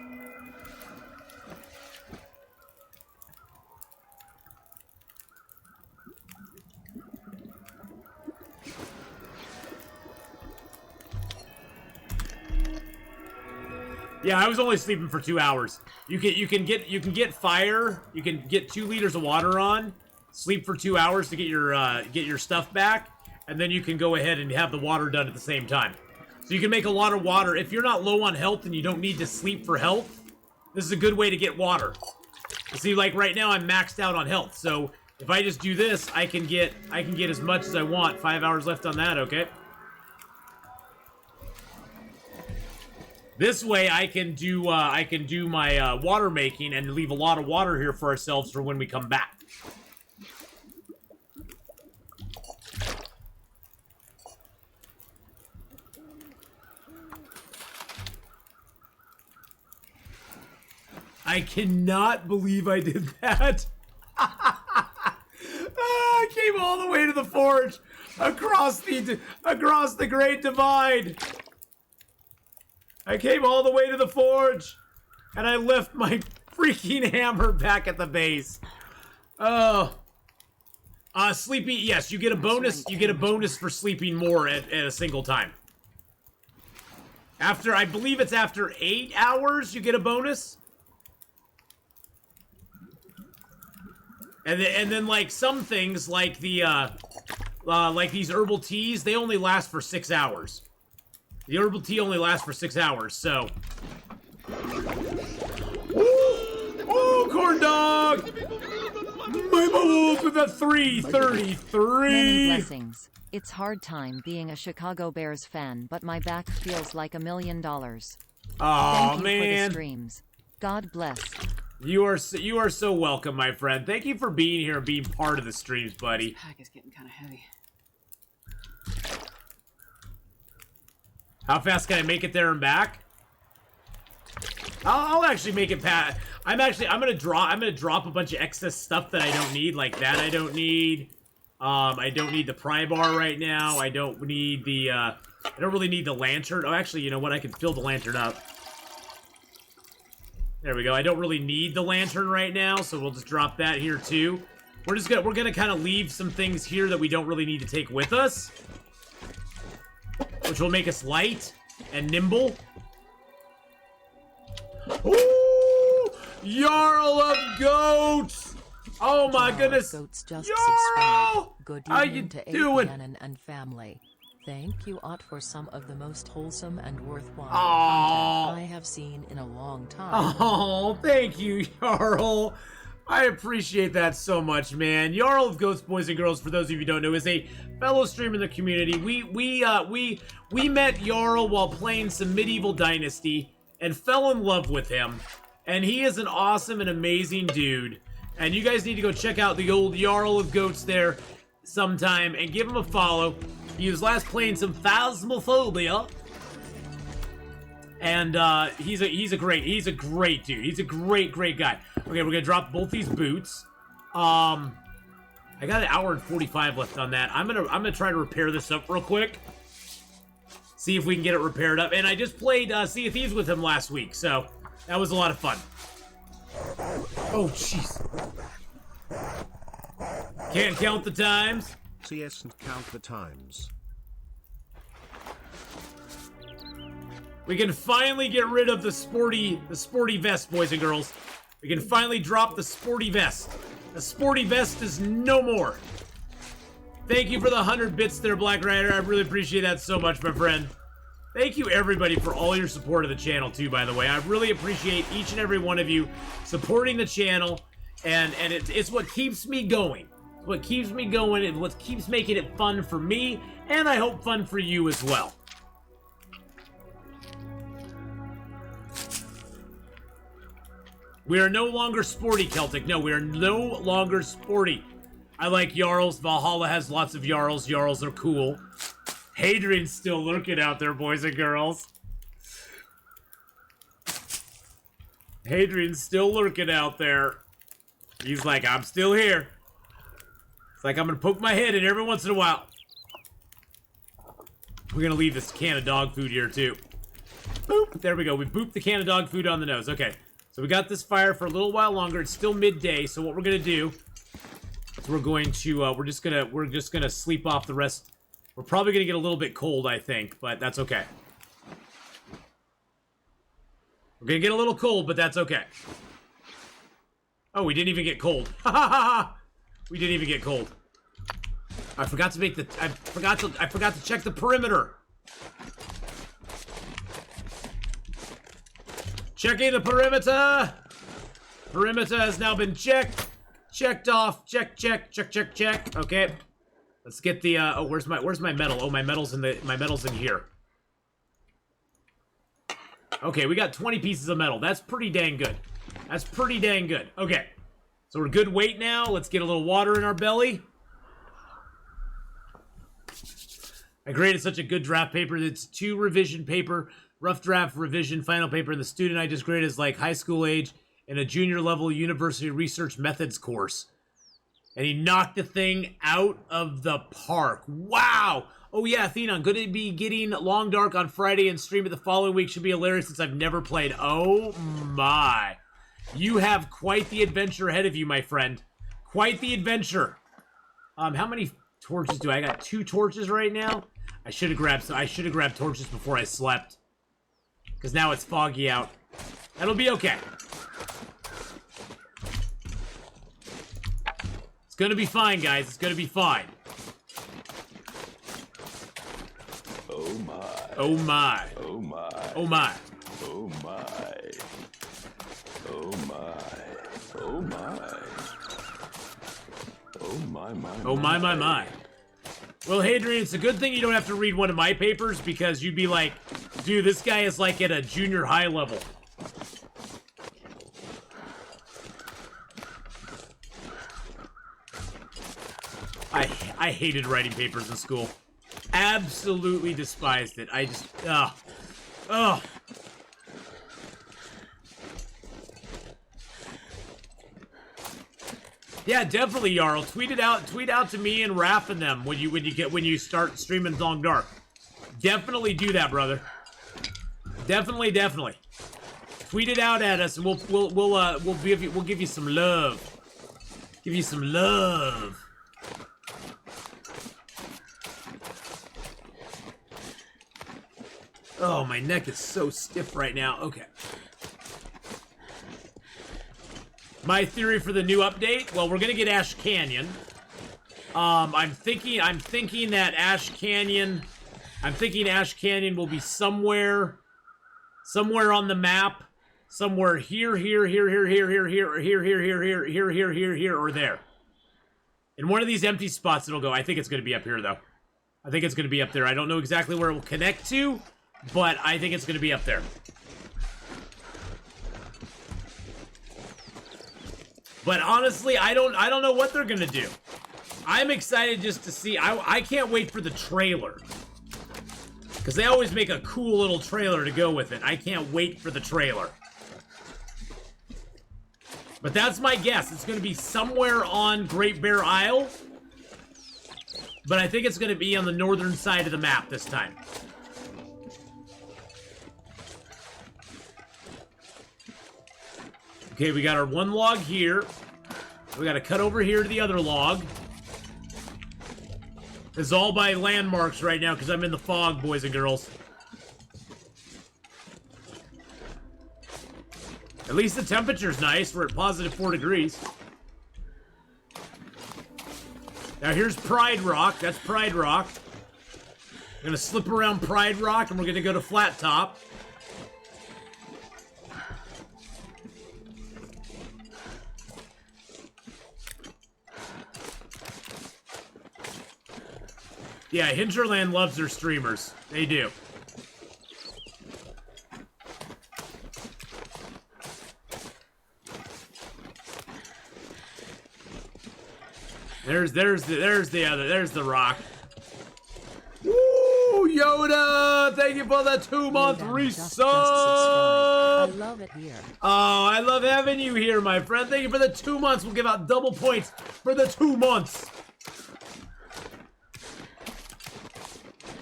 Yeah, I was only sleeping for 2 hours. You can get fire. You can get 2 liters of water on. Sleep for 2 hours to get your stuff back, and then you can go ahead and have the water done at the same time. So you can make a lot of water. If you're not low on health and you don't need to sleep for health, this is a good way to get water. See, like right now I'm maxed out on health, so if I just do this, I can get as much as I want. 5 hours left on that, okay? This way I can do my water making and leave a lot of water here for ourselves for when we come back. I cannot believe I did that. I came all the way to the forge across the Great Divide. I came all the way to the forge, and I left my freaking hammer back at the base. Oh. Sleepy, yes, you get a bonus. You get a bonus for sleeping more at a single time. After, I believe it's after 8 hours, you get a bonus. And then like some things, like the, like these herbal teas, they only last for 6 hours. The herbal tea only lasts for 6 hours, so. Oh, corn dog! My move with a 333. Many blessings. It's hard time being a Chicago Bears fan, but my back feels like $1 million. Oh, Thank you man. for the streams. God bless. You are so welcome, my friend. Thank you for being here and being part of the streams, buddy. This pack is getting kind of heavy. How fast can I make it there and back? I'll actually make it past. I'm gonna drop a bunch of excess stuff that I don't need, like that I don't need. I don't need the pry bar right now. I don't need the I don't really need the lantern. Oh, actually, you know what? I can fill the lantern up. There we go. I don't really need the lantern right now, so we'll just drop that here too. We're gonna kind of leave some things here that we don't really need to take with us, which will make us light and nimble. Ooh! Jarl of Goats! Oh my goodness! Goats just Jarl! subscribed. Good How evening you to doing? Atheenon and family. Thank you, Ott, for some of the most wholesome and worthwhile Aw. content I have seen in a long time. Oh, thank you, Jarl. I appreciate that so much, man. Jarl of Goats, boys and girls, for those of you who don't know, is a fellow streamer in the community. We met Jarl while playing some Medieval Dynasty and fell in love with him. And he is an awesome and amazing dude. And you guys need to go check out the old Jarl of Goats there sometime and give him a follow. He was last playing some Phasmophobia. And he's a great dude. He's a great guy. Okay, we're gonna drop both these boots. I got 1 hour and 45 left on that. I'm gonna try to repair this up real quick. See if we can get it repaired up. And I just played Sea of Thieves with him last week, so that was a lot of fun. Oh, jeez. Can't count the times. CS and count the times. We can finally get rid of the sporty vest, boys and girls. We can finally drop the sporty vest. The sporty vest is no more. Thank you for the 100 bits there, Black Rider. I really appreciate that so much, my friend. Thank you, everybody, for all your support of the channel, too, by the way. I really appreciate each and every one of you supporting the channel, and it's what keeps me going. It's what keeps me going and what keeps making it fun for me, and I hope fun for you as well. We are no longer sporty, Celtic. No, we are no longer sporty. I like Jarls. Valhalla has lots of Jarls. Jarls are cool. Hadrian's still lurking out there, boys and girls. Hadrian's still lurking out there. He's like, I'm still here. It's like I'm gonna poke my head in every once in a while. We're gonna leave this can of dog food here too. Boop. There we go. We booped the can of dog food on the nose. Okay. So we got this fire for a little while longer. It's still midday. So what we're gonna do is we're just gonna sleep off the rest. We're probably gonna get a little bit cold, I think, but that's okay. We're gonna get a little cold, but that's okay. Oh, we didn't even get cold. Ha ha ha! We didn't even get cold. I forgot to make the. I forgot to check the perimeter. Checking the perimeter. Perimeter has now been checked. Checked off. Check. Okay. Let's get the. Oh, where's my metal? Oh, my metal's in here. Okay, we got 20 pieces of metal. That's pretty dang good. That's pretty dang good. Okay. So we're good weight now. Let's get a little water in our belly. I created such a good draft paper. It's 2 revision paper, rough draft, revision, final paper. And the student I just graded is like high school age in a junior level university research methods course. And he knocked the thing out of the park. Wow. Oh yeah, Atheenon, going to be getting Long Dark on Friday and stream it the following week. Should be hilarious since I've never played. Oh my. You have quite the adventure ahead of you, my friend. Quite the adventure. How many torches do I got? 2 torches right now? I should have grabbed torches before I slept. Because now it's foggy out. That'll be okay. It's gonna be fine, guys. It's gonna be fine. Oh my. Oh my. Oh my. Oh my. Oh my. Oh my. Oh my. Oh my. Oh my. Well, Hadrian, it's a good thing you don't have to read one of my papers because you'd be like, dude, this guy is like at a junior high level. I hated writing papers in school. Absolutely despised it. I just, ugh. Yeah, definitely, Jarl. Tweet out to me and Raph and them when you start streaming Long Dark. Definitely do that, brother. Definitely. Tweet it out at us, and we'll give you some love. Give you some love. Oh, my neck is so stiff right now. Okay. My theory for the new update, well, we're gonna get Ash Canyon. I'm thinking that Ash Canyon will be somewhere on the map, somewhere here, or there. In one of these empty spots it'll go. I think it's gonna be up here though. I think it's gonna be up there. I don't know exactly where it will connect to, but I think it's gonna be up there. But honestly, I don't know what they're gonna do. I'm excited just to see. I can't wait for the trailer. Because they always make a cool little trailer to go with it. I can't wait for the trailer. But that's my guess. It's gonna be somewhere on Great Bear Isle. But I think it's gonna be on the northern side of the map this time. Okay, we got our one log here. We got to cut over here to the other log. It's all by landmarks right now because I'm in the fog, boys and girls. At least the temperature's nice. We're at positive 4 degrees. Now here's Pride Rock. That's Pride Rock. We're going to slip around Pride Rock and we're going to go to Flat Top. Yeah, Hinterland loves their streamers. They do. There's the rock. Woo, Yoda! Thank you for the 2-month resub. I love it here. Oh, I love having you here, my friend. Thank you for the 2 months. We'll give out double points for the 2 months.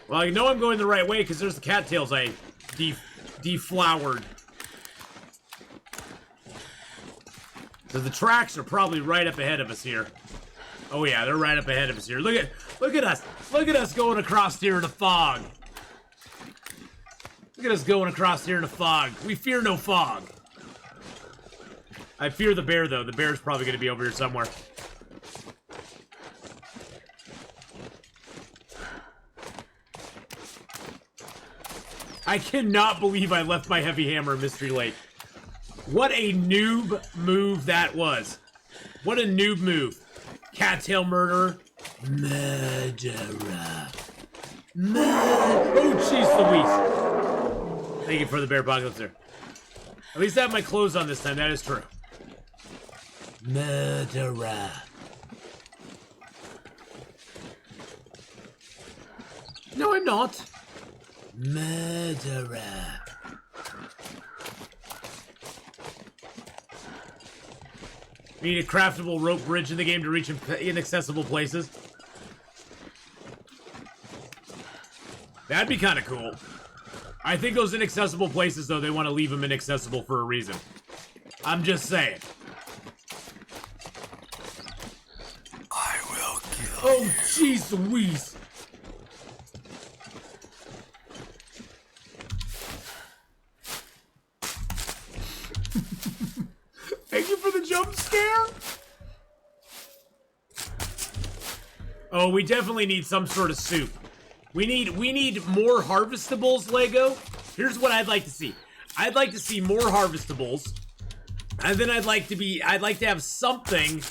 Well, I know I'm going the right way because there's the cattails I deflowered. So the tracks are probably right up ahead of us here. Oh yeah, they're right up ahead of us here. Look at us. Look at us going across here in the fog. Look at us going across here in the fog. We fear no fog. I fear the bear though. The bear's probably going to be over here somewhere. I cannot believe I left my heavy hammer in Mystery Lake. What a noob move that was. What a noob move. Cattail murderer. Murderer. Oh, jeez Louise. Thank you for the bear apocalypse there. At least I have my clothes on this time. That is true. Murderer. No, I'm not. Murderer. We need a craftable rope bridge in the game to reach inaccessible places. That'd be kind of cool. I think those inaccessible places, though, they want to leave them inaccessible for a reason. I'm just saying. I will kill Oh, jeez Louise. Thank you for the jump scare. Oh, we definitely need some sort of soup. We need more harvestables, Lego. Here's what I'd like to see. I'd like to see more harvestables. And then I'd like to have something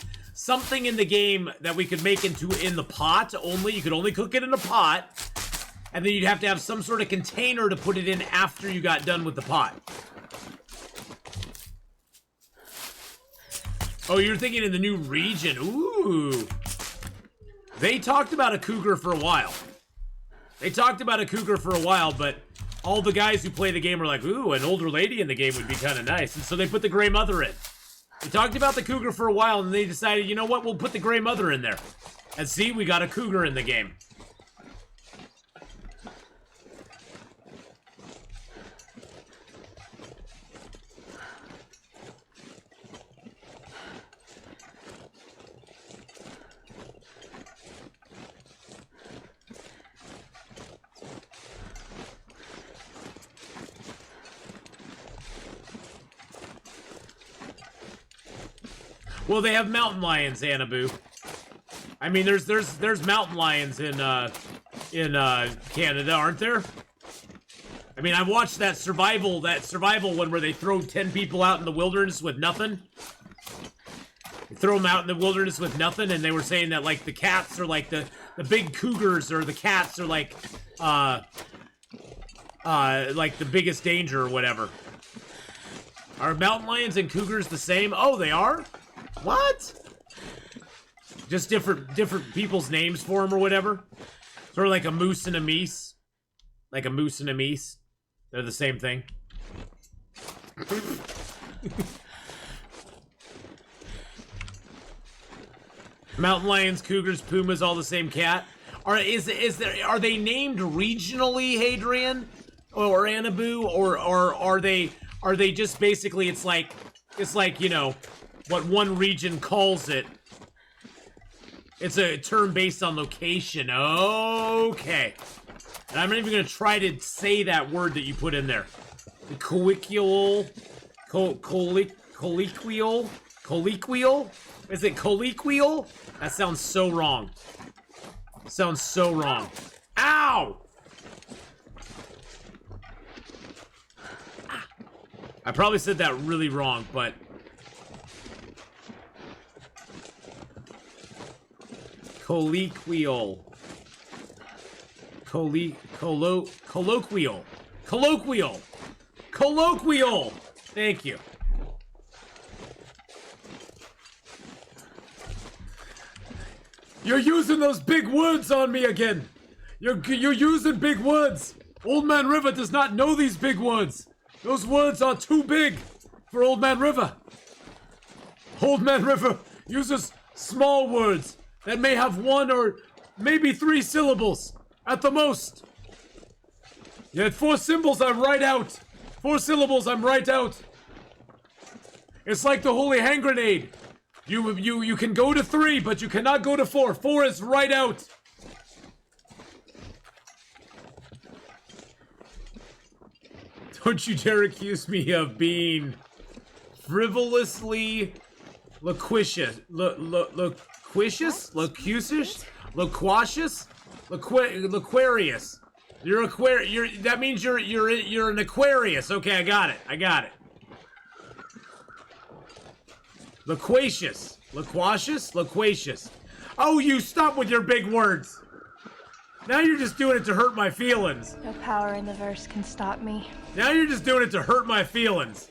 in the game that we could make in the pot only. You could only cook it in a pot. And then you'd have to have some sort of container to put it in after you got done with the pot. Oh, you're thinking in the new region. Ooh. They talked about a cougar for a while. But all the guys who play the game were like, ooh, an older lady in the game would be kind of nice. And so they put the Grey Mother in. They talked about the cougar for a while, and they decided, you know what, we'll put the Grey Mother in there. And see, we got a cougar in the game. Well, they have mountain lions, Anabu. I mean, there's mountain lions in Canada, aren't there? I mean, I watched that survival one where they throw 10 people out in the wilderness with nothing. They throw them out in the wilderness with nothing, and they were saying that like the cats are like the big cougars, or the cats are like the biggest danger or whatever. Are mountain lions and cougars the same? Oh, they are? What? Just different people's names for them or whatever? Sort of like a moose and a meese. Like a moose and a meese. They're the same thing. Mountain lions, cougars, pumas, all the same cat. Are they named regionally, Hadrian? Or Anabu? Or are they just basically it's like, you know, what one region calls it. It's a term based on location. Okay. And I'm not even going to try to say that word that you put in there. The colloquial? Colloquial? Is it colloquial? That sounds so wrong. Sounds so wrong. Ow! I probably said that really wrong, but... Colloquial. Colloquial. Thank you. You're using those big words on me again. You're using big words. Old Man River does not know these big words. Those words are too big for Old Man River. Old Man River uses small words that may have 1 or maybe 3 syllables at the most. Yet 4 symbols I'm right out. 4 syllables I'm right out. It's like the holy hand grenade. You can go to 3, but you cannot go to 4. 4 is right out. Don't you dare accuse me of being frivolously loquacious. Loquacious? Loquacious? Loquacious? Loquarius. That means you're an Aquarius. Okay, I got it. Loquacious. Loquacious? Loquacious. Oh, you stop with your big words. Now you're just doing it to hurt my feelings. No power in the verse can stop me. Now you're just doing it to hurt my feelings.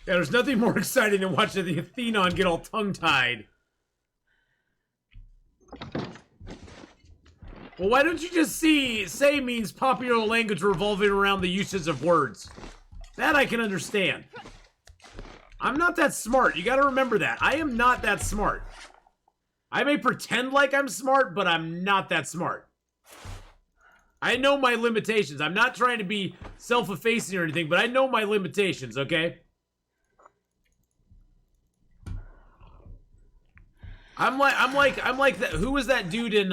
Yeah, there's nothing more exciting than watching the Atheenon get all tongue-tied. Well, why don't you just say means popular language revolving around the usage of words? That I can understand. I'm not that smart. You gotta remember that. I am not that smart. I may pretend like I'm smart, but I'm not that smart. I know my limitations. I'm not trying to be self-effacing or anything, but I know my limitations, okay? I'm like that. Who was that dude in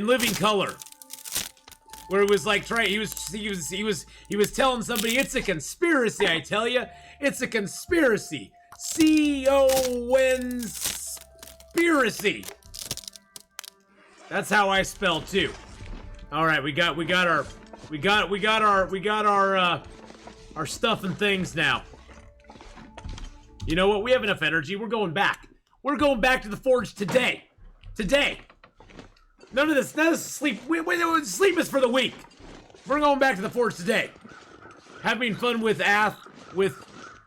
Living Color, where it was like he was telling somebody it's a conspiracy. I tell you, it's a conspiracy. C-O-N-spiracy. That's how I spell too. All right, we got our stuff and things now. You know what? We have enough energy. We're going back. We're going back to the forge today. Today. None of this sleep. Sleep is for the weak. We're going back to the forge today. Having fun with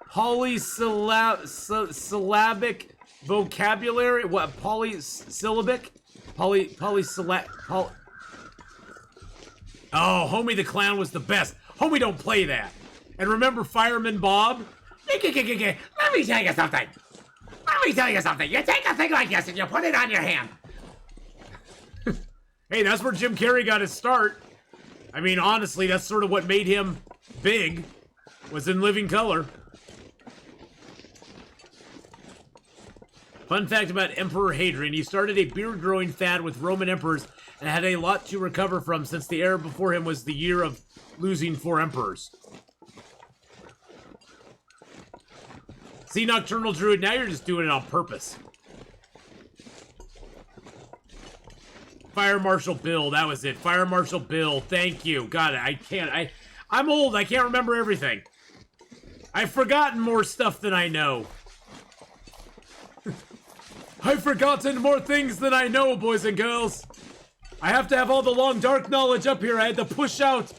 polysyllabic vocabulary. What? Polysyllabic? Oh, Homie the Clown was the best. Homie, don't play that. And remember Fireman Bob? Let me tell you something. You take a thing like this and you put it on your hand. Hey, that's where Jim Carrey got his start. I mean, honestly, that's sort of what made him big, was in Living Color. Fun fact about Emperor Hadrian, he started a beard-growing fad with Roman emperors and had a lot to recover from since the era before him was the year of losing 4 emperors. See, Nocturnal Druid, now you're just doing it on purpose. Fire Marshal Bill, that was it. Fire Marshal Bill, thank you. Got it. I'm old, I can't remember everything. I've forgotten more stuff than I know. I've forgotten more things than I know, boys and girls. I have to have all the long dark knowledge up here. I had to push out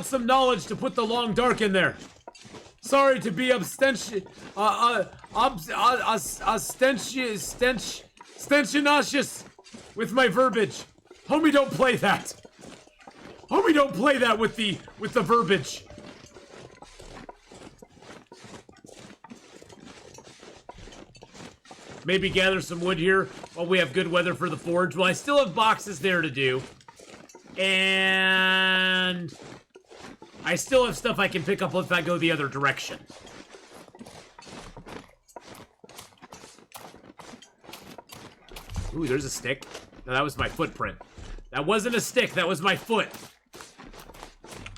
some knowledge to put the long dark in there. Sorry to be ostentatious with my verbiage. Homie, don't play that. Homie, don't play that with the verbiage. Maybe gather some wood here while we have good weather for the forge. Well, I still have boxes there to do. And I still have stuff I can pick up if I go the other direction. Ooh, there's a stick. No, that was my footprint. That wasn't a stick, that was my foot.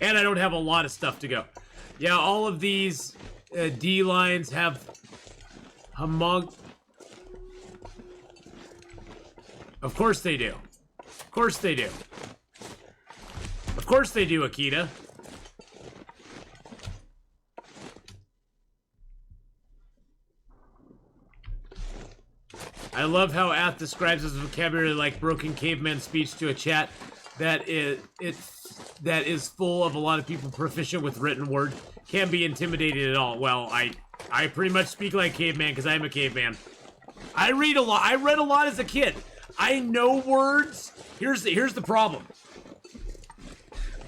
And I don't have a lot of stuff to go. Yeah, all of these D lines have Of course they do. Of course they do. Of course they do, Akita. I love how Ath describes his vocabulary like broken caveman speech to a chat. that is full of a lot of people proficient with written word can't be intimidating at all. Well, I pretty much speak like caveman because I am a caveman. I read a lot. I read a lot as a kid. I know words. Here's the problem.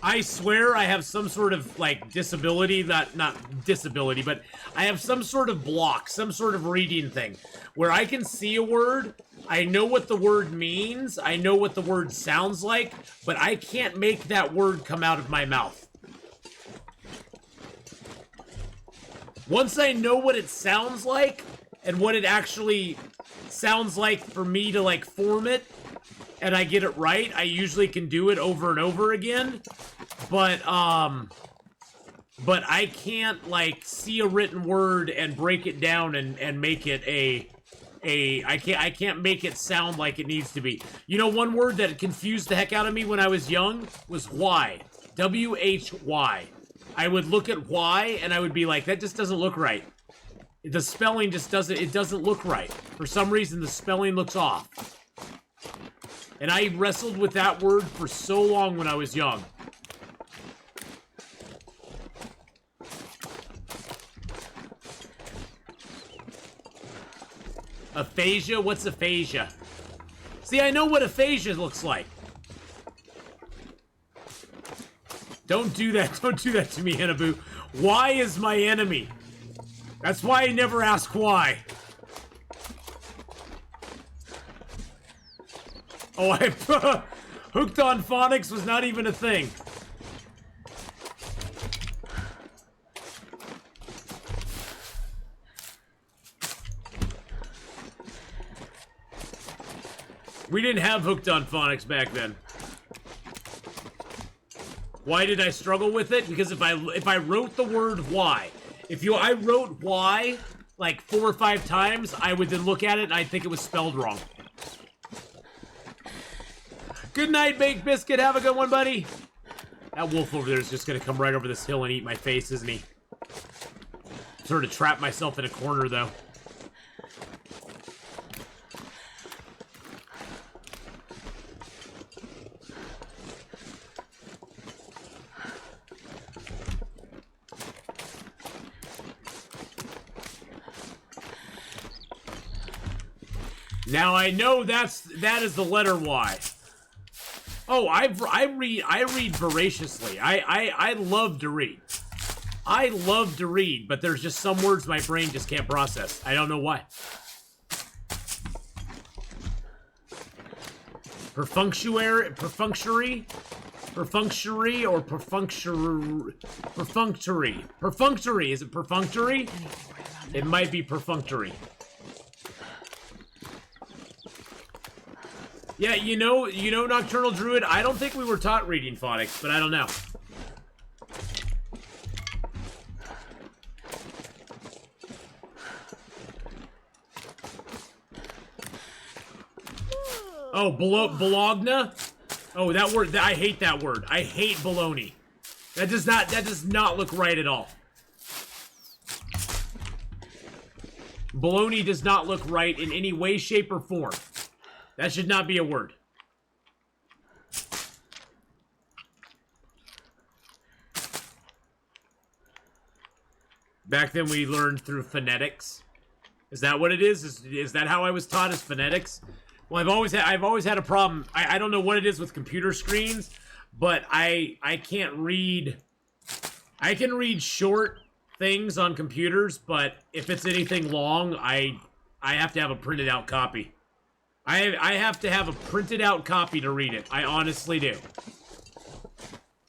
I swear I have some sort of, like, disability, not disability, but I have some sort of block, some sort of reading thing, where I can see a word, I know what the word means, I know what the word sounds like, but I can't make that word come out of my mouth. Once I know what it sounds like, and what it actually sounds like for me to, like, form it, and I get it right, I usually can do it over and over again. But I can't, like, see a written word and break it down and make it I can't make it sound like it needs to be. You know, one word that confused the heck out of me when I was young was why. W-H-Y. I would look at why and I would be like, that just doesn't look right. The spelling just doesn't look right. For some reason, the spelling looks off. And I wrestled with that word for so long when I was young. Aphasia? What's aphasia? See, I know what aphasia looks like. Don't do that. Don't do that to me, Hanniboo. Why is my enemy? That's why I never ask why. Oh, I hooked on phonics was not even a thing. We didn't have hooked on phonics back then. Why did I struggle with it? Because if I wrote the word why, I wrote why like 4 or 5 times, I would then look at it and I'd think it was spelled wrong. Good night, Baked Biscuit. Have a good one, buddy. That wolf over there is just gonna come right over this hill and eat my face, isn't he? Sort of trap myself in a corner, though. Now I know that is the letter Y. Oh, I read voraciously. I love to read. I love to read, but there's just some words my brain just can't process. I don't know why. Perfunctory, or perfunctory. Perfunctory. Is it perfunctory? It might be perfunctory. Yeah, you know, Nocturnal Druid, I don't think we were taught reading phonics, but I don't know. Oh, bologna? Oh, that word, I hate that word. I hate bologna. That does not look right at all. Bologna does not look right in any way, shape, or form. That should not be a word. Back then we learned through phonetics. Is that what it is? Is that how I was taught, as phonetics? Well, I've always had a problem. I don't know what it is with computer screens, but I can't read. I can read short things on computers, but if it's anything long, I have to have a printed out copy. I have to have a printed out copy to read it. I honestly do.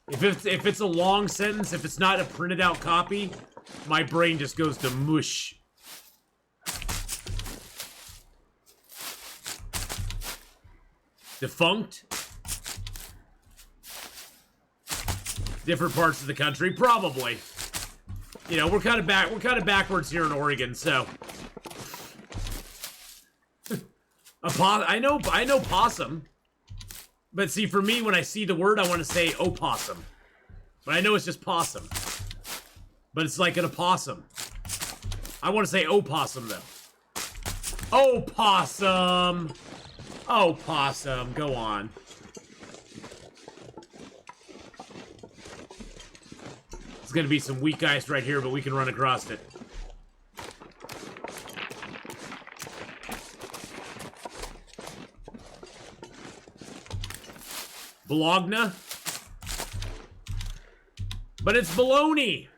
If it's a long sentence, if it's not a printed out copy, my brain just goes to mush. Defunct? Different parts of the country, probably. You know, we're kind of backwards here in Oregon, so. I know possum. But see, for me, when I see the word, I want to say opossum. But I know it's just possum. But it's like an opossum. I want to say opossum, though. Opossum! Opossum, go on. gonna be some weak ice right here, but we can run across it. Bologna? But it's baloney!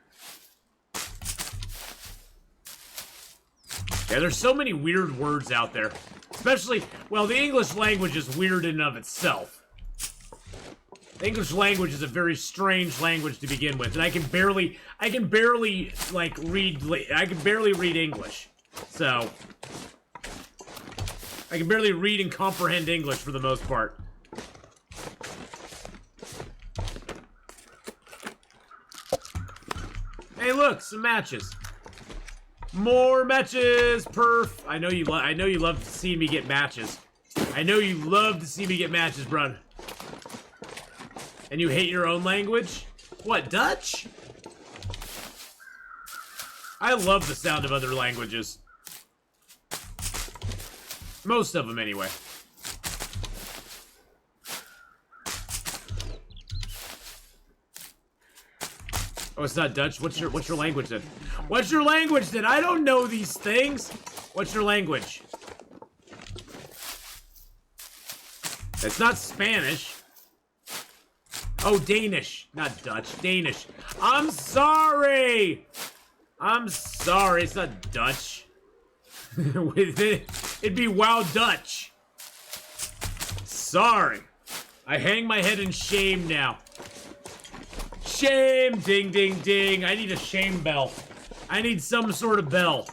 Yeah, there's so many weird words out there. Especially, well, the English language is weird in and of itself. The English language is a very strange language to begin with, and I can barely like read English. So I can barely read and comprehend English for the most part. Hey, look, some matches. More matches, perf. I know you love to see me get matches. I know you love to see me get matches, bruh. And you hate your own language? What, Dutch? I love the sound of other languages. Most of them, anyway. Oh, it's not Dutch? What's your language then? What's your language then? I don't know these things. What's your language? It's not Spanish. Oh, Danish. Not Dutch. Danish. I'm sorry! I'm sorry. It's not Dutch. It'd be Wow Dutch. Sorry. I hang my head in shame now. Shame! Ding, ding, ding. I need a shame bell. I need some sort of bell.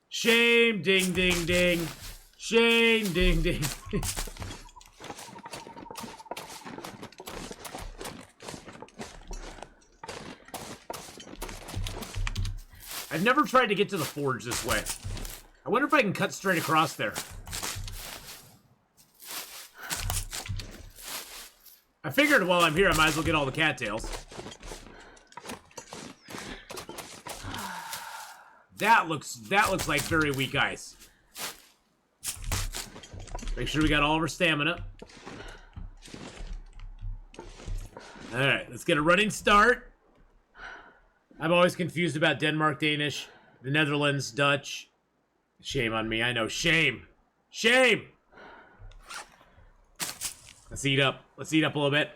Shame! Ding, ding, ding. Shame! Ding, ding, ding. I've never tried to get to the forge this way. I wonder if I can cut straight across there. I figured while I'm here, I might as well get all the cattails. That looks like very weak ice. Make sure we got all of our stamina. Alright, let's get a running start. I'm always confused about Denmark, Danish, the Netherlands, Dutch. Shame on me, I know. Shame! Shame! Let's eat up. Let's eat up a little bit.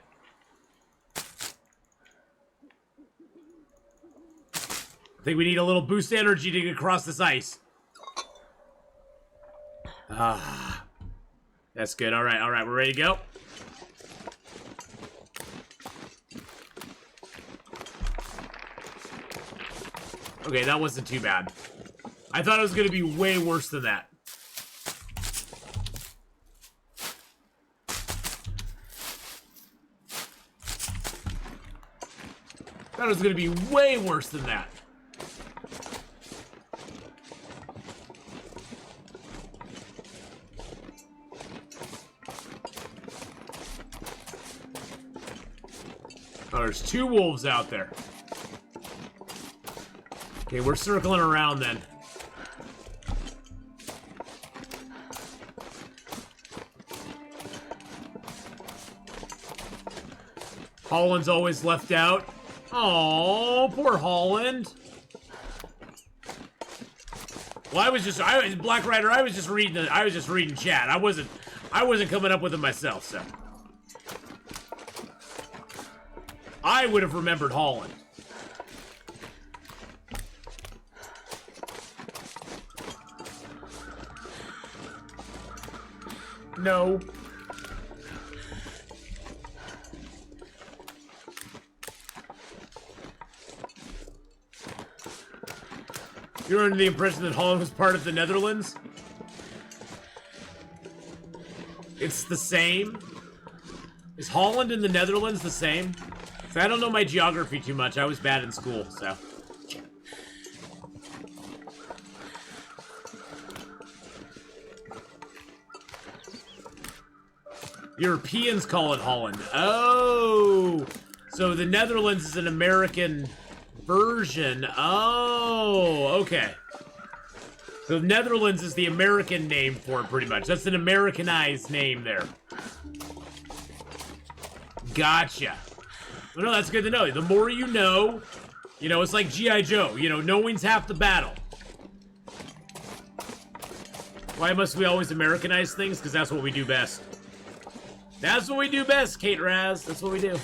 I think we need a little boost energy to get across this ice. Ah. That's good. Alright, alright. We're ready to go. Okay, that wasn't too bad. I thought it was going to be way worse than that. Thought it was going to be way worse than that. Oh, there's two wolves out there. Okay, we're circling around then. Holland's always left out. Oh, poor Holland. Well, Black Rider. I was just reading chat. I wasn't coming up with it myself. So I would have remembered Holland. No. You're under the impression that Holland was part of the Netherlands? It's the same? Is Holland and the Netherlands the same? 'Cause I don't know my geography too much. I was bad in school, so. Europeans call it Holland. Oh! So the Netherlands is an American version. Oh, okay. So Netherlands is the American name for it, pretty much. That's an Americanized name there. Gotcha. Well, no, that's good to know. The more you know, it's like G.I. Joe. Knowing's half the battle. Why must we always Americanize things? Because that's what we do best. That's what we do best, Kate Raz. That's what we do.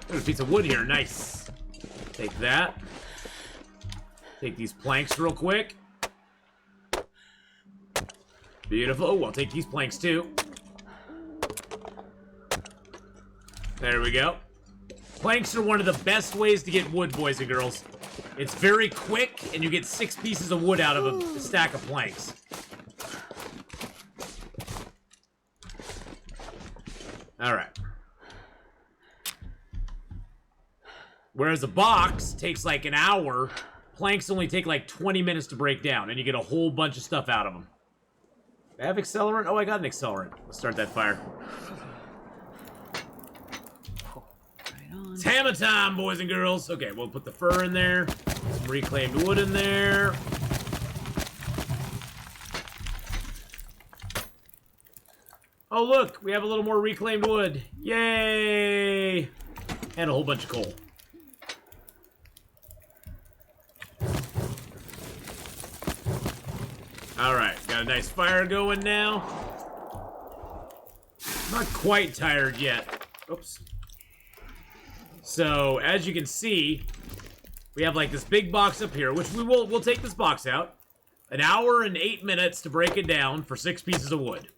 There's a piece of wood here. Nice. Take that. Take these planks real quick. Beautiful. Oh, I'll take these planks too. There we go. Planks are one of the best ways to get wood, boys and girls. It's very quick, and you get 6 pieces of wood out of a stack of planks. Alright. Whereas a box takes like an hour, planks only take like 20 minutes to break down, and you get a whole bunch of stuff out of them. I have accelerant? Oh, I got an accelerant. Let's start that fire. Right on. It's hammer time, boys and girls. Okay, we'll put the fur in there. Some reclaimed wood in there. Oh, look, we have a little more reclaimed wood. Yay! And a whole bunch of coal. Alright, got a nice fire going now. Not quite tired yet. Oops. So, as you can see, we have like this big box up here, which we'll take this box out. An hour and 8 minutes to break it down for 6 pieces of wood.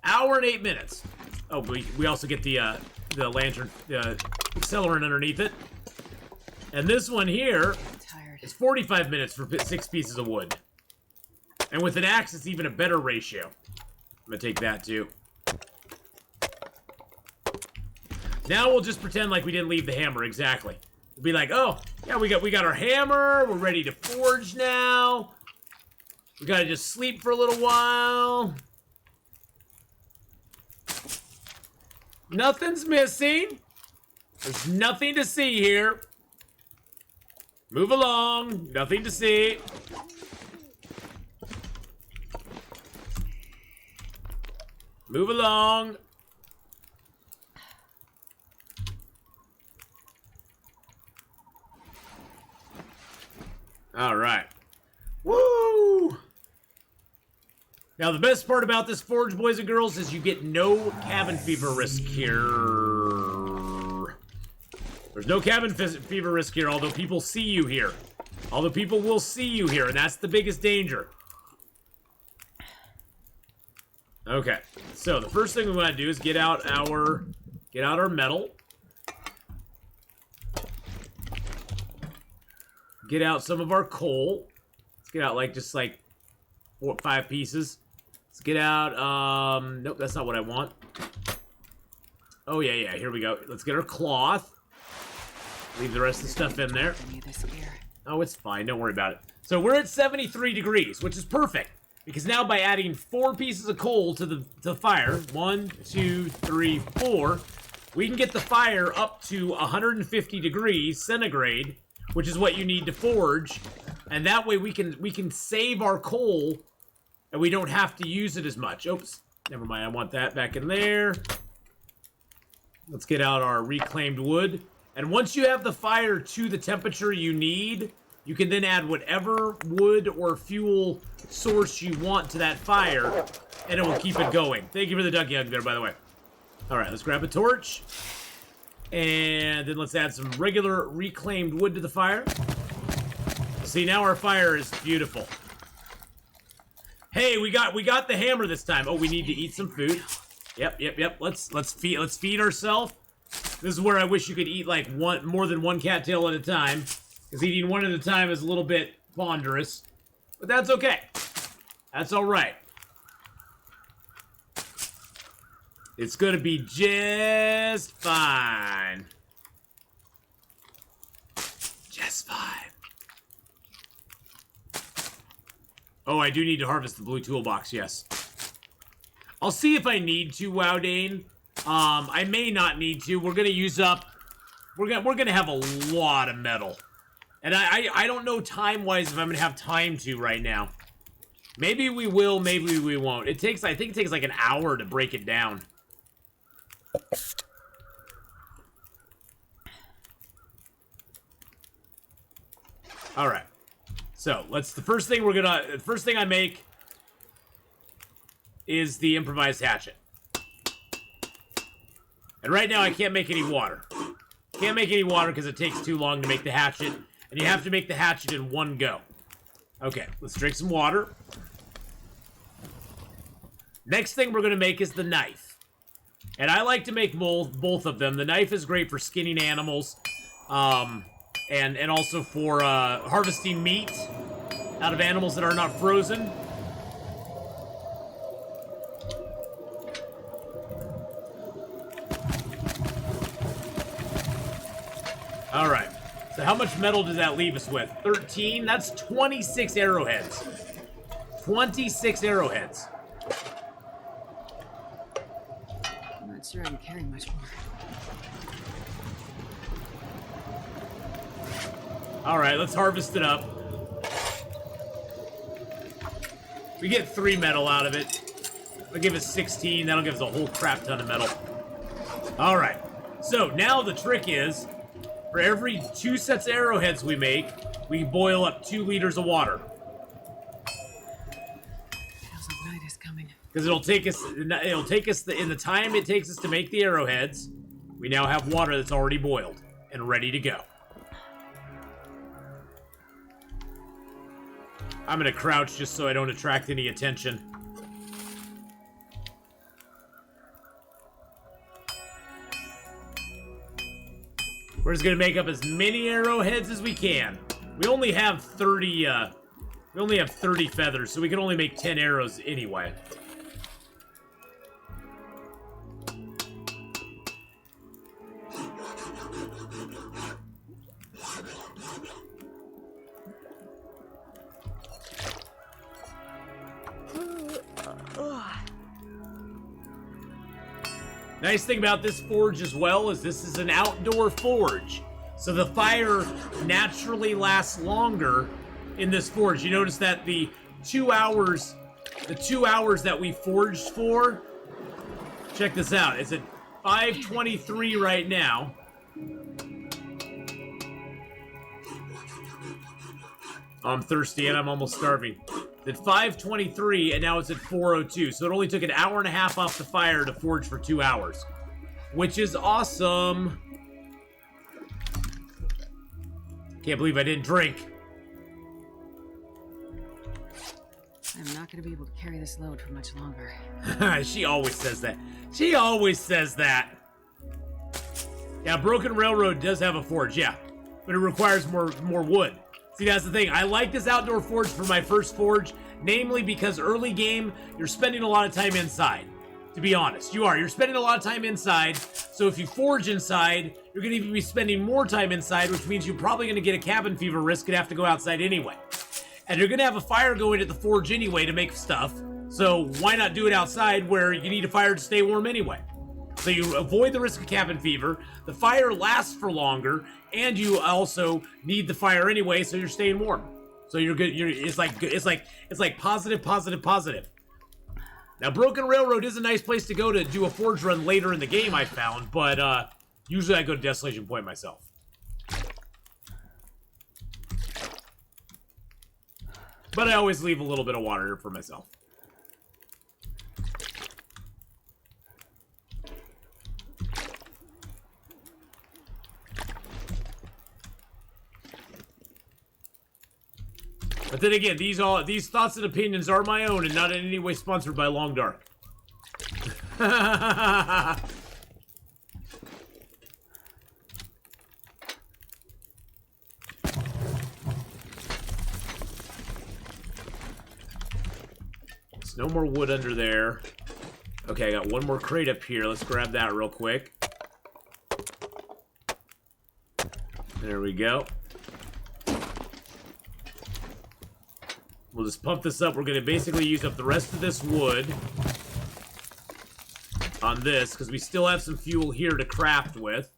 Hour and 8 minutes. Oh, we also get the lantern, accelerant underneath it. And this one here is 45 minutes for 6 pieces of wood. And with an axe, it's even a better ratio. I'm gonna take that too. Now we'll just pretend like we didn't leave the hammer, exactly. We'll be like, oh, yeah, we got our hammer, we're ready to forge now. We gotta just sleep for a little while. Nothing's missing. There's nothing to see here. Move along, nothing to see. Move along. All right. Woo! Now, the best part about this forge, boys and girls, is you get no cabin fever risk here. There's no cabin fever risk here, although people see you here. Although people will see you here, and that's the biggest danger. Okay, so the first thing we want to do is get out our metal. Get out some of our coal. Let's get out just 4 or 5 pieces. Let's get out, nope, that's not what I want. Oh, yeah, here we go. Let's get our cloth. Leave the rest of the stuff in there. Oh, it's fine, don't worry about it. So we're at 73 degrees, which is perfect. Because now by adding 4 pieces of coal to the fire, 1, 2, 3, 4, we can get the fire up to 150 degrees centigrade, which is what you need to forge. And that way we can save our coal and we don't have to use it as much. Oops, never mind, I want that back in there. Let's get out our reclaimed wood. And once you have the fire to the temperature you need, you can then add whatever wood or fuel source you want to that fire, and it will keep it going. Thank you for the ducky hug there, by the way. All right, let's grab a torch. And then let's add some regular reclaimed wood to the fire. See, now our fire is beautiful. Hey, we got the hammer this time. Oh, we need to eat some food. Yep. Let's feed ourselves. This is where I wish you could eat like more than one cattail at a time. Because eating one at a time is a little bit ponderous. But that's okay. That's alright. It's gonna be just fine. Just fine. Oh, I do need to harvest the blue toolbox, yes. I'll see if I need to, Wow Dane. I may not need to. We're gonna use up... We're gonna have a lot of metal. And I don't know time-wise if I'm gonna have time to right now. Maybe we will, maybe we won't. I think it takes like an hour to break it down. Alright. So, the first thing I make is the improvised hatchet. And right now I can't make any water. Can't make any water because it takes too long to make the hatchet. And you have to make the hatchet in one go. Okay, let's drink some water. Next thing we're going to make is the knife. And I like to make both of them. The knife is great for skinning animals. And also for harvesting meat out of animals that are not frozen. Alright. So how much metal does that leave us with? 13? That's 26 arrowheads. 26 arrowheads. I'm not sure I can carry much more. Alright, let's harvest it up. We get 3 metal out of it. I'll give us 16. That'll give us a whole crap ton of metal. Alright. So, now the trick is, for every 2 sets of arrowheads we make, we boil up 2 liters of water. Feels like night is coming. Because it'll take us in the time it takes us to make the arrowheads, we now have water that's already boiled and ready to go. I'm gonna crouch just so I don't attract any attention. We're just gonna make up as many arrowheads as we can. We only have 30, we only have 30 feathers, so we can only make 10 arrows anyway. Nice thing about this forge as well is this is an outdoor forge. So the fire naturally lasts longer in this forge. You notice that the 2 hours that we forged for, check this out. It's at 5:23 right now. I'm thirsty and I'm almost starving. It's at 5:23 and now it's at 4:02. So it only took an hour and a half off the fire to forge for 2 hours. Which is awesome. Can't believe I didn't drink. I'm not gonna be able to carry this load for much longer. She always says that. She always says that. Yeah, Broken Railroad does have a forge, yeah. But it requires more wood. See, that's the thing. I like this outdoor forge for my first forge, namely because early game, you're spending a lot of time inside. To be honest, you are. You're spending a lot of time inside, so if you forge inside, you're going to even be spending more time inside, which means you're probably going to get a cabin fever risk and have to go outside anyway. And you're going to have a fire going at the forge anyway to make stuff, so why not do it outside where you need a fire to stay warm anyway? So you avoid the risk of cabin fever, the fire lasts for longer, and you also need the fire anyway, so you're staying warm. So you're good. It's like positive, positive, positive. Now, Broken Railroad is a nice place to go to do a forge run later in the game, I found, but usually I go to Desolation Point myself. But I always leave a little bit of water here for myself. But then again, these thoughts and opinions are my own and not in any way sponsored by Long Dark. There's no more wood under there. Okay, I got one more crate up here. Let's grab that real quick. There we go. We'll just pump this up. We're going to basically use up the rest of this wood on this, because we still have some fuel here to craft with.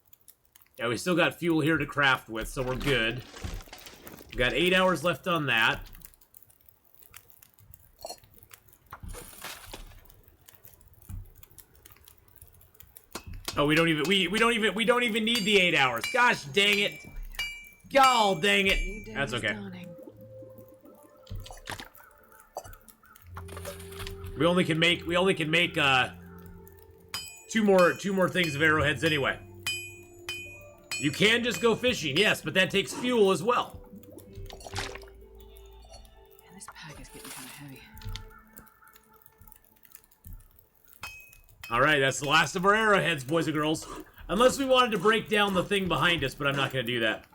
Yeah, we still got fuel here to craft with, so we're good. We've got 8 hours left on that. Oh, we don't even need the 8 hours. Gosh dang it. God dang it. That's okay. We only can make two more things of arrowheads anyway. You can just go fishing, yes, but that takes fuel as well. Man, this pack is getting kind of heavy. All right, that's the last of our arrowheads, boys and girls. Unless we wanted to break down the thing behind us, but I'm not going to do that.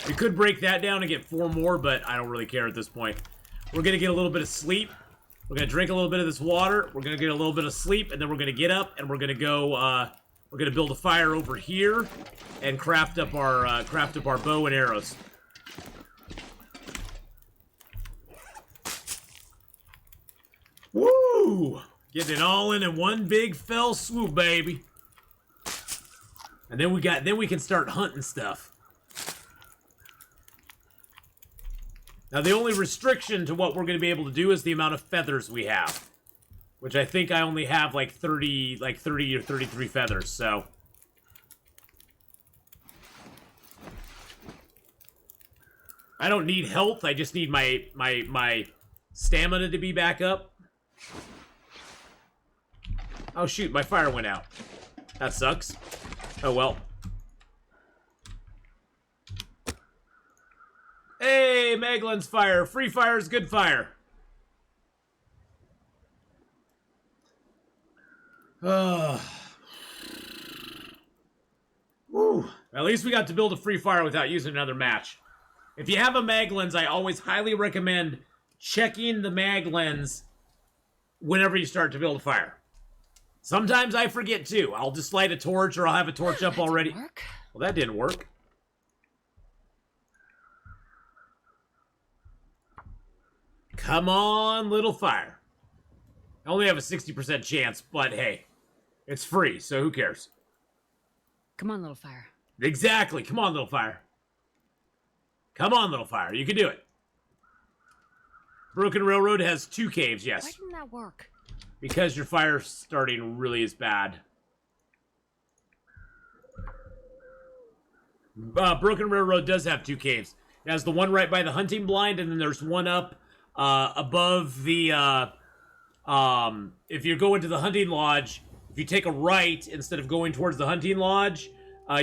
We could break that down and get 4 more, but I don't really care at this point. We're going to get a little bit of sleep. We're going to drink a little bit of this water. We're going to get a little bit of sleep, and then we're going to get up, and we're going to go, we're going to build a fire over here and craft up our bow and arrows. Woo! Getting it all in one big fell swoop, baby. And then we can start hunting stuff. Now the only restriction to what we're going to be able to do is the amount of feathers we have, which I think I only have like 30 or 33 feathers, so I don't need health, I just need my stamina to be back up. Oh shoot, my fire went out. That sucks. Oh well. Hey, Maglin's fire. Free fire is good fire. Woo. At least we got to build a free fire without using another match. If you have a mag lens, I always highly recommend checking the mag lens whenever you start to build a fire. Sometimes I forget too. I'll just light a torch, or I'll have a torch up already. Work? Well, that didn't work. Come on, little fire. I only have a 60% chance, but hey, it's free, so who cares? Come on, little fire. Exactly. Come on, little fire. Come on, little fire. You can do it. Broken Railroad has 2 caves, yes. Why didn't that work? Because your fire starting really is bad. Broken Railroad does have 2 caves. It has the one right by the hunting blind, and then there's one up above the, if you go into the hunting lodge, if you take a right instead of going towards the hunting lodge,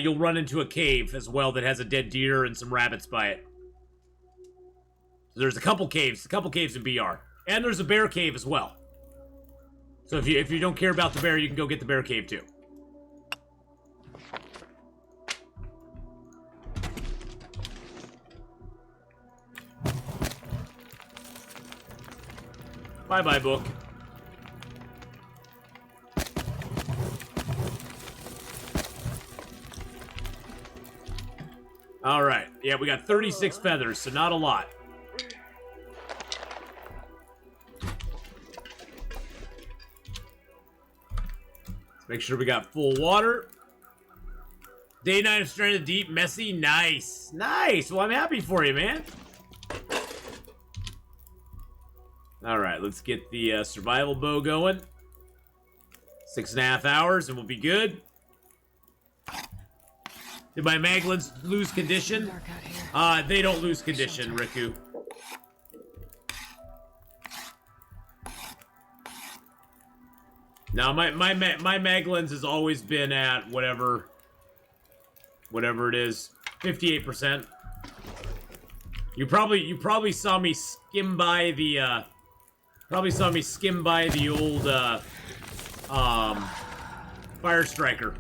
you'll run into a cave as well that has a dead deer and some rabbits by it. So there's a couple caves in BR. And there's a bear cave as well. So if you don't care about the bear, you can go get the bear cave too. Bye-bye, book. All right. Yeah, we got 36 feathers, so not a lot. Let's make sure we got full water. Day 9 of Stranded Deep, messy, nice. Nice. Well, I'm happy for you, man. All right, let's get the survival bow going. 6.5 hours, and we'll be good. Did my maglins lose condition? Dark out here. They don't lose condition, Riku. Now, my maglins has always been at whatever it is, 58%. You probably saw me skim by the old Fire Striker.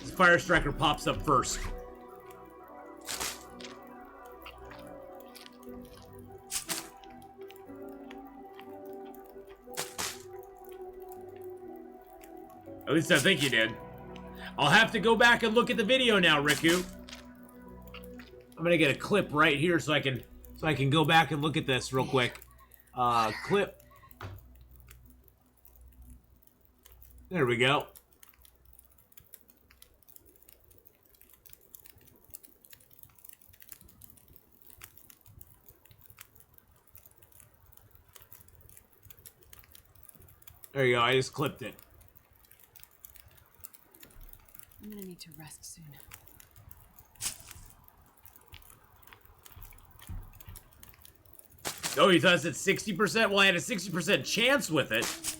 This Fire Striker pops up first. At least I think you did. I'll have to go back and look at the video now, Riku. I'm gonna get a clip right here so I can So I can go back and look at this real quick. Clip. There we go. There you go, I just clipped it. I'm gonna need to rest soon. Oh, you thought it said 60%? Well, I had a 60% chance with it.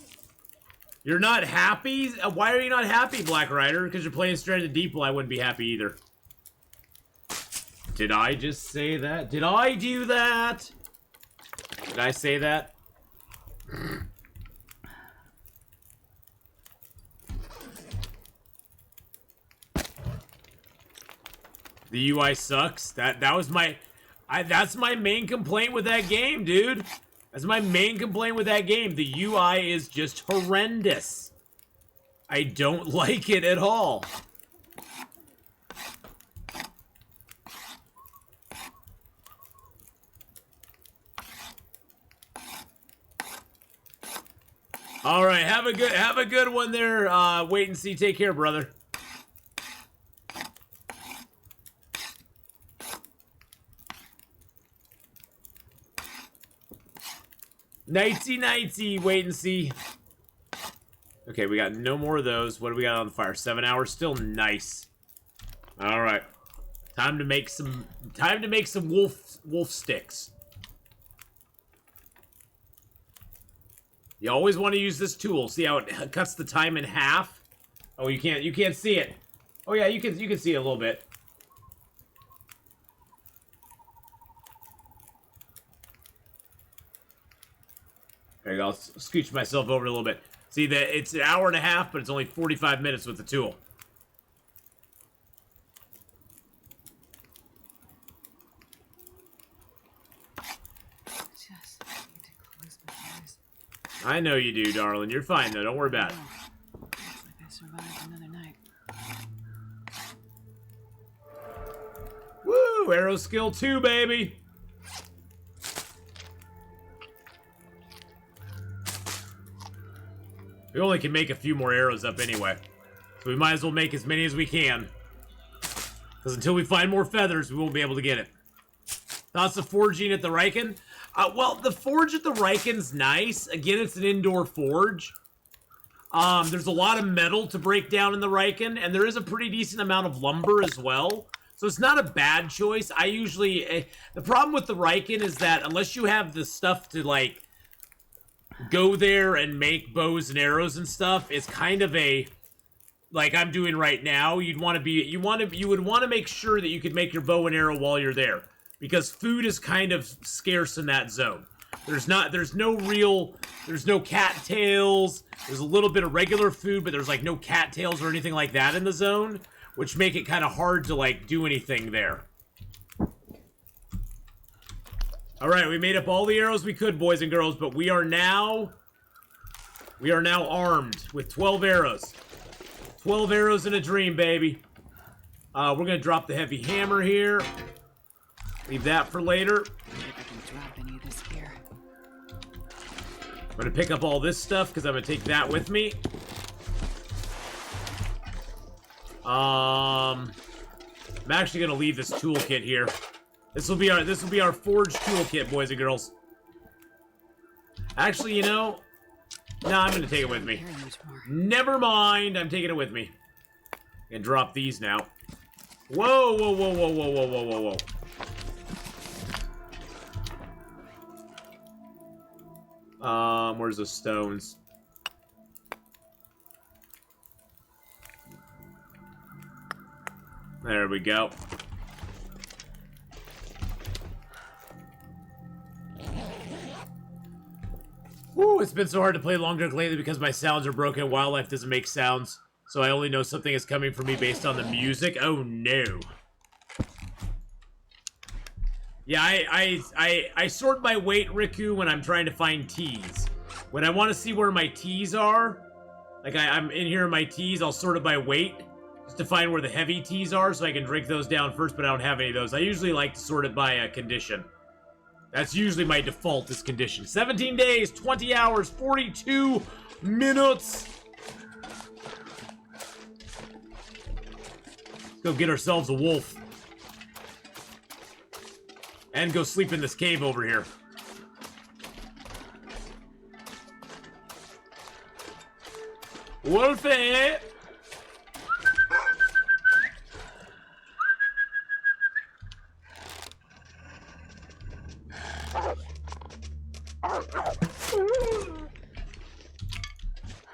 You're not happy? Why are you not happy, Black Rider? Because you're playing Stranded Deep? Well, I wouldn't be happy either. Did I just say that? Did I do that? Did I say that? The UI sucks. That was my... that's my main complaint with that game, dude. That's my main complaint with that game. The UI is just horrendous. I don't like it at all. All right, have a good one there. Wait and see. Take care, brother. Nightsy, wait and see. Okay, we got no more of those. What do we got on the fire? 7 hours still? Nice. All right. Time to make some wolf sticks. You always want to use this tool. See how it cuts the time in half? Oh, you can't see it. Oh yeah, you can see it a little bit. There you go. I'll scooch myself over a little bit. See that it's an hour and a half, but it's only 45 minutes with the tool. Just need to close my eyes. I know you do, darling. You're fine though. Don't worry about it. Looks like I survived another night. Woo! Arrow skill 2, baby. We only can make a few more arrows up anyway. So we might as well make as many as we can. Because until we find more feathers, we won't be able to get it. Thoughts of forging at the Riken? Well, the forge at the Riken's nice. Again, it's an indoor forge. There's a lot of metal to break down in the Riken, and there is a pretty decent amount of lumber as well. So it's not a bad choice. I usually... the problem with the Riken is that unless you have the stuff to, like, go there and make bows and arrows and stuff, it's kind of a... like I'm doing right now, you would want to make sure that you could make your bow and arrow while you're there. Because food is kind of scarce in that zone. There's no cattails. There's a little bit of regular food, but there's like no cattails or anything like that in the zone, which make it kind of hard to like do anything there. All right, we made up all the arrows we could, boys and girls, but we are now armed with 12 arrows. 12 arrows in a dream, baby. We're gonna drop the heavy hammer here. Leave that for later. If I can drop any of this here. I'm gonna pick up all this stuff because I'm gonna take that with me. I'm actually gonna leave this toolkit here. This will be our forge toolkit, boys and girls. Actually, you know, no, I'm gonna take it with me. Never mind, I'm taking it with me. And drop these now. Whoa, whoa, whoa, whoa, whoa, whoa, whoa, whoa, whoa. Where's the stones? There we go. Woo, it's been so hard to play Long Dark lately because my sounds are broken and wildlife doesn't make sounds. So I only know something is coming from me based on the music. Oh no. Yeah, I sort my weight, Riku, when I'm trying to find teas. When I want to see where my teas are, like I'm in here in my teas, I'll sort it by weight. Just to find where the heavy teas are so I can drink those down first, but I don't have any of those. I usually like to sort it by condition. That's usually my default is condition. 17 days, 20 hours, 42 minutes. Let's go get ourselves a wolf. And go sleep in this cave over here. Wolfie!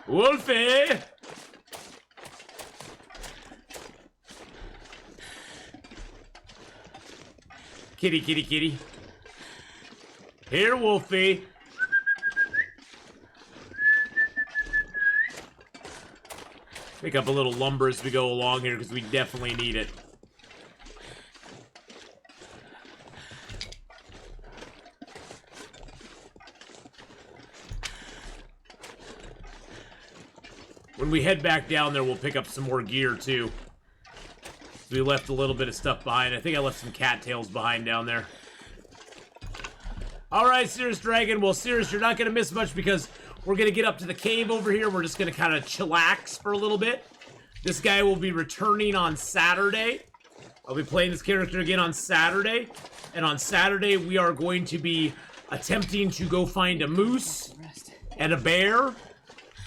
Wolfie! Kitty, kitty, kitty. Here, Wolfie. Pick up a little lumber as we go along here because we definitely need it. When we head back down there, we'll pick up some more gear, too. We left a little bit of stuff behind. I think I left some cattails behind down there. Alright, Cirrus Dragon. Well, Cirrus, you're not going to miss much because we're going to get up to the cave over here. We're just going to kind of chillax for a little bit. This guy will be returning on Saturday. I'll be playing this character again on Saturday. And on Saturday, we are going to be attempting to go find a moose and a bear.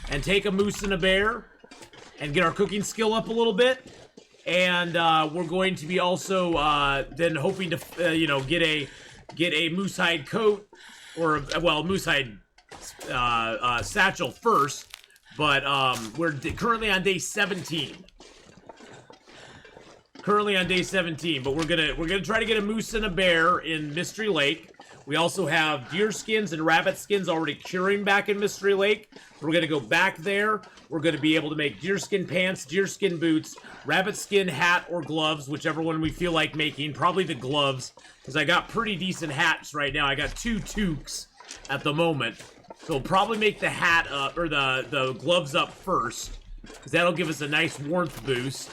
And take a moose and a bear. And get our cooking skill up a little bit. And we're going to be also then hoping to, you know, get a moose hide coat. Or, well, moose hide satchel first. But we're currently on day 17. Currently on day 17, but we're gonna try to get a moose and a bear in Mystery Lake. We also have deer skins and rabbit skins already curing back in Mystery Lake. We're gonna go back there. We're gonna be able to make deer skin pants, deer skin boots, rabbit skin hat or gloves, whichever one we feel like making. Probably the gloves, because I got pretty decent hats right now. I got 2 toques at the moment. So we'll probably make the hat up, or the gloves up first, because that'll give us a nice warmth boost.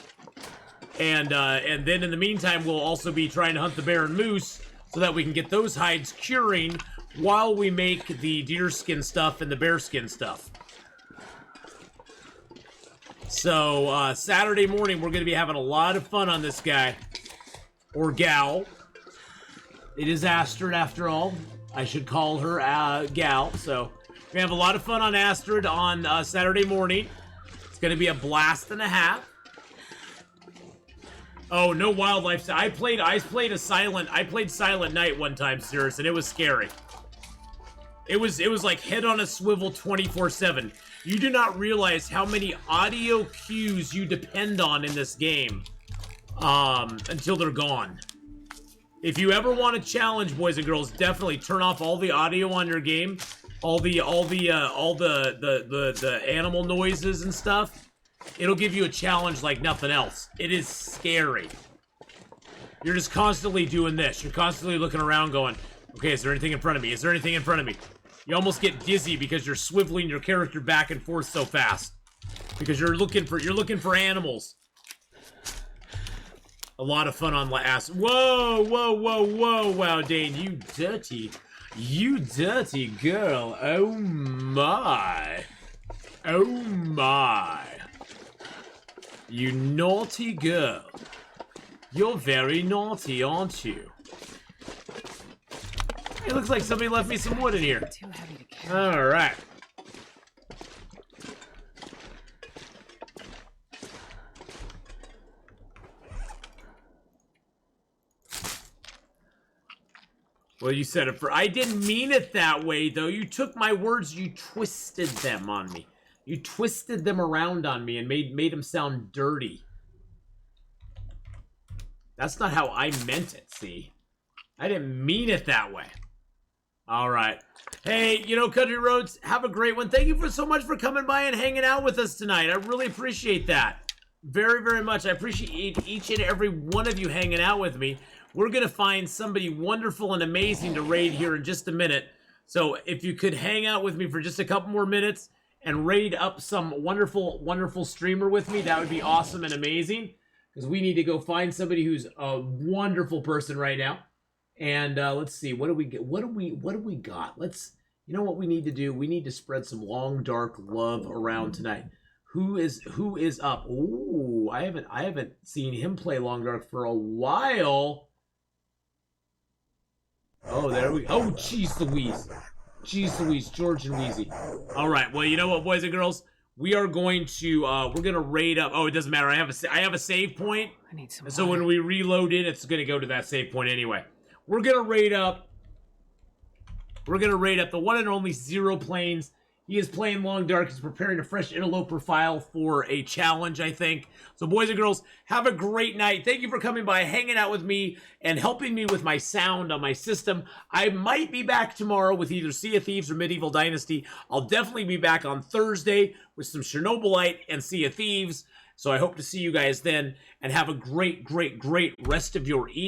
And then in the meantime, we'll also be trying to hunt the bear and moose, so that we can get those hides curing while we make the deer skin stuff and the bear skin stuff. So, Saturday morning, we're going to be having a lot of fun on this guy. Or gal. It is Astrid, after all. I should call her gal. So, we have a lot of fun on Astrid on Saturday morning. It's going to be a blast and a half. Oh, no wildlife. I played Silent Night one time, Cirrus, and it was scary. It was like head on a swivel 24/7. You do not realize how many audio cues you depend on in this game until they're gone. If you ever want a challenge, boys and girls, definitely turn off all the audio on your game, all the animal noises and stuff. It'll give you a challenge like nothing else. It is scary. You're just constantly doing this. You're constantly looking around going, okay, is there anything in front of me? Is there anything in front of me? You almost get dizzy because you're swiveling your character back and forth so fast. Because you're looking for animals. A lot of fun on last. Whoa, whoa, whoa, whoa, wow, Dane, you dirty girl. Oh my. Oh my. You naughty girl. You're very naughty, aren't you? It looks like somebody left me some wood in here. Too heavy to carry. Alright. Well, you said it for... I didn't mean it that way, though. You took my words, you twisted them on me. You twisted them around on me and made them sound dirty. That's not how I meant it, see? I didn't mean it that way. Alright. Hey, you know, Country Roads, have a great one. Thank you so much for coming by and hanging out with us tonight. I really appreciate that. Very, very much. I appreciate each and every one of you hanging out with me. We're going to find somebody wonderful and amazing to raid here in just a minute. So if you could hang out with me for just a couple more minutes and raid up some wonderful, wonderful streamer with me, that would be awesome and amazing. Because we need to go find somebody who's a wonderful person right now. And let's see, what do we get? What do we got? Let's, you know what we need to do? We need to spread some long dark love around tonight. Who is up? Ooh, I haven't seen him play long dark for a while. Oh, there we go. Oh, jeez Louise. Jeez Louise, George and Wheezy. All right, well, you know what, boys and girls? We are going to, we're going to raid up. Oh, it doesn't matter. I have a save point. I need some So water. when we reload it, it's going to go to that save point anyway. We're going to raid up. We're going to raid up the one and only Zero Planes. He is playing Long Dark. He's preparing a fresh Interloper file for a challenge, I think. So, boys and girls, have a great night. Thank you for coming by, hanging out with me, and helping me with my sound on my system. I might be back tomorrow with either Sea of Thieves or Medieval Dynasty. I'll definitely be back on Thursday with some Chernobylite and Sea of Thieves. So I hope to see you guys then, and have a great, great, great rest of your evening.